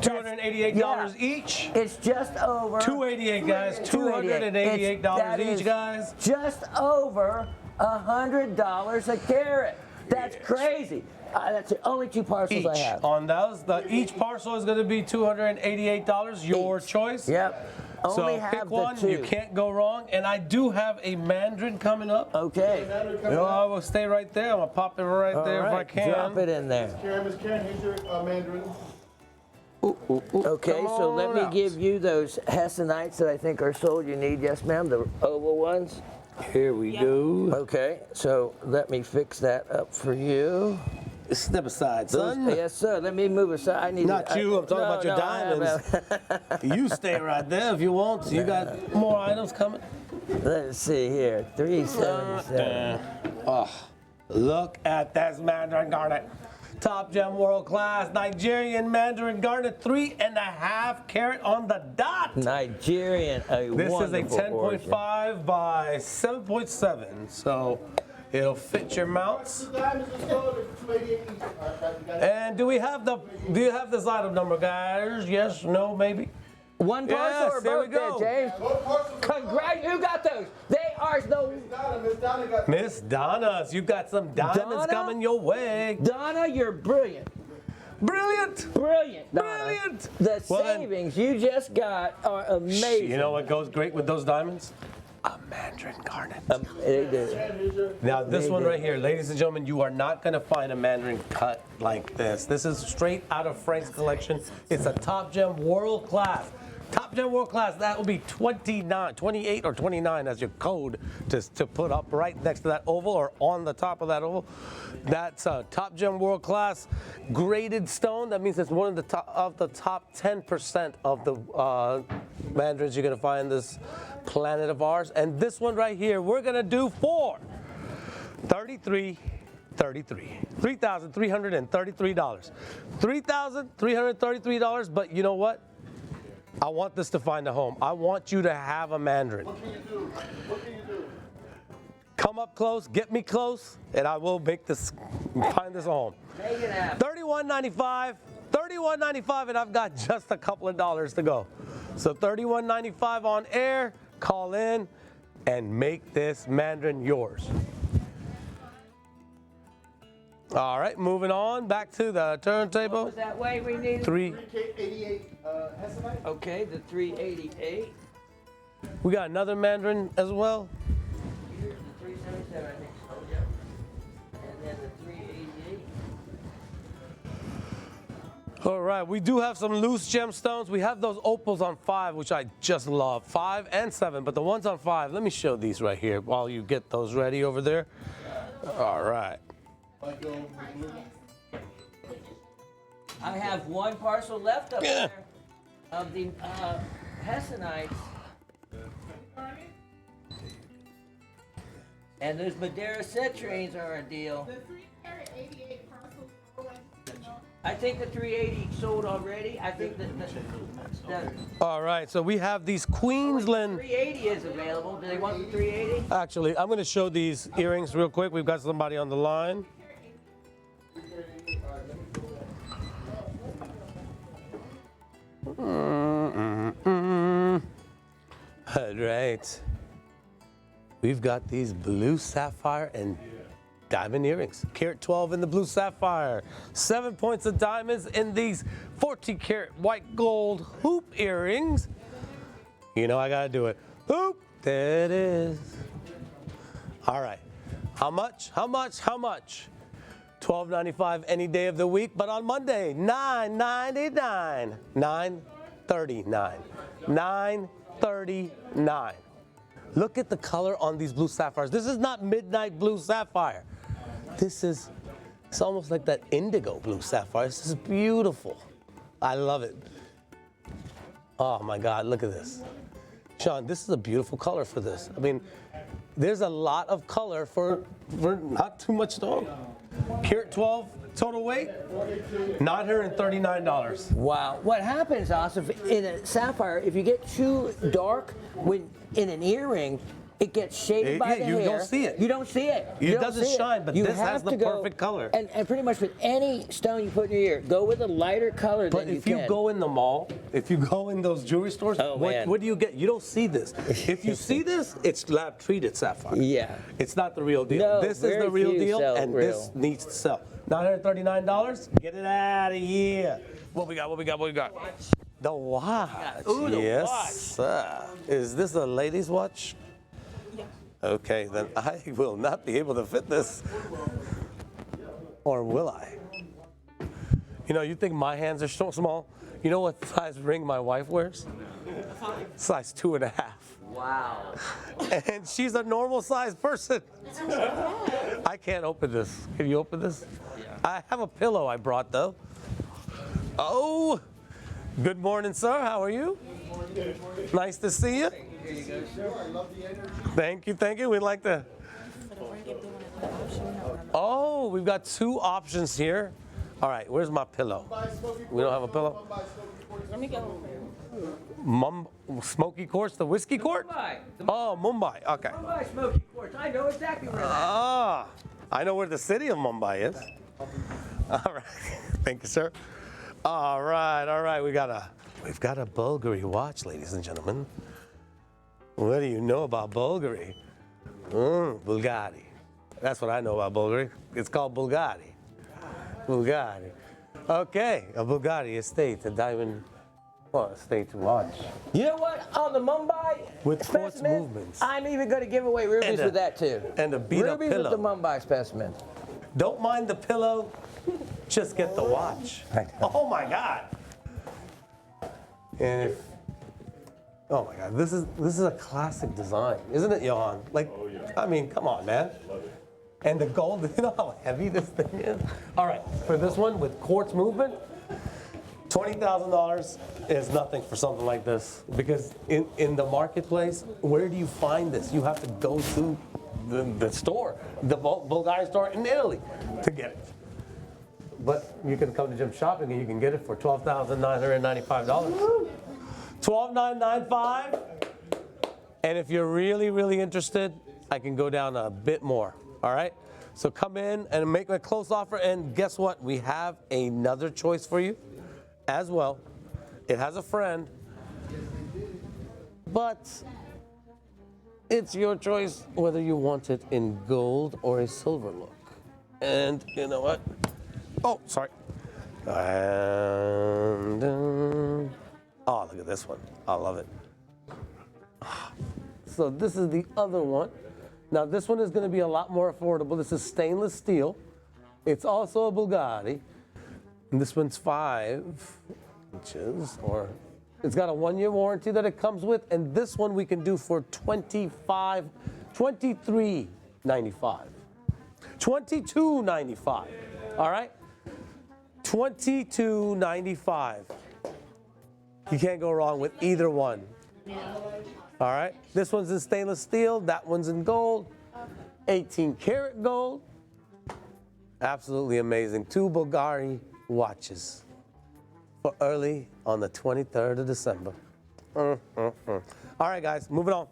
$288 each. It's just over. $288, guys. $288 each, guys. Just over $100 a carat. That's crazy. That's the only 2 parcels Each I have. on those, each parcel is going to be $288. Your choice. Yep. Only So have pick the one. 2. You can't go wrong. And I do have a mandarin coming up. Okay. You know, I will stay right there. I'm gonna pop it right there All right. if I can. Drop it in there. Miss Karen, here's your mandarin. Okay, Come so let on me out. give you those hessenites that I think are sold. You need, yes, ma'am, the oval ones. Here we go. Okay, so let me fix that up for you. Step aside, son. Yes, sir. Let me move aside. I need Not you. I'm talking about your diamonds. You stay right there if you want. You got more items coming. Let's see here. 377. Oh, look at this mandarin garnet. Top gem, world class, Nigerian mandarin garnet, 3.5 carat on the dot. Nigerian, a This is a wonderful 10.5 by 7.7, so it'll fit your mounts. Diamonds are sold at 288 each. And do you have this item number, guys? Yes, no, maybe? One parcel Yes, or there we both there, go. James? Both parcels are sold. Congrats, who got those? They are no. Miss Donna got Miss Donna's, you got some diamonds Donna? coming your way. Donna, you're brilliant. Brilliant. Brilliant, Donna. Brilliant. The Well, then- savings you just got are amazing. You know what goes great with those diamonds? A mandarin garnet. They do. Now this They one do. right here, ladies and gentlemen, you are not gonna find a mandarin cut like this. This is straight out of Frank's collection. It's a top gem world class. Top gem world class, that will be 28 or 29 as your code to put up right next to that oval or on the top of that oval. That's a top gem world class graded stone. That means it's one of the top 10% of the mandarins you're gonna find this planet of ours. And this one right here, we're gonna do for $3,333. $3,333, but you know what? I want this to find a home. I want you to have a mandarin. What can you do? What can you do? Come up close, get me close, and I will make this, find this a home. Make it happen. $31.95, and I've got just a couple of dollars to go. So $31.95 on air, call in, and make this mandarin yours. All right, moving on, back to the turntable. Was that way we needed? 3K88 Hessenite. Okay, the 388. We got another mandarin as well. Here's the 377, I think. Oh, yeah. And then the 388. All right, we do have some loose gemstones. We have those opals on 5, which I just love, 5 and 7, but the ones on 5, let me show these right here while you get those ready over there. All right. I have one parcel left up Yeah. there of the Hessenites. And those Madera citrines are a deal. The 3-carat 88 parcels always, I think the 380 sold already. I think that the All right, so we have these Queensland. 380 is available. Do they want the 380? Actually, I'm going to show these earrings real quick. We've got somebody on the line. All right. We've got these blue sapphire and diamond earrings. Carat 12 in the blue sapphire. 7 points of diamonds in these 14-carat white gold hoop earrings. You know I gotta do it. Hoop, there it is. All right, how much, how much, how much? $12.95 any day of the week, but on Monday, $9.99. $9.39. $9.39. Look at the color on these blue sapphires. This is not midnight blue sapphire. It's almost like that indigo blue sapphire. This is beautiful. I love it. Oh my God, look at this. Shawn, this is a beautiful color for this. I mean, there's a lot of color for not too much stone. Carat 12, total weight, $939. Wow. What happens, also, in a sapphire, if you get too dark when in an earring, it gets shaded by the hair. You don't see it. You don't see it. It doesn't shine, but You this has have the to go- perfect color. And pretty much with any stone you put in your ear, go with a lighter color But than you if you can. go in the mall, if you go in those jewelry stores, Oh, man. what do you get? You don't see this. If you see this, it's lab treated sapphire. Yeah. It's not the real deal. No, This is very the real few deal, sell and real. this needs to sell. $939. Get it out of here. What we got? What we got? What we got? The watch. Ooh, the yes, watch. sir. Is this a lady's watch? yeah. Okay, then I will not be able to fit this. Or will I? You know, you think my hands are so small? You know what size ring my wife wears? Size 2.5. Wow. And she's a normal sized person. I can't open this. Can you open this? Yeah. I have a pillow I brought though. Oh, good morning, sir. How are you? Nice to see you. Here you go, sir. Thank you, thank you. We'd like to. Oh, we've got 2 options here. All right, where's my pillow? We don't have a pillow? Let me go. Smoky quartz, the whiskey quart? Mumbai. Oh, Mumbai. Okay. Mumbai Smoky quartz. I know exactly where that is. Ah, I know where the city of Mumbai is. All right. Thank you, sir. All right. We've got a Bulgari watch, ladies and gentlemen. What do you know about Bulgari? Bulgari. That's what I know about Bulgari. It's called Bulgari. Bulgari. Okay, a Bulgari estate, a diamond estate watch. You know what? On the Mumbai With quartz specimen, movements. I'm even going to give away rubies And a- with that too. and a beat-up rubies pillow. with the Mumbai specimen. Don't mind the pillow, just get the watch. Oh my God. And if, oh my God, this is a classic design, isn't it, Johan? Like, I mean, come on, man. And the gold, you know how heavy this thing is? All right, for this one with quartz movement, $20,000 is nothing for something like this, because in the marketplace, where do you find this? You have to go to the store, the Bulgari store in Italy to get it. But you can come to Gem Shopping and you can get it for $12,995. $12,995. And if you're really, really interested, I can go down a bit more. All right? So come in and make a close offer. And guess what? We have another choice for you as well. It has a friend, but it's your choice whether you want it in gold or a silver look. And you know what? Oh, sorry. And, oh, look at this one. I love it. So this is the other one. Now this one is going to be a lot more affordable. This is stainless steel. It's also a Bulgari. And this one's 5 inches, or it's got a 1-year warranty that it comes with. And this one we can do for $23.95. $22.95. All right? $22.95. You can't go wrong with either one. All right? This one's in stainless steel. That one's in gold. 18 karat gold. Absolutely amazing. 2 Bulgari watches for early on the 23rd of December. All right, guys, moving on.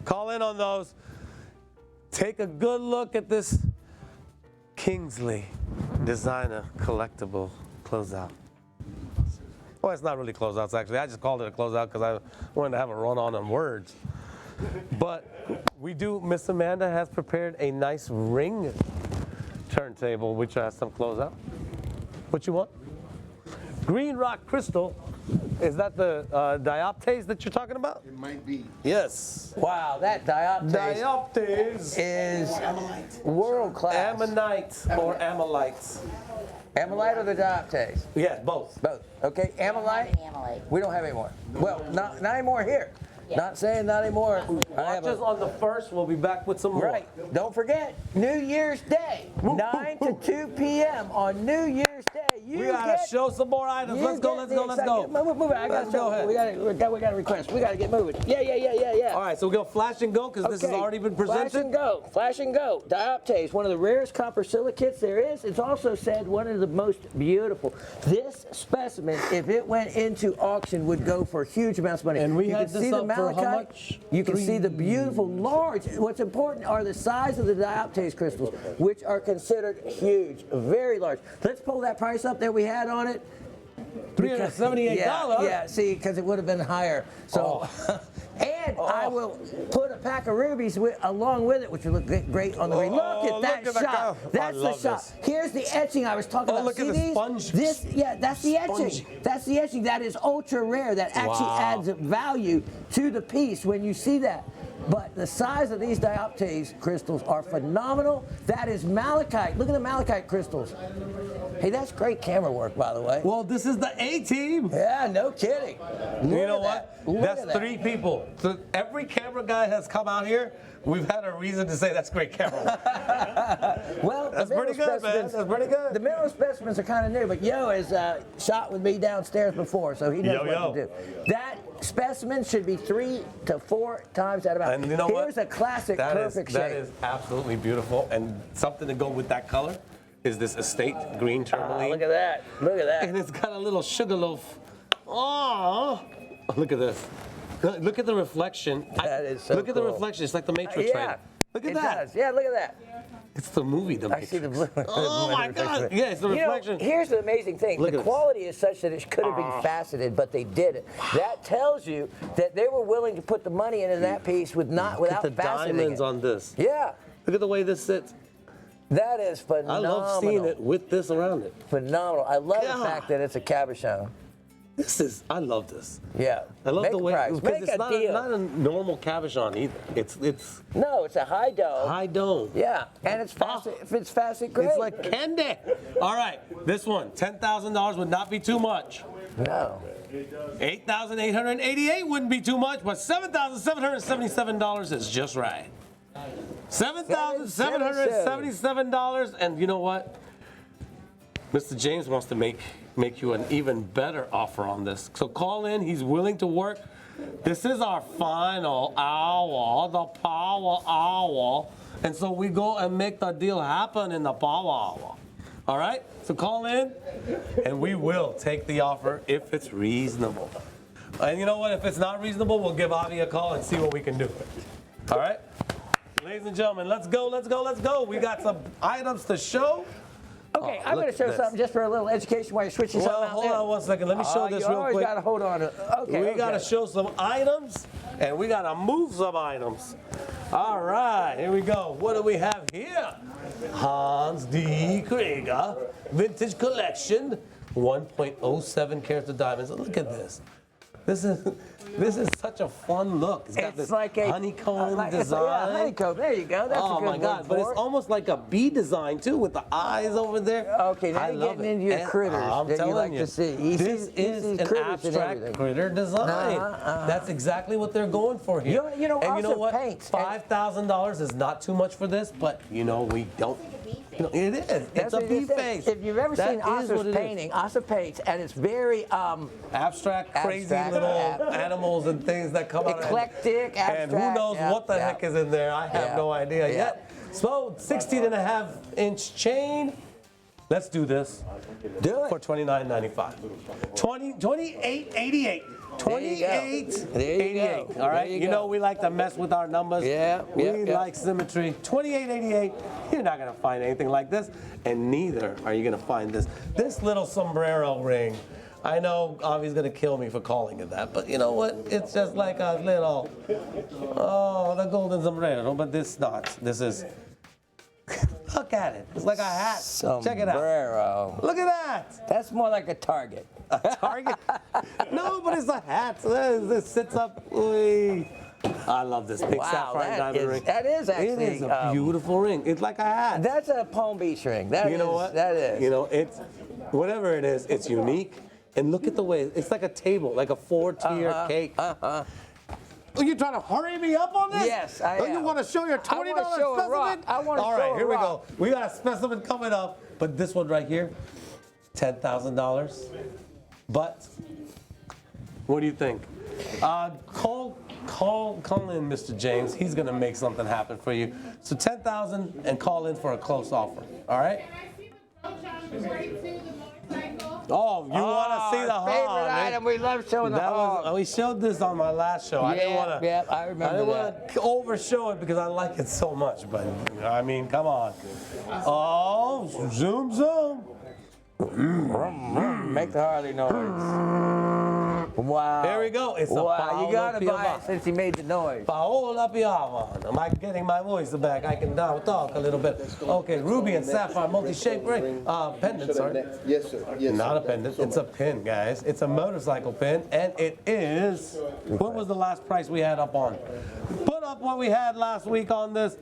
Call in on those. Take a good look at this Kingsley designer collectible closeout. Well, it's not really closeouts, actually. I just called it a closeout because I wanted to have a run-on words. But we do, Miss Amanda has prepared a nice ring turntable, which has some closeout. What you want? Green rock crystal. Is that the dioptase that you're talking about? It might be. Yes. Wow, that dioptase Dioptase. is world class. Ammonite or amylite. Amylite or the dioptase? Yes, both. Both. Okay, amylite. Amylite. We don't have any more. Well, not anymore here. Not saying not anymore. I have Watch us a, on the 1st. We'll be back with some more. right. Don't forget, New Year's Day, 9 to 2 p.m. on New Year's Day. You We gotta get, show some more items. you Let's go, get let's the go, let's excitement. go. Move it. I Let's got go ahead. We got a request. We gotta get moving. Yeah. All right, so we go flash and go because this has already been presented. Flash and go. Dioptase, one of the rarest copper silicates there is. It's also said one of the most beautiful. This specimen, if it went into auction, would go for huge amounts of money. And we you had can this see the up for how malachite. much? You can see the beautiful large. What's important are the size of the dioptase crystals, which are considered huge, very large. Let's pull that price up that we had on it. $378. Yeah, see, because it would have been higher. So, and I will put a pack of rubies along with it, which will look great on the ring. Look at that look at that shot. guy. That's I the love shot. this. Here's the etching I was talking about. Look See at the these? sponge. That's the etching. Spongy. That's the etching. That is ultra rare. That actually Wow. adds value to the piece when you see that. But the size of these dioptase crystals are phenomenal. That is malachite. Look at the malachite crystals. Hey, that's great camera work, by the way. Well, this is the A-team. Yeah, no kidding. You know what? Look That's at that. 3 people. So every camera guy has come out here. We've had a reason to say that's great camera work. Well, That's the pretty mineral good, man. specimens- That's pretty good. The mineral specimens are kind of new, but Yo has shot with me downstairs before, so he knows Yo. what to do. That specimen should be 3 to 4 times that amount. And you know what? Here's a classic perfect shape. That is absolutely beautiful. And something to go with that color is this estate green tourmaline. Look at that. Look at that. And it's got a little sugar loaf. Oh, look at this. Look at the reflection. That is so Look at the cool. reflection. It's like the Matrix, Yeah. right? Look at It that. does. Yeah, look at that. It's the movie, The I Matrix. see the blue. Oh my God! Yeah, it's the You know, reflection. here's the amazing thing. Look The at this. quality is such that it could have been faceted, but they did it. That tells you that they were willing to put the money into that piece without Look at the faceting diamonds it. on this. Yeah, Look at the way this sits. that is I phenomenal. love seeing it with this around it. Phenomenal. I love God. the fact that it's a cabochon. I love this. Yeah. I love Make the a way price. because Make it's a not deal. not a normal cabochon either. It's No, it's a high dome. high dome. Yeah, and it's facet. If it's facet, great. It's like candy. All right, this one, $10,000 would not be too much. no. $8,888 wouldn't be too much, but $7,777 is just right. $7,777, and you know what? Mr. James wants to make you an even better offer on this. So call in. He's willing to work. This is our final hour, the power hour. And so we go and make the deal happen in the power hour. All right? So call in, and we will take the offer if it's reasonable. And you know what? If it's not reasonable, we'll give Avi a call and see what we can do. All right? Ladies and gentlemen, let's go. We got some items to show. Okay, I'm look going to show at this. something just for a little education while you're switching something Well, out hold there. on one second. Let me show this you real always quick. got to hold on to. Okay. We got to okay. show some items, and we got to move some items. All right, here we go. What do we have here? Hans D. Krieger Vintage Collection, 1.07 carats of diamonds. Look at this. This is such a fun look. It's got It's this like a honeycomb yeah, design. honeycomb. There you go. That's Oh a good my God! word But for it's it. almost like a bee design too, with the eyes over there. Okay, now I you're love getting it. into your And critters I'm that you telling like you, to see. You this see- you is see an critters and abstract everything. critter design. That's exactly what they're going for here. You know, and you know also what? paints and- $5,000 is not too much for this, but you know we don't. You know, it is. It's That's a what you bee said. face. If you've ever That seen is what Asa's it is. painting, Asa paints, and it's very Abstract, crazy Abstract, little yeah. animals and things that come out. Eclectic, And who abstract, knows yeah, what the yeah. heck is in there? I have Yeah, no idea yeah. yet. So 16.5-inch chain. Let's do this do it. for $29.95. 28.88. There you go. 28.88. All right. There you You go. know we like to mess with our numbers. Yeah, We yeah, yeah. like symmetry. 28.88. You're not gonna find anything like this, and neither are you gonna find this. This little sombrero ring. I know Avi's gonna kill me for calling it that, but you know what? It's just like a little, the golden sombrero, but this not. This is. Look at it. It's like a hat. Check it out. Sombrero. Look at that. That's more like a target. A target. No, but it's a hat. This sits up. Oy. I love this big sapphire diamond ring. that is actually. It is a beautiful ring. It's like a hat. That's a Palm Beach ring. That You know is- what? That is. You know, it's whatever it is. It's unique. And look at the way it's like a table, like a 4-tier cake. Are you trying to hurry me up on this? Yes, I Oh, you am. want to show your $20 I wanna show a rock. specimen? I wanna All show right, a here we rock. go. We got a specimen coming up, but this one right here, $10,000. But what do you think? Call in Mr. James. He's gonna make something happen for you. So 10,000 and call in for a close offer. All right? Can I see the brooch on the way to the motorcycle? Oh, you want to see the our favorite hog? eh? item. We love showing the That hog. was, we showed this on my last show. I didn't want to. Yeah, I remember I didn't that. want to overshow it because I like it so much. But I mean, come on. Oh, zoom, zoom. Make the Harley noise. Wow. There we go. It's a Wow, you gotta Paolo buy it Piava. since he made the noise. Paola Piava. Am I getting my voice back? I can now talk a little bit. Okay, ruby and sapphire multi-shaped ring. Pendant, sorry. Yes, sir. Yes, Not a sir. pendant. It's a pin, guys. It's a motorcycle pin, and it is. What was the last price we had up on? Put up what we had last week on this.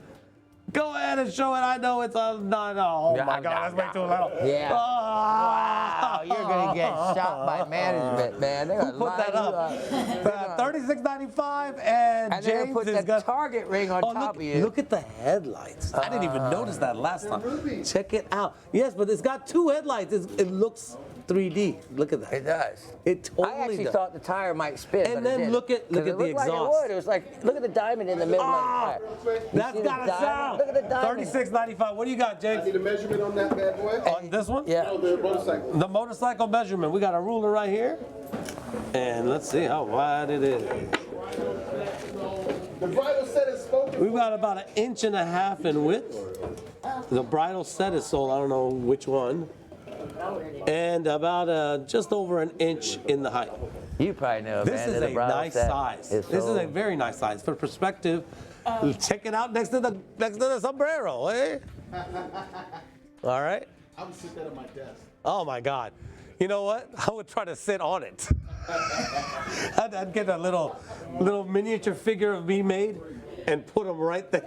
Go ahead and show it. I know it's a no. Oh my God, that's way too loud. Yeah. Ah. Wow, you're gonna get shot by management, man. They're gonna Who put that line you up? $36.95, and And they're James gonna put is the gonna. target ring on Oh, top look, of you. look at the headlights. I didn't even notice that last time. Check it out. Yes, but it's got two headlights. It looks 3D. Look at that. It does. It totally I actually does. thought the tire might spin. And but then it didn't. look at 'Cause it the looked like it exhaust. would. It was like, look at the diamond in the middle Ah, of the tire. that's see the got a diamond? sound. Look at the diamond. $36.95. What do you got, I James? need a measurement on that bad boy. On this one? Yeah. No, the motorcycle. The motorcycle measurement. We got a ruler right here. And let's see how wide it is. The bridal set is spoken. We've got about 1.5 inches in width. The bridal set is sold, I don't know which one. And about just over 1 inch in the height. You probably know, This man. is that a the bridal nice set size. is This is a sold. very nice size. For perspective, check it out next to the sombrero, eh? All right. I would sit that on my desk. Oh my God. You know what? I would try to sit on it. I'd get a little miniature figure of me made and put them right there.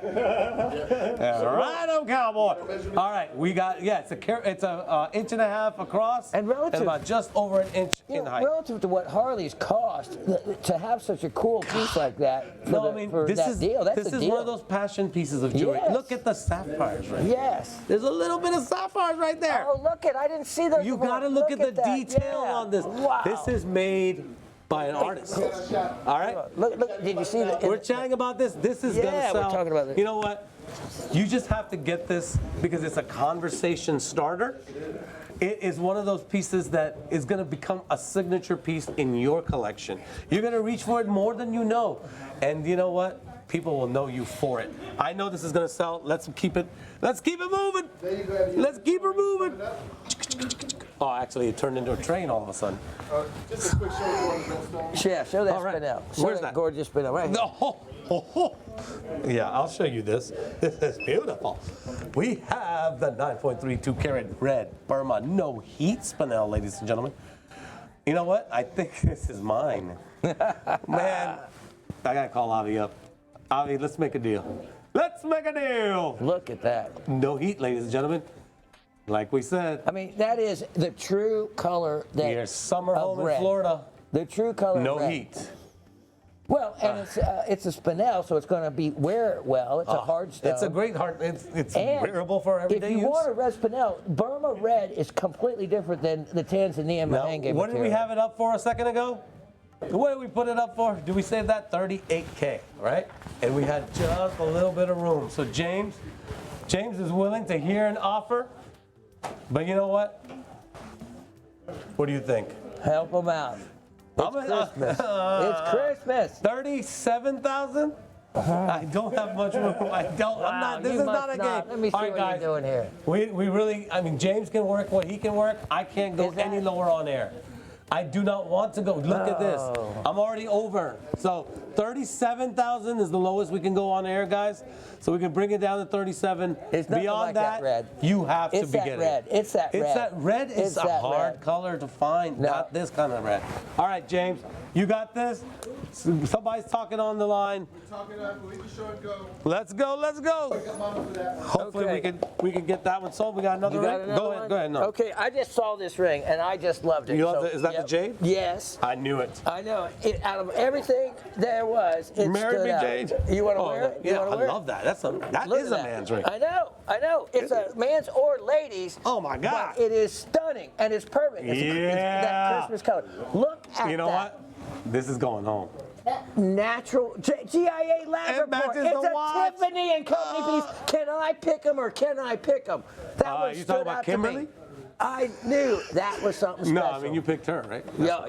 Right on, cowboy. All right, we got, yeah, it's a 1.5 inches across And relative- about just over 1 inch You in know, height. relative to what Harley's cost, to have such a cool piece like that for, No, the, I mean, for this that is deal, that's this a is deal. one of those passion pieces of jewelry. Yes. Look at the sapphires right Yes. There's a little bit of sapphires right there. Oh, look at! I didn't see those. You before. got to look at the that. detail Yeah. on this. Wow. This is made by an artist. All right? Look, did you see the? We're chatting about this. This is Yeah, gonna we're sell. talking about this. You know what? You just have to get this because it's a conversation starter. It is one of those pieces that is going to become a signature piece in your collection. You're going to reach for it more than you know. And you know what? People will know you for it. I know this is going to sell. Let's keep it moving. There you go. Let's keep her moving. Oh, actually, it turned into a train all of a sudden. Just a quick show of the gemstones. Yeah, show that All right. spin out. Show Where's that? gorgeous spin out right here. No. Yeah, I'll show you this. This is beautiful. We have the 9.32 karat red Burma no heat spinel, ladies and gentlemen. You know what? I think this is mine. Man, I gotta call Avi up. Avi, let's make a deal. Let's make a deal. Look at that. No heat, ladies and gentlemen. Like we said, I mean, that is the true color that your summer of home in red. Florida. The true color No of red. heat. Well, and it's a spinel, so it's going to wear it well. It's a hard stone. It's a great hard. It's And wearable for everyday if you use. want a red spinel, Burma red is completely different than the tanzania Now, mahenge what did we material. have it up for a second ago? What did we put it up for? Did we say that? 38K, right? And we had just a little bit of room. So James is willing to hear an offer. But you know what? What do you think? Help them out. It's Christmas. It's Christmas. 37,000? I don't have much room. I don't. I'm Wow, not. This you is not must a game. Let me see All right, what guys. you're doing here. We really. I mean, James can work what he can work. I can't go Is that- any lower on air. I do not want to go. Look at this. Oh. I'm already over. So 37,000 is the lowest we can go on air, guys. So we can bring it down to 37. It's nothing Beyond like that red. you have to It's be that getting red. it. It's that red. It's that red. It's It's a that hard red. color to find. No. Not this kind of red. All right, James, you got this. Somebody's talking on the line. Talking about, we can show it go. Let's go. Let's go. Got mama for that. Hopefully Okay. we can get that one sold. We got another You got ring. another Go ahead. one? Go ahead. No. Okay, I just saw this ring and I just loved it. You love So, it? Is that the yep. jade? Yes. I knew it. I know. Out of everything there was, it Marry stood me, out. Jade. You want to Oh, wear no. it? You Yeah, wanna I wear love that. That Look is at a that. man's ring. I know. It's a man's or ladies. Oh my God. But it is stunning and it's perfect. It's Yeah. that Christmas color. Look at You know that. what? This is going home. Natural GIA lab It report. matches It's the a watch. Tiffany and Company piece. Can I pick them or can I pick them? That one You stood talking about out to me. Kimberly? I knew that was something special. No, I mean you picked her, right? Yeah.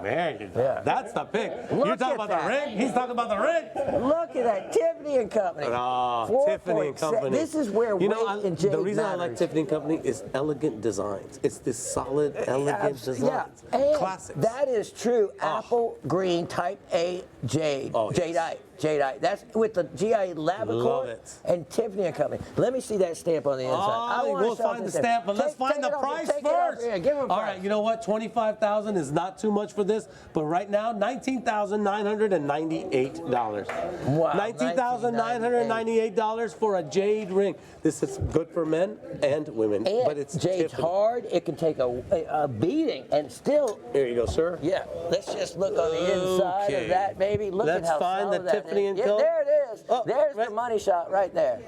There you go. Yeah. That's the pick. Look You're talking at about that. the ring. He's talking about the ring. Look at that, Tiffany and Company. Oh, Tiffany and 4.7. Company. This is where you weight know, and jade the reason I like matters. Tiffany and Company is elegant designs. It's this solid, elegant Yeah, designs. and Classics. that is true. Apple green type A jade. Oh, yes. Jadeite. That's with the GIA lab Love accord it. and Tiffany and Company. Let me see that stamp on the inside. I Oh, wanna we'll show find the this stamp, but let's Take find the it off, price take it off. first. Yeah, give him a All price. right, you know what? 25,000 is not too much for this, but right now, $19,998. Wow, $19,998 for a jade ring. This is good for men and women, And but it's jade's Tiffany. hard. It can take a beating and still. Here you go, sir. Yeah, let's just look on the inside Okay. of that, baby. Look Let's at how find solid the that Tiffany is. and Yeah, Co. there it is. Oh, There's right. the money shot right there.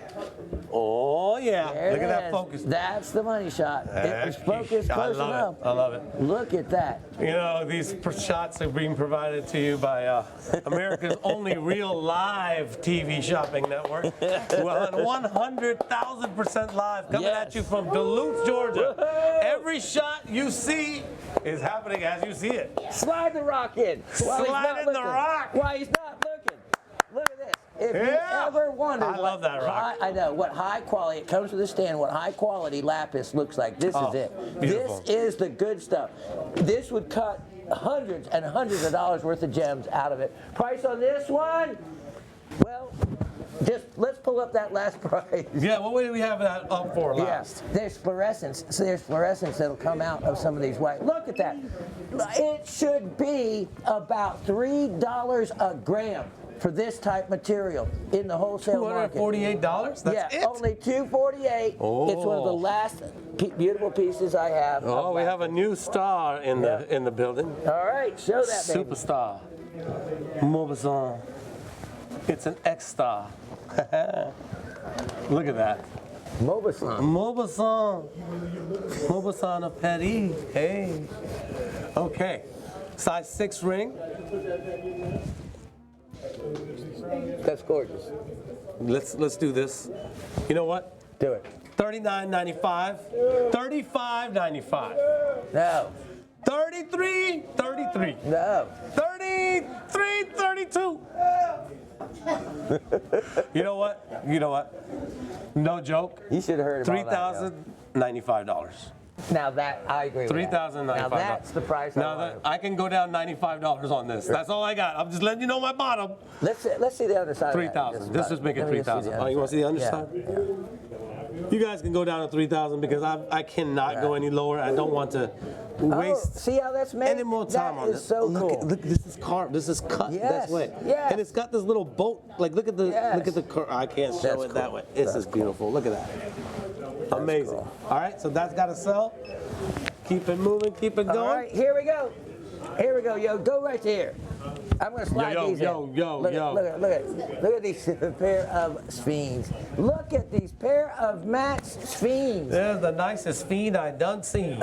Oh, yeah. There Look it at that is. focus. That's the money shot. It was focused I close love enough. it. I love it. Look at that. You know, these shots are being provided to you by America's only real live TV shopping network. Well, 100,000% live, coming Yes. at you from Duluth, Georgia. Every shot you see is happening as you see it. Slide the rock in. While he's Slide not in the looking. rock. While he's not looking. Look at this. If you Yeah. ever wondered I love that rock. I know what high quality, it comes with a stand, what high quality lapis looks like. This Oh, is it. beautiful. This is the good stuff. This would cut hundreds and hundreds of dollars worth of gems out of it. Price on this one? Well, just let's pull up that last price. Yeah, what way do we have that up for last? Yes, there's fluorescence. So there's fluorescence that'll come out of some of these white. Look at that. It should be about $3 a gram for this type material in the wholesale market. $248? That's Yeah, it? only $248. It's one of the Oh. last beautiful pieces I have. Oh, of we have a new star in the building. All right, show that baby. Superstar. Maupassant. It's an X star. Look at that. Maupassant. Maupassant. Maupassant of Paris. Hey. Okay. Size 6 ring. That's gorgeous. Let's do this. You know what? Do it. $39.95. $35.95. No. $33.33. No. $33.32. You know what? You know what? No joke. You should have heard about that. $3,095. Now that I agree with. $3,095. Now that's the price. Now that I can go down $95 on this. That's all I got. I'm just letting you know my bottom. Let's see the other side. of that. 3,000. Let's just make it Let me just see 3,000. the Oh, you want to see the underside? Yeah. You guys can go down to 3,000 because I cannot go any lower. I don't want to waste see how that's made? any more time that on is this. so look, cool. Look, this is carved. This is cut Yes, that way. yes. And it's got this little bolt. Like, look at the Yes. I can't show That's it that cool. way. This That's is beautiful. Look at that. Amazing. cool. All right, so that's got to sell. Keep it moving. Keep it going. All right, here we go. Here we go, yo. Go right there. I'm gonna slide Yo, these yo, in. yo, look yo. Look at these pair of sphenes. Look at these pair of matched sphenes. They're the nicest fiend I done seen.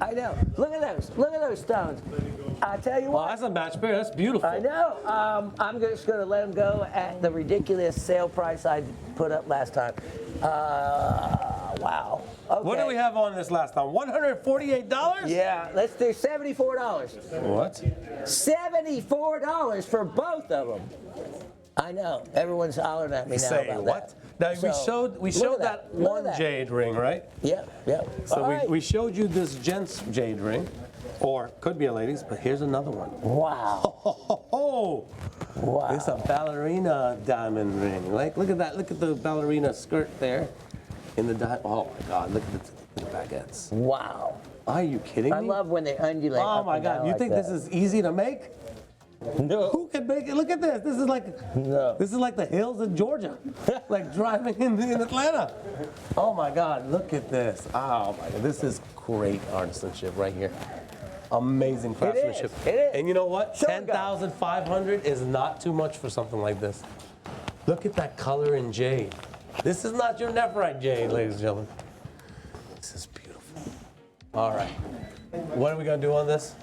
I know. Look at those. Look at those stones. I tell you Well, what. that's a match pair. That's beautiful. I know. I'm just going to let them go at the ridiculous sale price I put up last time. Wow. Okay. What do we have on this last time? $148? Yeah, let's do $74. What? $74 for both of them. I know. Everyone's hollering at me now Say about what? that. Now So, we look showed at that Look one at that. jade ring, right? Yep, yep. So All right. we showed you this gents jade ring, or could be a ladies, but here's another one. Wow. Oh, Wow. it's a ballerina diamond ring. Like, look at that. Look at the ballerina skirt there. In the oh my God! Look at the baguettes. Wow. Are you kidding me? I love when they undulate. Oh up my and down God! You like think that. this is easy to make? No. Who can make it? Look at this. This is like No. This is like the hills of Georgia, like driving in Atlanta. Oh my God! Look at this. Oh my God! This is great artisanship right here. Amazing craftsmanship. It is. And you know what? Show it, guys. 10,500 is not too much for something like this. Look at that color in jade. This is not your nephrite jade, ladies and gentlemen. This is beautiful. All right. What are we gonna do on this?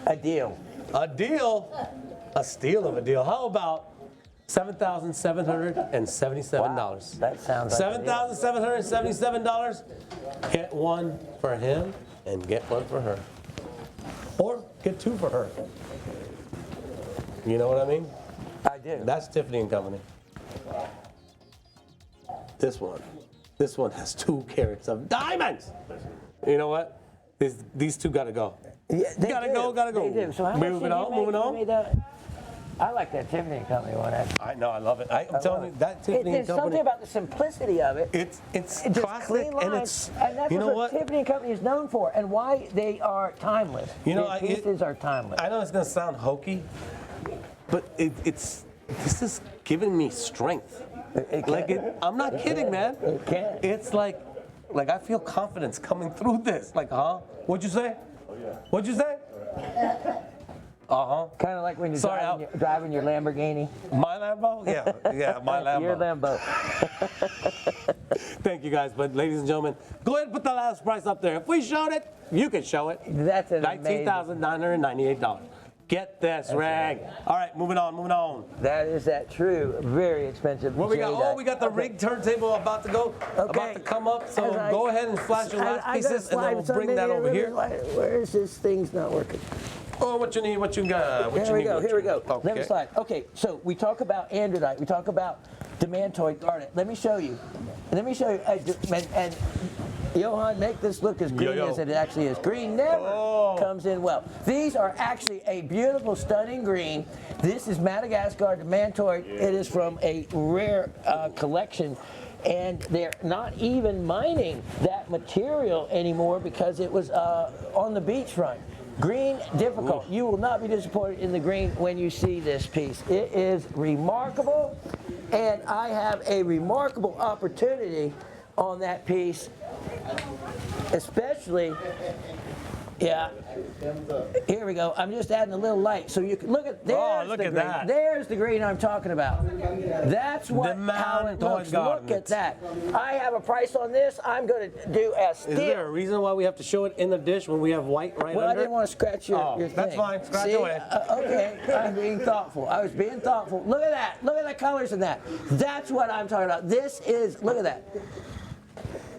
A deal. A deal? A steal of a deal. How about $7,777? Wow. That sounds like a deal. $7,777. Get one for him and get one for her. Or get two for her. You know what I mean? I do. That's Tiffany and Company. This one has 2 carats of diamonds. You know what? These two gotta go. Yeah, they Gotta do. go, gotta go. They do. So how much Moving did you on, make? moving You on. made that- I like that Tiffany and Company one. I know, I love it. I'm telling you, that Tiffany and There's something Company, about the simplicity of it. it's Just classic clean lines, and it's, that's you know what what? Tiffany and Company is known for, and why they are timeless. You know, Their pieces are timeless. I know it's gonna sound hokey, but this is giving me strength. I'm not kidding, man. It can. It's like I feel confidence coming through this. Like, What'd you say? What'd you say? Kind of like when you're Sorry, driving your Lamborghini. My Lambo? Yeah, my Lambo. Your Lambo. Thank you guys, but ladies and gentlemen, go ahead and put the last price up there. If we showed it, you can show it. That's an amazing. $19,998. Get this rag. All right, moving on. That is that true. Very expensive. What we got? jadeite. Oh, we got the rig turntable about to go, about to come up. So As I- go ahead and flash your last pieces, and then we'll bring that over here. Where is this thing's not working? Oh, what you need? What you got? What Here you we need? go. what Here you we go. need? Let me Okay. slide. Okay, so we talk about androdite. We talk about demantoid garnet. Let me show you. And Johan, make this look as green Yo. as it actually is. Green never comes in well. These are actually a beautiful, stunning green. This is Madagascar demantoid. It is from a rare collection. And they're not even mining that material anymore because it was on the beachfront. Green, difficult. You will not be disappointed in the green when you see this piece. It is remarkable, and I have a remarkable opportunity on that piece, especially, yeah. Here we go. I'm just adding a little light so you can look at. There's look the at green. that. There's the green I'm talking about. That's how it Demantoid looks. Look garnet. at that. I have a price on this. I'm going to do a steal. Is there a reason why we have to show it in the dish when we have white right Well, I under didn't it? want to scratch your thing. that's fine. Scratch See? away. Okay, I'm being thoughtful. I was being thoughtful. Look at that. Look at the colors in that. That's what I'm talking about. This is, look at that.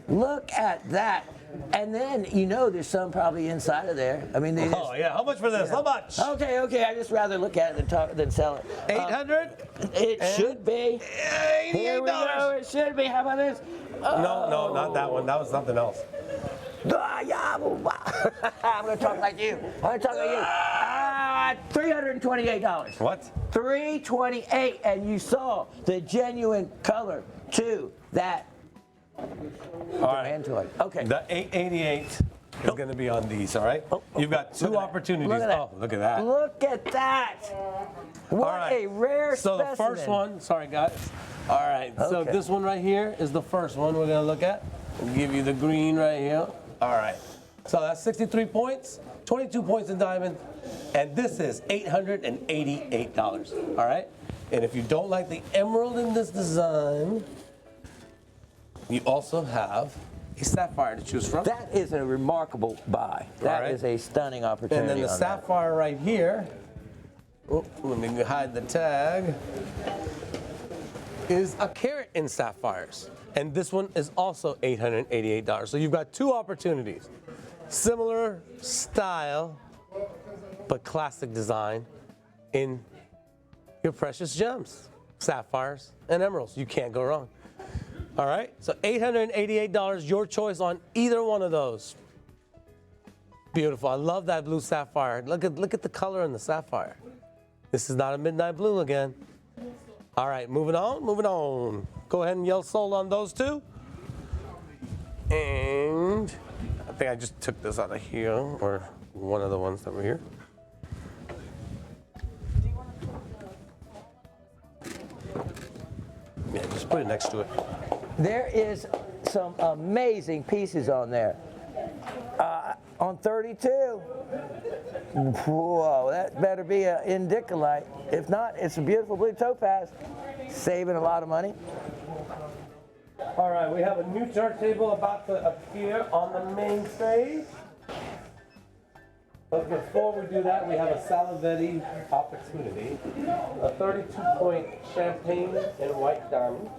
Look at that. And then, there's some probably inside of there. I mean, they just, Oh, yeah. How much for this? How much? Okay. I just rather look at it than sell it. 800? It should be. Here we go. $88. It should be. How about this? No, not that one. That was something else. I'm going to talk like you. I'm going to talk like you. $328. What? $328, and you saw the genuine color to that All right. Android. Okay. The 888 is going to be on these, all right? You've got two opportunities. Look at that. Oh, look at that. Look at that. What All right. a rare So specimen. the first one, sorry guys. All right, so Okay. this one right here is the first one we're gonna look at. We'll give you the green right here. All right, so that's 63 points, 22 points in diamond, and this is $888, all right? And if you don't like the emerald in this design, you also have a sapphire to choose from. That is a remarkable buy. That is a stunning opportunity. And then the on that. sapphire right here, oh, let me hide the tag, is a carat in sapphires. And this one is also $888. So you've got two opportunities. Similar style, but classic design in your precious gems, sapphires and emeralds. You can't go wrong. All right, so $888, your choice on either one of those. Beautiful, I love that blue sapphire. Look at the color in the sapphire. This is not a midnight blue again. All right, moving on, moving on. Go ahead and yell sold on those two. And I think I just took this out of here, or one of the ones that were here. Yeah, just put it next to it. There is some amazing pieces on there. On 32. Whoa, that better be an indicolite. If not, it's a beautiful blue topaz. Saving a lot of money. All right, we have a new turntable about to appear on the main stage. But before we do that, we have a Salivetti opportunity. A 32-point champagne and white diamond.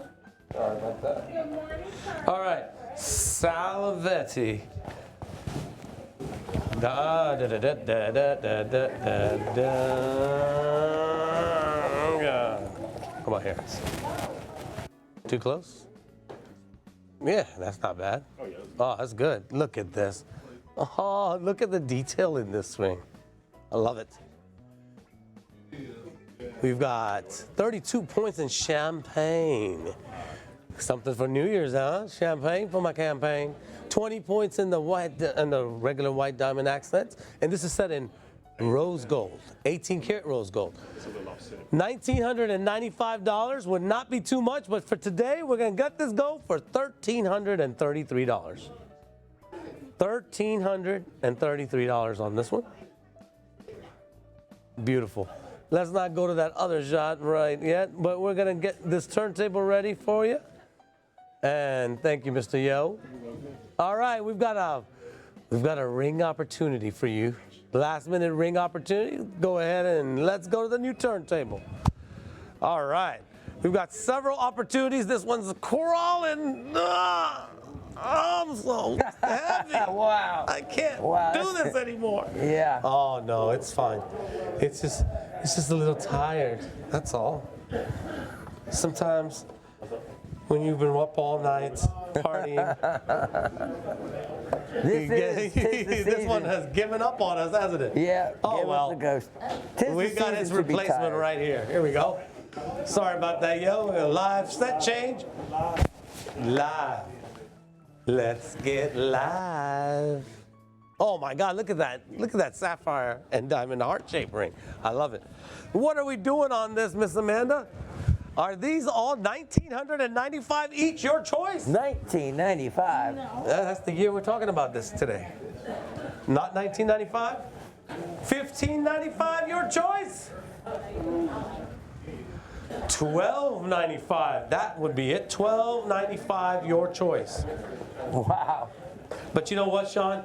Sorry about that. Good morning, sir. All right, Salivetti. Da da da da da da da da da. Come on here. Too close? Yeah, that's not bad. Oh, that's good. Look at this. Oh, look at the detail in this swing. I love it. We've got 32 points in champagne. Something for New Year's, huh? Champagne for my campaign. 20 points in the white and the regular white diamond accents, and this is set in rose gold, 18 karat rose gold. $1,995 would not be too much, but for today we're gonna get this gold for $1,333. $1,333 on this one. Beautiful. Let's not go to that other shot right yet, but we're gonna get this turntable ready for you. And thank you, Mr. Yo. All right, we've got a ring opportunity for you. Last minute ring opportunity. Go ahead and let's go to the new turntable. All right, we've got several opportunities. This one's crawling. I'm so heavy. Wow. I can't do this anymore. Yeah. Oh no, it's fine. It's just a little tired. That's all. Sometimes when you've been up all night partying, this one has given up on us, hasn't it? Yeah. Oh give well. up the ghost. 'Tis We the got season its to be replacement tired. right here. Here we go. Sorry about that, yo. A live set change. Live. Let's get live. Oh my God, look at that. Look at that sapphire and diamond heart-shaped ring. I love it. What are we doing on this, Miss Amanda? Are these all $1,995 each, your choice? 1995. That's the year we're talking about this today. Not 1995? $1,595, your choice? $1,295, that would be it. $1,295, your choice. Wow. But you know what, Shawn?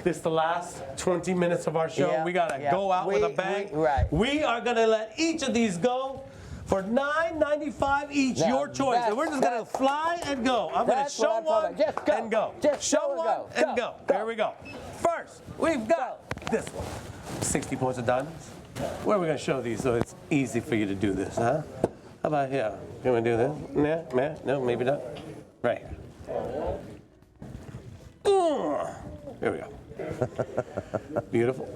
This is the last 20 minutes of our show. Yeah, We gotta go out with a bang. right. We are gonna let each of these go for $9.95 each, Now, your choice. And we're just gonna that's- fly and go. I'm gonna That's what show I'm talking one about. Just go. and go. Just show go and one go. and go. Go. Here we go. First, we've got this one. 60 points of diamonds. Where are we gonna show these so it's easy for you to do this, huh? How about here? You wanna do this? Nah, no, maybe not. Right here. Here we go. Beautiful.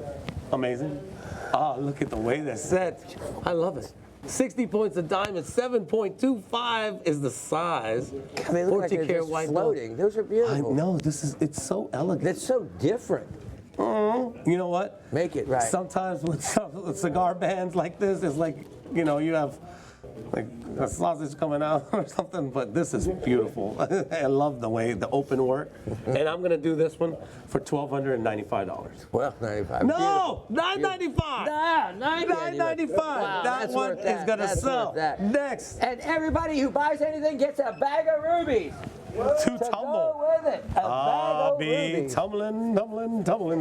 Amazing. Oh, look at the way that's set. I love it. 60 points of diamond, 7.25 is the size. They look like 14 they're karat just white gold. floating. Those are I beautiful. know, it's so elegant. That's so different. You know what? Make it right. Sometimes with cigar bands like this, it's like, you know, you have like a sausage coming out or something, but this is beautiful. I love the way, the open work. And I'm gonna do this one for $1,295. Well, 95. No, $995. Nah, $995. Wow, That that's one worth is that. gonna That's sell. worth that. Next, And everybody who buys anything gets a bag of rubies. to To tumble. go with it. A I'll bag of be rubies. tumbling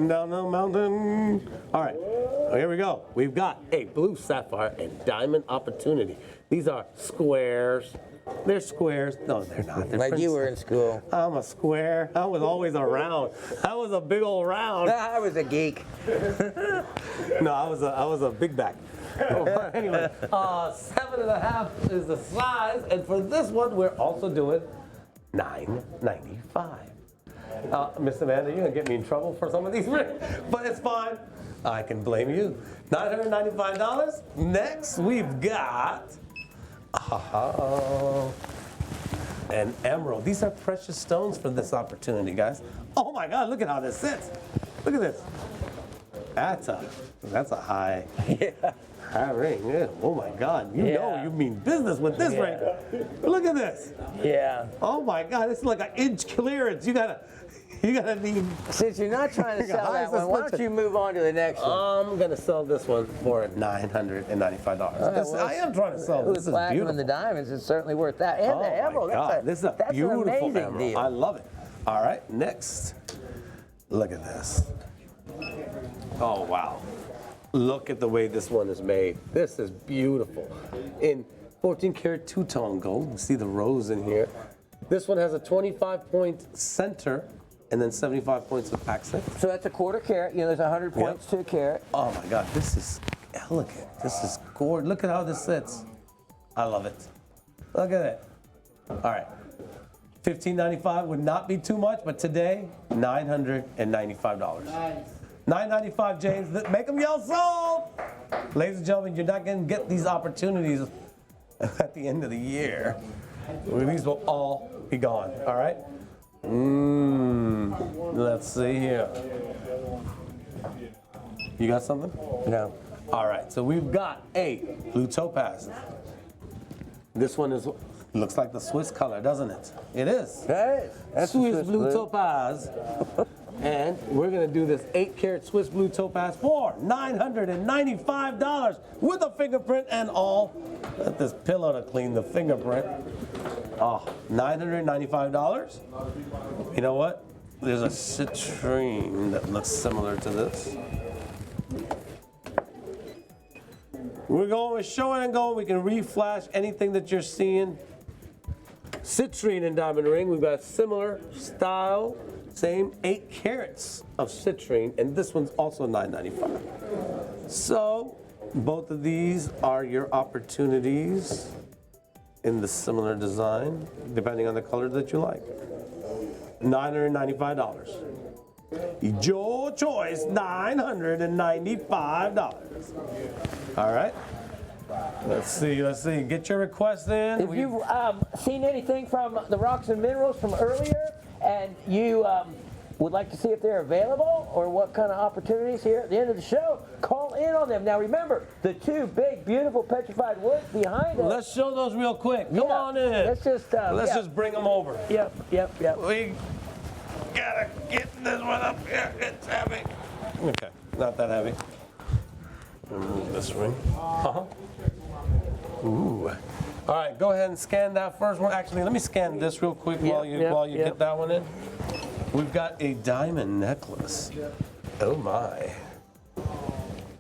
down the mountain. All right, here we go. We've got a blue sapphire and diamond opportunity. These are squares. They're squares. No, they're not. They're Like you were in school. I'm a square. I was always a round. I was a big old round. I was a geek. No, I was a big back. But anyway, 7.5 is the size, and for this one, we're also doing $9.95. Miss Amanda, you're gonna get me in trouble for some of these rings, but it's fine. I can blame you. $995. Next, we've got an emerald. These are precious stones for this opportunity, guys. Oh my God, look at how this sits. Look at this. That's a high. High ring, yeah. Oh my God, you know you mean business with this ring. Look at this. Yeah. Oh my God, it's like an inch clearance. You gotta need. Since you're not trying to Got sell that highest one, why don't you move on to the next one? I'm gonna sell this one for $995. well, I am trying to sell. With This the is platinum beautiful. and the diamonds, it's certainly worth that. And Oh the emerald, my God, this is a that's beautiful an amazing emerald. deal. I love it. All right, next. Look at this. Oh wow. Look at the way this one is made. This is beautiful. In 14 karat two-tone gold. You see the rose in here. This one has a 25-point center and then 75 points of accent. So that's a quarter carat. You know, there's 100 points to a carat. Oh my God, this is elegant. This is gorgeous. Look at how this sits. I love it. Look at it. All right. $1,595 would not be too much, but today, $995. Nice. $995, James. Make them yell sold. Ladies and gentlemen, you're not going to get these opportunities at the end of the year. These will all be gone. All right. Let's see here. You got something? No. All right. So we've got a blue topaz. This one looks like the Swiss color, doesn't it? It is. Hey, that's Swiss blue topaz. And we're gonna do this 8 karat Swiss blue topaz for $995 with a fingerprint and all. Let this pillow to clean the fingerprint. Oh, $995. You know what? There's a citrine that looks similar to this. We're going with showing and going. We can reflash anything that you're seeing. Citrine and diamond ring. We've got similar style. Same 8 carats of citrine, and this one's also $995. So both of these are your opportunities in the similar design, depending on the color that you like. $995. Your choice, $995. All right. Let's see. Get your request in. If you've seen anything from the rocks and minerals from earlier, and you would like to see if they're available or what kind of opportunities here at the end of the show, call in on them. Now remember, the 2 big, beautiful petrified woods behind us. Let's show those real quick. Come on in. Let's just bring them over. Yep. We gotta get this one up here. It's heavy. Okay, not that heavy. Remove this ring. Ooh. All right, go ahead and scan that first one. Actually, let me scan this real quick while you get that one in. We've got a diamond necklace. Oh my.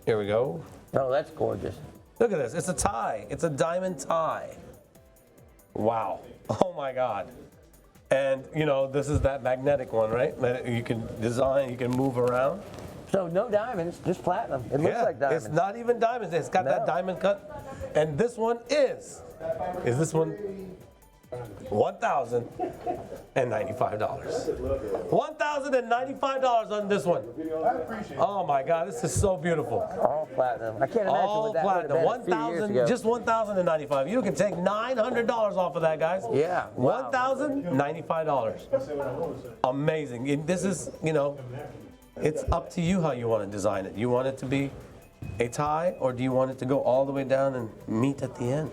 Here we go. Oh, that's gorgeous. Look at this. It's a tie. It's a diamond tie. Wow. Oh my God. And you know, this is that magnetic one, right? That you can design, you can move around. So no diamonds, just platinum. It looks like diamonds. It's not even diamonds. It's got that diamond cut. And this one is this one $1,095. $1,095 on this one. I appreciate it. Oh my God, this is so beautiful. All platinum. I can't imagine All what that would have platinum. been a few years ago. Just $1,095. You can take $900 off of that, guys. Yeah, wow. $1,095. Amazing. This is, you know, it's up to you how you want to design it. You want it to be a tie, or do you want it to go all the way down and meet at the end?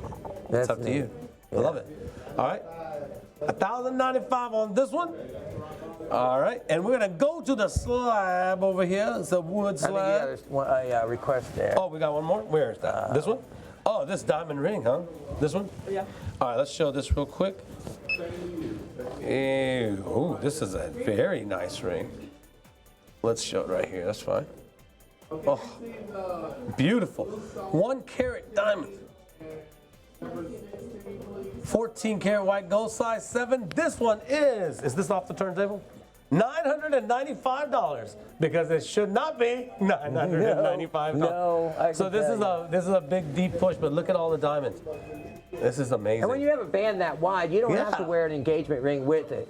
It's up to you. I love it. All right. $1,095 on this one. All right, and we're gonna go to the slab over here. It's a wood I think slab. there's a request there. Oh, we got one more? Where is that? This one? Oh, this diamond ring, huh? This one? Yeah. All right, let's show this real quick. Ew, ooh, this is a very nice ring. Let's show it right here, that's fine. Oh, beautiful. 1 carat diamond. 14 karat white gold, size 7. This one is this off the turntable? $995, because it should not be $995. No, I so can tell this is a big deep push, but look at all the diamonds. This is amazing. And when you have a band that wide, you don't have to Yeah. wear an engagement ring with it.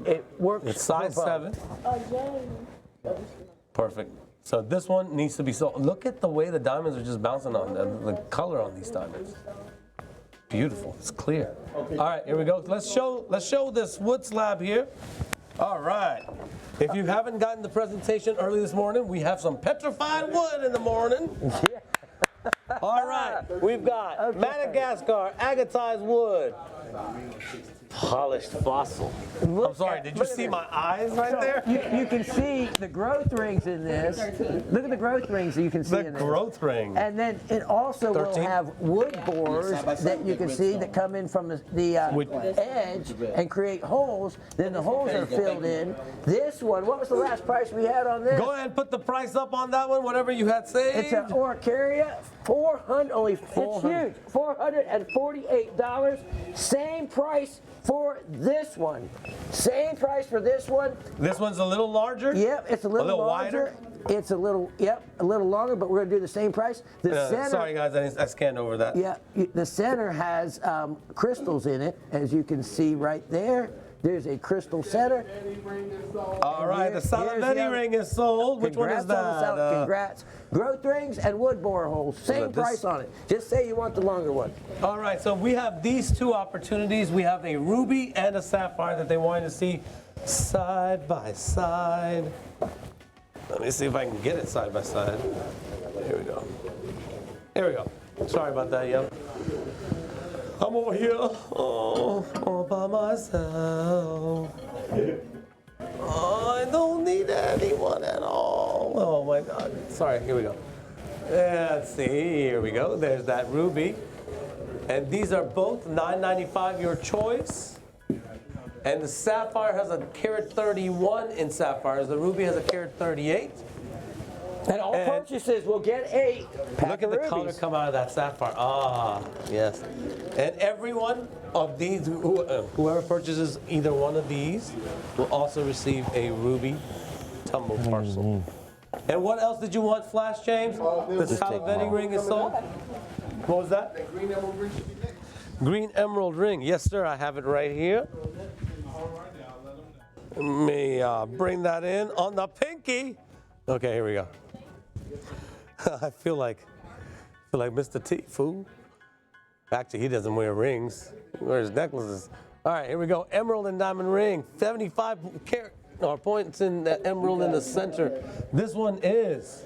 It works. It's size for both. 7. Perfect. So this one needs to be sold. Look at the way the diamonds are just bouncing on the color on these diamonds. Beautiful. It's clear. All right, here we go. Let's show this wood slab here. All right. If you haven't gotten the presentation early this morning, we have some petrified wood in the morning. All right. We've got Madagascar agatized wood. Polished fossil. I'm sorry, did you see my eyes right there? You can see the growth rings in this. Look at the growth rings that you can see The in this. growth ring. And then it also 13? will have wood bores that you can see that come in from the edge and create holes. Then the holes are filled in. This one, what was the last price we had on this? Go ahead and put the price up on that one, whatever you had saved. It's an Orcaria, it's huge, $448. Same price for this one. Same price for this one. This one's a little larger? Yep, it's a little wider? larger. It's a little longer, but we're gonna do the same price. The center, Sorry guys, I scanned over that. yeah, the center has crystals in it, as you can see right there. There's a crystal center. All right, the Salavetti ring is sold. Which one is that? Congrats. Growth rings and wood bore holes. Same price on it. Just say you want the longer one. All right, so we have these two opportunities. We have a ruby and a sapphire that they wanted to see side by side. Let me see if I can get it side by side. Here we go. Here we go. Sorry about that, yo. I'm over here all by myself. I don't need anyone at all. Oh my God. Sorry, here we go. Let's see, here we go. There's that ruby. And these are both $9.95, your choice. And the sapphire has a carat 31 in sapphires. The ruby has a carat 38. And all purchases will get a pack Look at of the rubies. color come out of that sapphire. Ah, yes. And every one of these, whoever purchases either one of these will also receive a ruby tumble parcel. And what else did you want, Flash James? The Salavetti ring is sold. What was that? Green emerald ring should be next. Green emerald ring. Yes, sir. I have it right here. Let me bring that in on the pinky. Okay, here we go. I feel like Mr. T, fool. Actually, he doesn't wear rings. He wears necklaces. All right, here we go. Emerald and diamond ring. 75 carat points in the emerald in the center. This one is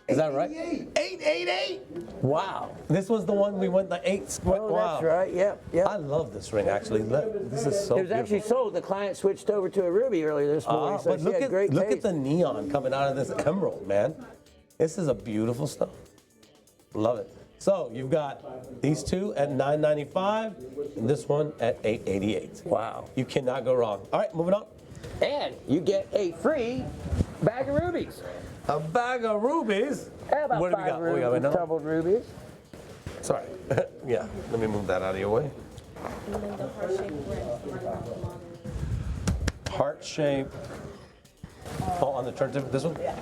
that right? 888. Wow. This was the one we went the 8 square. Oh, Wow. that's right. Yep. I love this ring, actually. This is so It was actually beautiful. sold. The client switched over to a ruby earlier this morning, so But she look had great at taste. the neon coming out of this emerald, man. This is a beautiful stuff. Love it. So you've got these two at $9.95 and this one at $8.88. Wow. You cannot go wrong. All right, moving on. And you get a free bag of rubies. A bag of rubies. How about What do we 5 got? What we got right now? tumbled rubies? Sorry. Yeah, let me move that out of your way. Heart shape. Oh, on the turntable, this one? Yeah.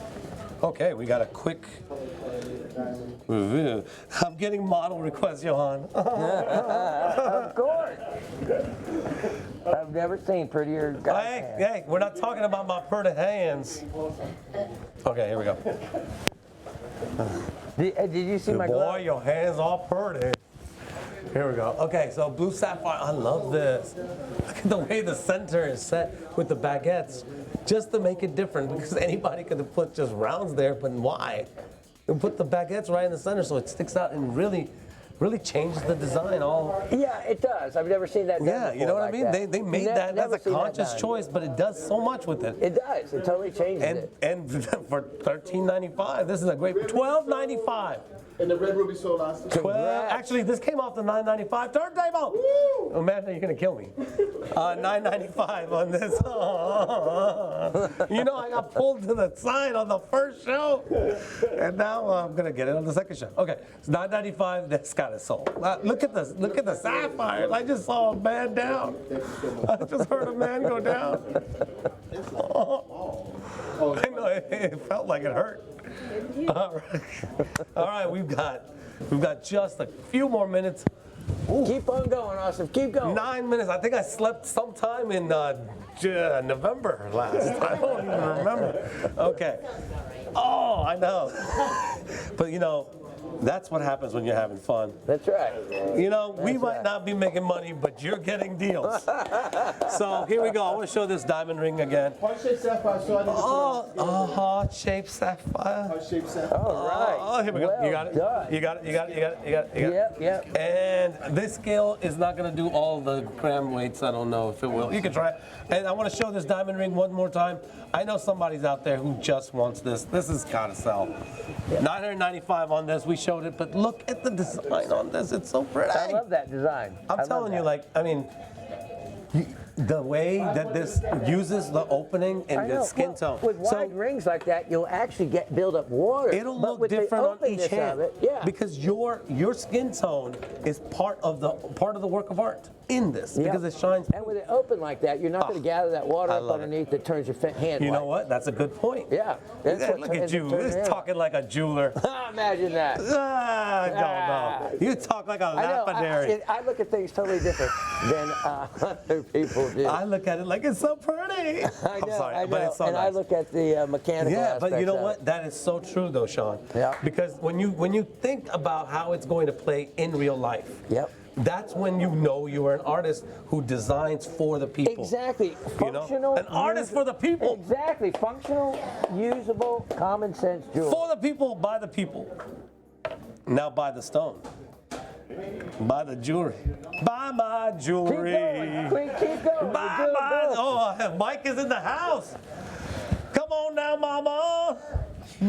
Okay, we got a quick Review. I'm getting model requests, Johan. Of course. I've never seen prettier guys. Hey, we're not talking about my pretty hands. Okay, here we go. Did you see my Boy, glove? your hands all pretty. Here we go. Okay, so blue sapphire. I love this. Look at the way the center is set with the baguettes, just to make it different. Because anybody could have put just rounds there, but why? And put the baguettes right in the center so it sticks out and really changes the design. All. Yeah, it does. I've never seen that done Yeah, you know what I mean. like They made that. That's a conscious choice, but it does so much with it. It does. It totally changes it. And for $13.95, this is a great $12.95. And the red ruby sold last time. 12. Actually, this came off the $9.95 turntable. Oh man, you're gonna kill me. $9.95 on this. You know, I got pulled to the side on the first show, and now I'm gonna get it on the second show. Okay, it's $9.95. That's got it sold. Look at this. Look at the sapphires. I just saw a man down. I just heard a man go down. I know it felt like it hurt. All right, we've got just a few more minutes. Keep on going, Austin. Keep going. 9 minutes. I think I slept sometime in November last. I don't even remember. Okay. Oh, I know. But you know, that's what happens when you're having fun. That's right. You know, we might not be making money, but you're getting deals. So here we go. I want to show this diamond ring again. Heart-shaped sapphire, so I need to Heart-shaped sapphire. heart-shaped sapphire. All right. Oh, here we go. Well You got it. done. You got it. You got it. You got it. You got it. You got it. Yep. And this scale is not going to do all the gram weights. I don't know if it will. You can try it. And I want to show this diamond ring one more time. I know somebody's out there who just wants this. This has got to sell. $995 on this. We showed it, but look at the design on this. It's so pretty. I love that design. I'm telling you, like, I mean, the way that this uses the opening and the skin tone. With wide rings like that, you'll actually build up water. It'll But look with the different on each openness hand, of it, yeah. because your skin tone is part of the work of art in this, because it shines. And with it open like that, you're not going to gather that water I up love it. underneath that turns your hand You white. know what? That's a good point. Yeah. That's Yeah, what look at you. turns your hand Talking like a jeweler. white. Imagine that. No. You talk like a I know. lapidary. I look at things totally different than other people do. I look at it like it's so pretty. I know, I'm sorry, I know. but it's so and nice. I look at the mechanical Yeah, but you know aspects what? of it. That is so true, though, Shawn. Yeah. Because when you think about how it's going to play in real life, Yep. that's when you know you are an artist who designs for the people. Exactly. You know? Functional. An artist for the people. Exactly. Functional, usable, common sense jewelry. For the people, by the people. Now buy the stone. Buy the jewelry. Buy my Keep jewelry. going. Keep going. Buy You're doing my. good. Oh, Mike is in the house. Come on now, mama.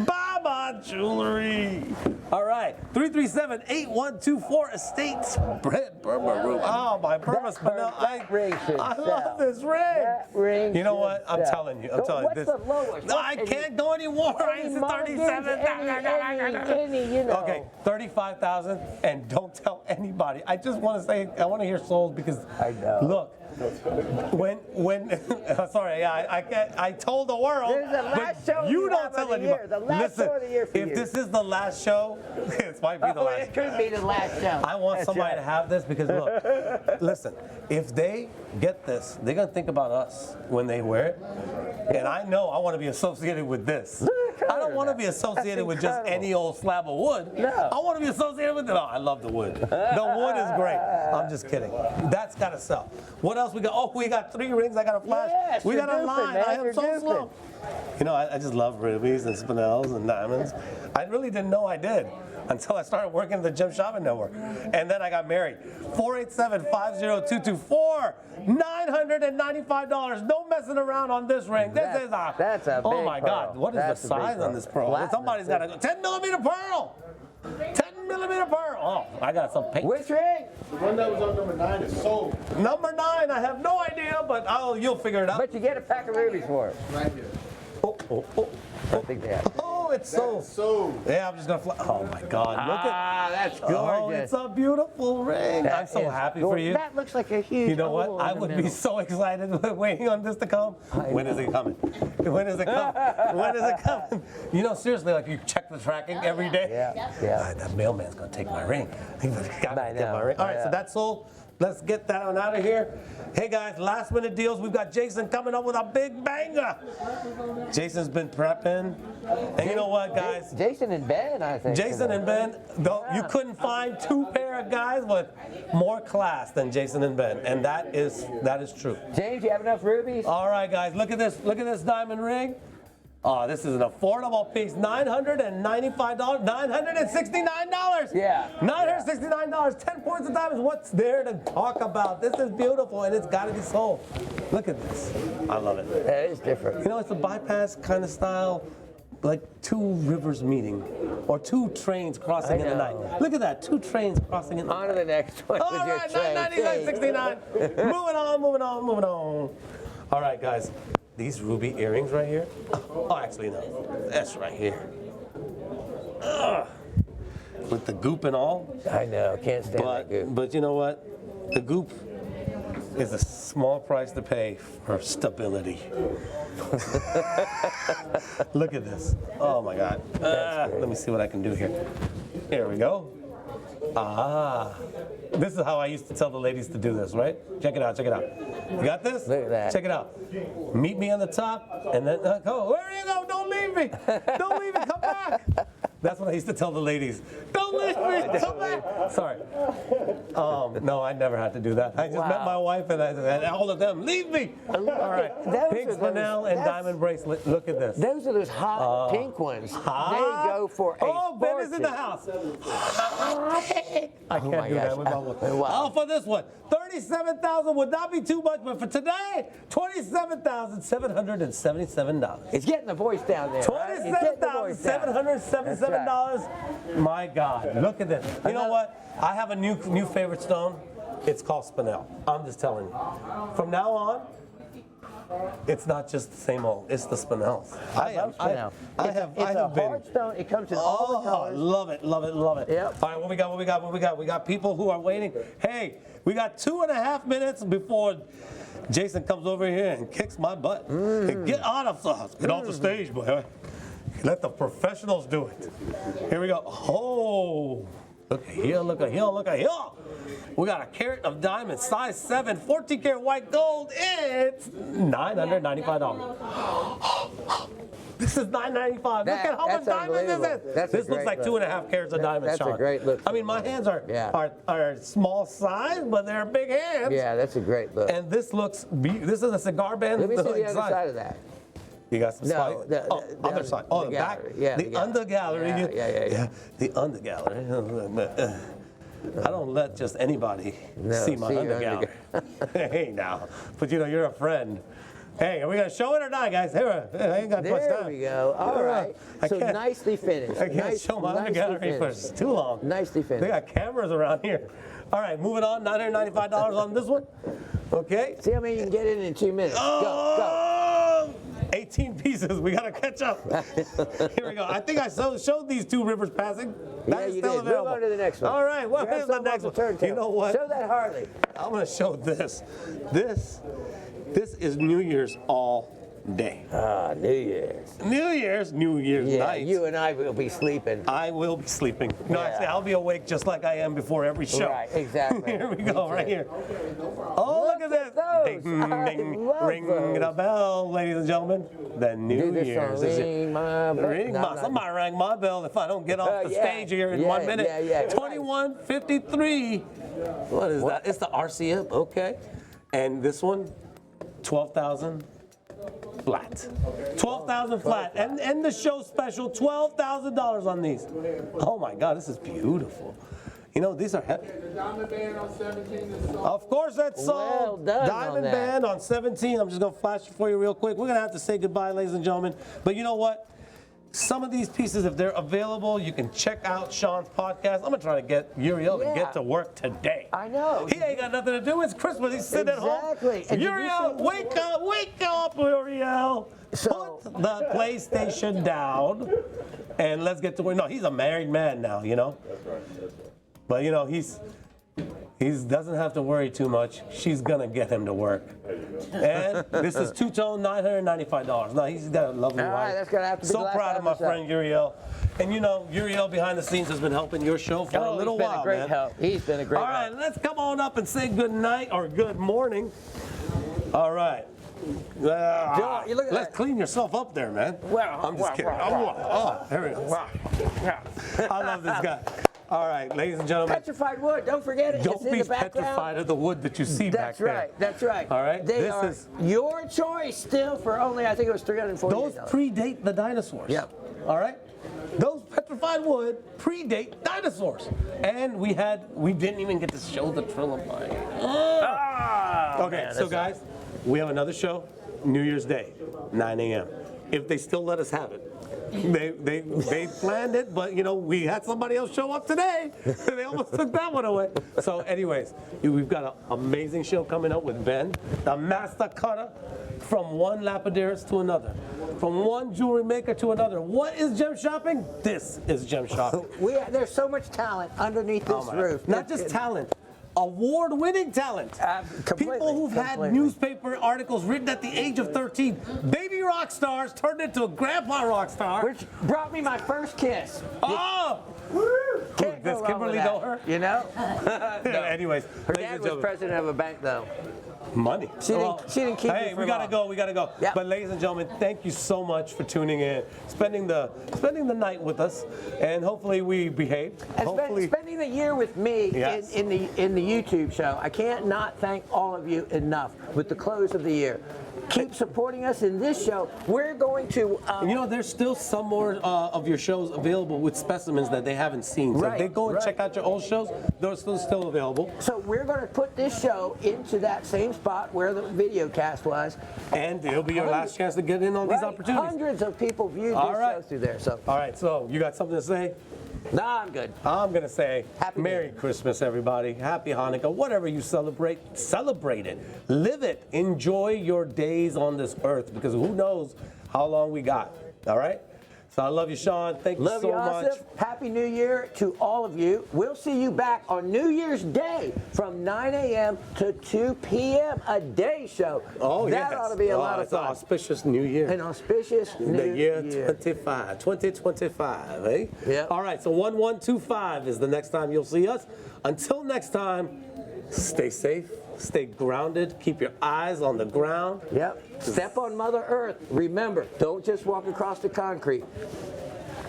Buy my jewelry. All right, 337-8124 Estates. Bread Burma Room. Oh, my Burma Spinel. That ring should I sell. love this ring. That ring You know should what? I'm sell. telling you. I'm So telling you. what's This. the lowest? No, I can't go anymore. Any It's mulligans, 37. any, you know. Okay, 35,000, and don't tell anybody. I just want to say, I want to hear sold because I know. Look, when sorry, yeah, I can't. I told the world. This is the last but show you you don't have tell of the anybody. year, the last Listen, show of the year for if you. this is the last show, it might be the Oh, last. it could be the last show. I want That's somebody right. to have this because look, listen, if they get this, they're gonna think about us when they wear it. And I know I want to be associated with this. I don't want to be associated with just incredible. any old slab of wood. No. I want to be associated with it. Oh, I love the wood. The wood is great. I'm just kidding. That's gotta sell. What else we got? Oh, we got 3 rings. I got a flash. Yes, we you're got a goofing, line. man. I am You're so goofing. slow. You know, I just love rubies and spinels and diamonds. I really didn't know I did until I started working at the Gem Shopping Network. And then I got married. 487-50224. $995. No messing around on this ring. This is a. That's a Oh big my pearl. God. What is That's the a big size on pearl. this pearl? Platinum. Somebody's got a 10mm pearl. 10mm pearl. Oh, I got some paint. Which ring? The one that was on number 9 is sold Number 9, I have no idea, but you'll figure it out. But you get a pack of rubies for it. right here. Oh. I think they have. Oh, it's sold. Sold. Yeah, I'm just gonna fly. Oh my God, look at. That's Oh, gorgeous. it's a beautiful ring. I'm so happy for you. That looks like a huge. You know what? hole I in the would be middle. so excited waiting on this to come. When is it coming? When is it coming? When is it coming? You know, seriously, like you check the tracking every day. Yeah. That mailman's gonna take my ring. He got I to get know, my ring. All right, yeah. so that's sold. Let's get that one out of here. Hey guys, last minute deals. We've got Jason coming up with a big banger. Jason's been prepping. And you know what, guys? Jason and Ben, I think. Jason today. and Ben, though, you couldn't find two pair of guys with more class than Jason and Ben, and that is true. James, you have enough rubies? All right, guys, look at this diamond ring. Oh, this is an affordable piece, $995, $969. Yeah. $969, 10 points of diamonds. What's there to talk about? This is beautiful, and it's got to be sold. Look at this. I love it. That is different. You know, it's a bypass kind of style, like two rivers meeting, or two trains crossing in the night. Look at that, two trains crossing in the night. On to the next one. All with your right, train. $999.69. Moving on. All right, guys, these ruby earrings right here. Oh, actually, no, that's right here. Ugh. With the goop and all. I know, can't stand that goop. But you know what? The goop is a small price to pay for stability. Look at this. Oh my God. Let me see what I can do here. Here we go. This is how I used to tell the ladies to do this, right? Check it out. You got this? Look at that. Check it out. Meet me on the top, and then go. Where you go? Don't leave me. Don't leave me. Come back. That's what I used to tell the ladies. Don't leave me. Come back. Sorry. No, I never had to do that. I just met my wife, and all of them, leave me. All right. Pink spinel and diamond bracelet. Look at this. Those are those hot pink ones. Hot? They go for a Oh, Ben is in the fortune. house. I can't my do that gosh. with my wife. Wow. Oh, for this one, $37,000 would not be too much, but for today, $27,777. It's getting the voice down there. Right? It's getting the voice down. $27,777. My God, look at this. You know what? I have a new favorite stone. It's called spinel. I'm just telling you. From now on, it's not just the same old. It's the spinels. I love spinel. It's a hard stone. It comes in all the colors. Love it. Yep. All right, what we got? We got people who are waiting. Hey, we got 2.5 minutes before Jason comes over here and kicks my butt. Hey, get off the stage, boy. Let the professionals do it. Here we go. Oh, look at here. We got a carat of diamonds, size 7, 14 karat white gold. It's $995. This is $995. Look at how much diamonds this is. This looks like 2.5 carats of diamonds, Shawn. That's a great look. I mean, my hands are small size, but they're big hands. Yeah, that's a great look. And this looks, this is a cigar band. Let me see the other side of that. You got some No, spikes? Other side. Oh, the back. gallery. Yeah, the under gallery. Yeah. The under gallery. I don't let just anybody see my under gallery. Hey, now. But you know, you're a friend. Hey, are we going to show it or not, guys? Here, I ain't got much time. There we go. All right. So nicely finished. I can't show my under gallery for too long. Nicely finished. They got cameras around here. All right, moving on. $995 on this one. Okay. See how many you can get in 2 minutes. Go. 18 pieces. We got to catch up. Here we go. I think I showed these two rivers passing. That is you still did. available. Move on to the next one. All right. What Grab is the some next off one? Turntable. You know what? Show that Harley. I'm going to show this. This is New Year's all day. New Year's. New Year's night. You and I will be sleeping. I will be sleeping. No, actually, I'll be awake just like I am before every show. Right, exactly. Here we go, right here. Oh, look at this. those. Ding, I ding, love ring those. the bell, ladies and gentlemen. The New this Year's. song, Is it? ring my bell. Ring my, somebody rang my bell if I don't get off the stage here in 1 minute. 21:53. What is that? It's the RCM. Okay. And this one, 12,000 flat. 12,000 flat. And the show special, $12,000 on these. Oh my God, this is beautiful. You know, these are heavy. The diamond band on 17 is sold. Of course that's sold. Well done Diamond on that. band on 17. I'm just going to flash it for you real quick. We're going to have to say goodbye, ladies and gentlemen. But you know what? some of these pieces, if they're available, you can check out Shawn's podcast. I'm gonna try to get Uriel to get to work today. I know. He ain't got nothing to do. It's Christmas. He's sitting at home. Exactly. And did you Uriel, see- wake up, Uriel. So- Put the PlayStation down, and let's get to work. No, he's a married man now, you know. But you know, he doesn't have to worry too much. She's gonna get him to work. And this is two-tone, $995. No, he's got a lovely All wife. right, that's gonna have to be So the last proud of my episode. friend Uriel. And you know, Uriel behind the scenes has been helping your show for a little he's been while, a great man. help. He's been a great All right, help. let's come on up and say good night or good morning. All right. Ah, you look at let's that. clean yourself up there, man. Wow, I'm just wow, kidding. wow, Oh, there it is. I love this guy. All right, ladies and gentlemen. Petrified wood, don't forget it. Don't it's in be the background. petrified of the wood that you see back That's there. right. That's right. All right, They this are is- your choice still for only, I think it was $348. Those predate the dinosaurs. Yep. All right? Those petrified wood predate dinosaurs. And we didn't even get to show the trilobite. Okay, man, so that's guys, we have another show, New Year's Day, 9 a.m. If they still let us have it. They planned it, but you know, we had somebody else show up today. They almost took that one away. So anyways, we've got an amazing show coming up with Ben, the master cutter, from one lapidaris to another, from one jewelry maker to another. What is gem shopping? This is gem shopping. There's so much talent underneath this roof. Not just talent. Award-winning talent. Completely, People who've had completely. newspaper articles written at the age of 13. Baby rock stars turned into a grandpa rock star. Which brought me my first kiss. Oh! Can't go Does wrong Kimberly with know that, her? You know? Anyways, Her ladies dad and was gentlemen, president of a bank, though. money. She didn't keep Hey, me we for gotta long. go. We gotta go. Yeah. But ladies and gentlemen, thank you so much for tuning in, spending the night with us, and hopefully we behaved. And Hopefully, spending the year with me Yes. in the YouTube show. I can't not thank all of you enough with the close of the year. Keep supporting us in this show. We're going to. you know, there's still some more of your shows available with specimens that they haven't seen. So if they go and check out your old shows, they're still available. So we're going to put this show into that same spot where the video cast was. And it'll be your last chance to get in on these Right. opportunities. Hundreds of people viewed All this right. show through there. So, All right, so you got something to say? nah, I'm good. I'm going to say Happy New Merry Year. Christmas, everybody. Happy Hanukkah. Whatever you celebrate it. Live it. Enjoy your days on this earth because who knows how long we got. All right? So I love you, Shawn. Thank you Love so you, much. Asif. Happy New Year to all of you. We'll see you back on New Year's Day from 9 a.m. to 2 p.m. A day show. Oh, that yes. ought to be a lot of It's an fun. auspicious new year. An auspicious new The year year. 2025, eh? Yep. All right, so 1125 is the next time you'll see us. Until next time, stay safe, stay grounded, keep your eyes on the ground. Yep. Step on Mother Earth. Remember, don't just walk across the concrete.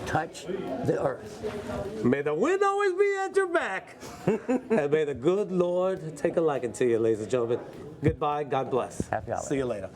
Touch the earth. May the wind always be at your back. And may the good Lord take a liking to you, ladies and gentlemen. Goodbye. God bless. Happy holidays. See you later.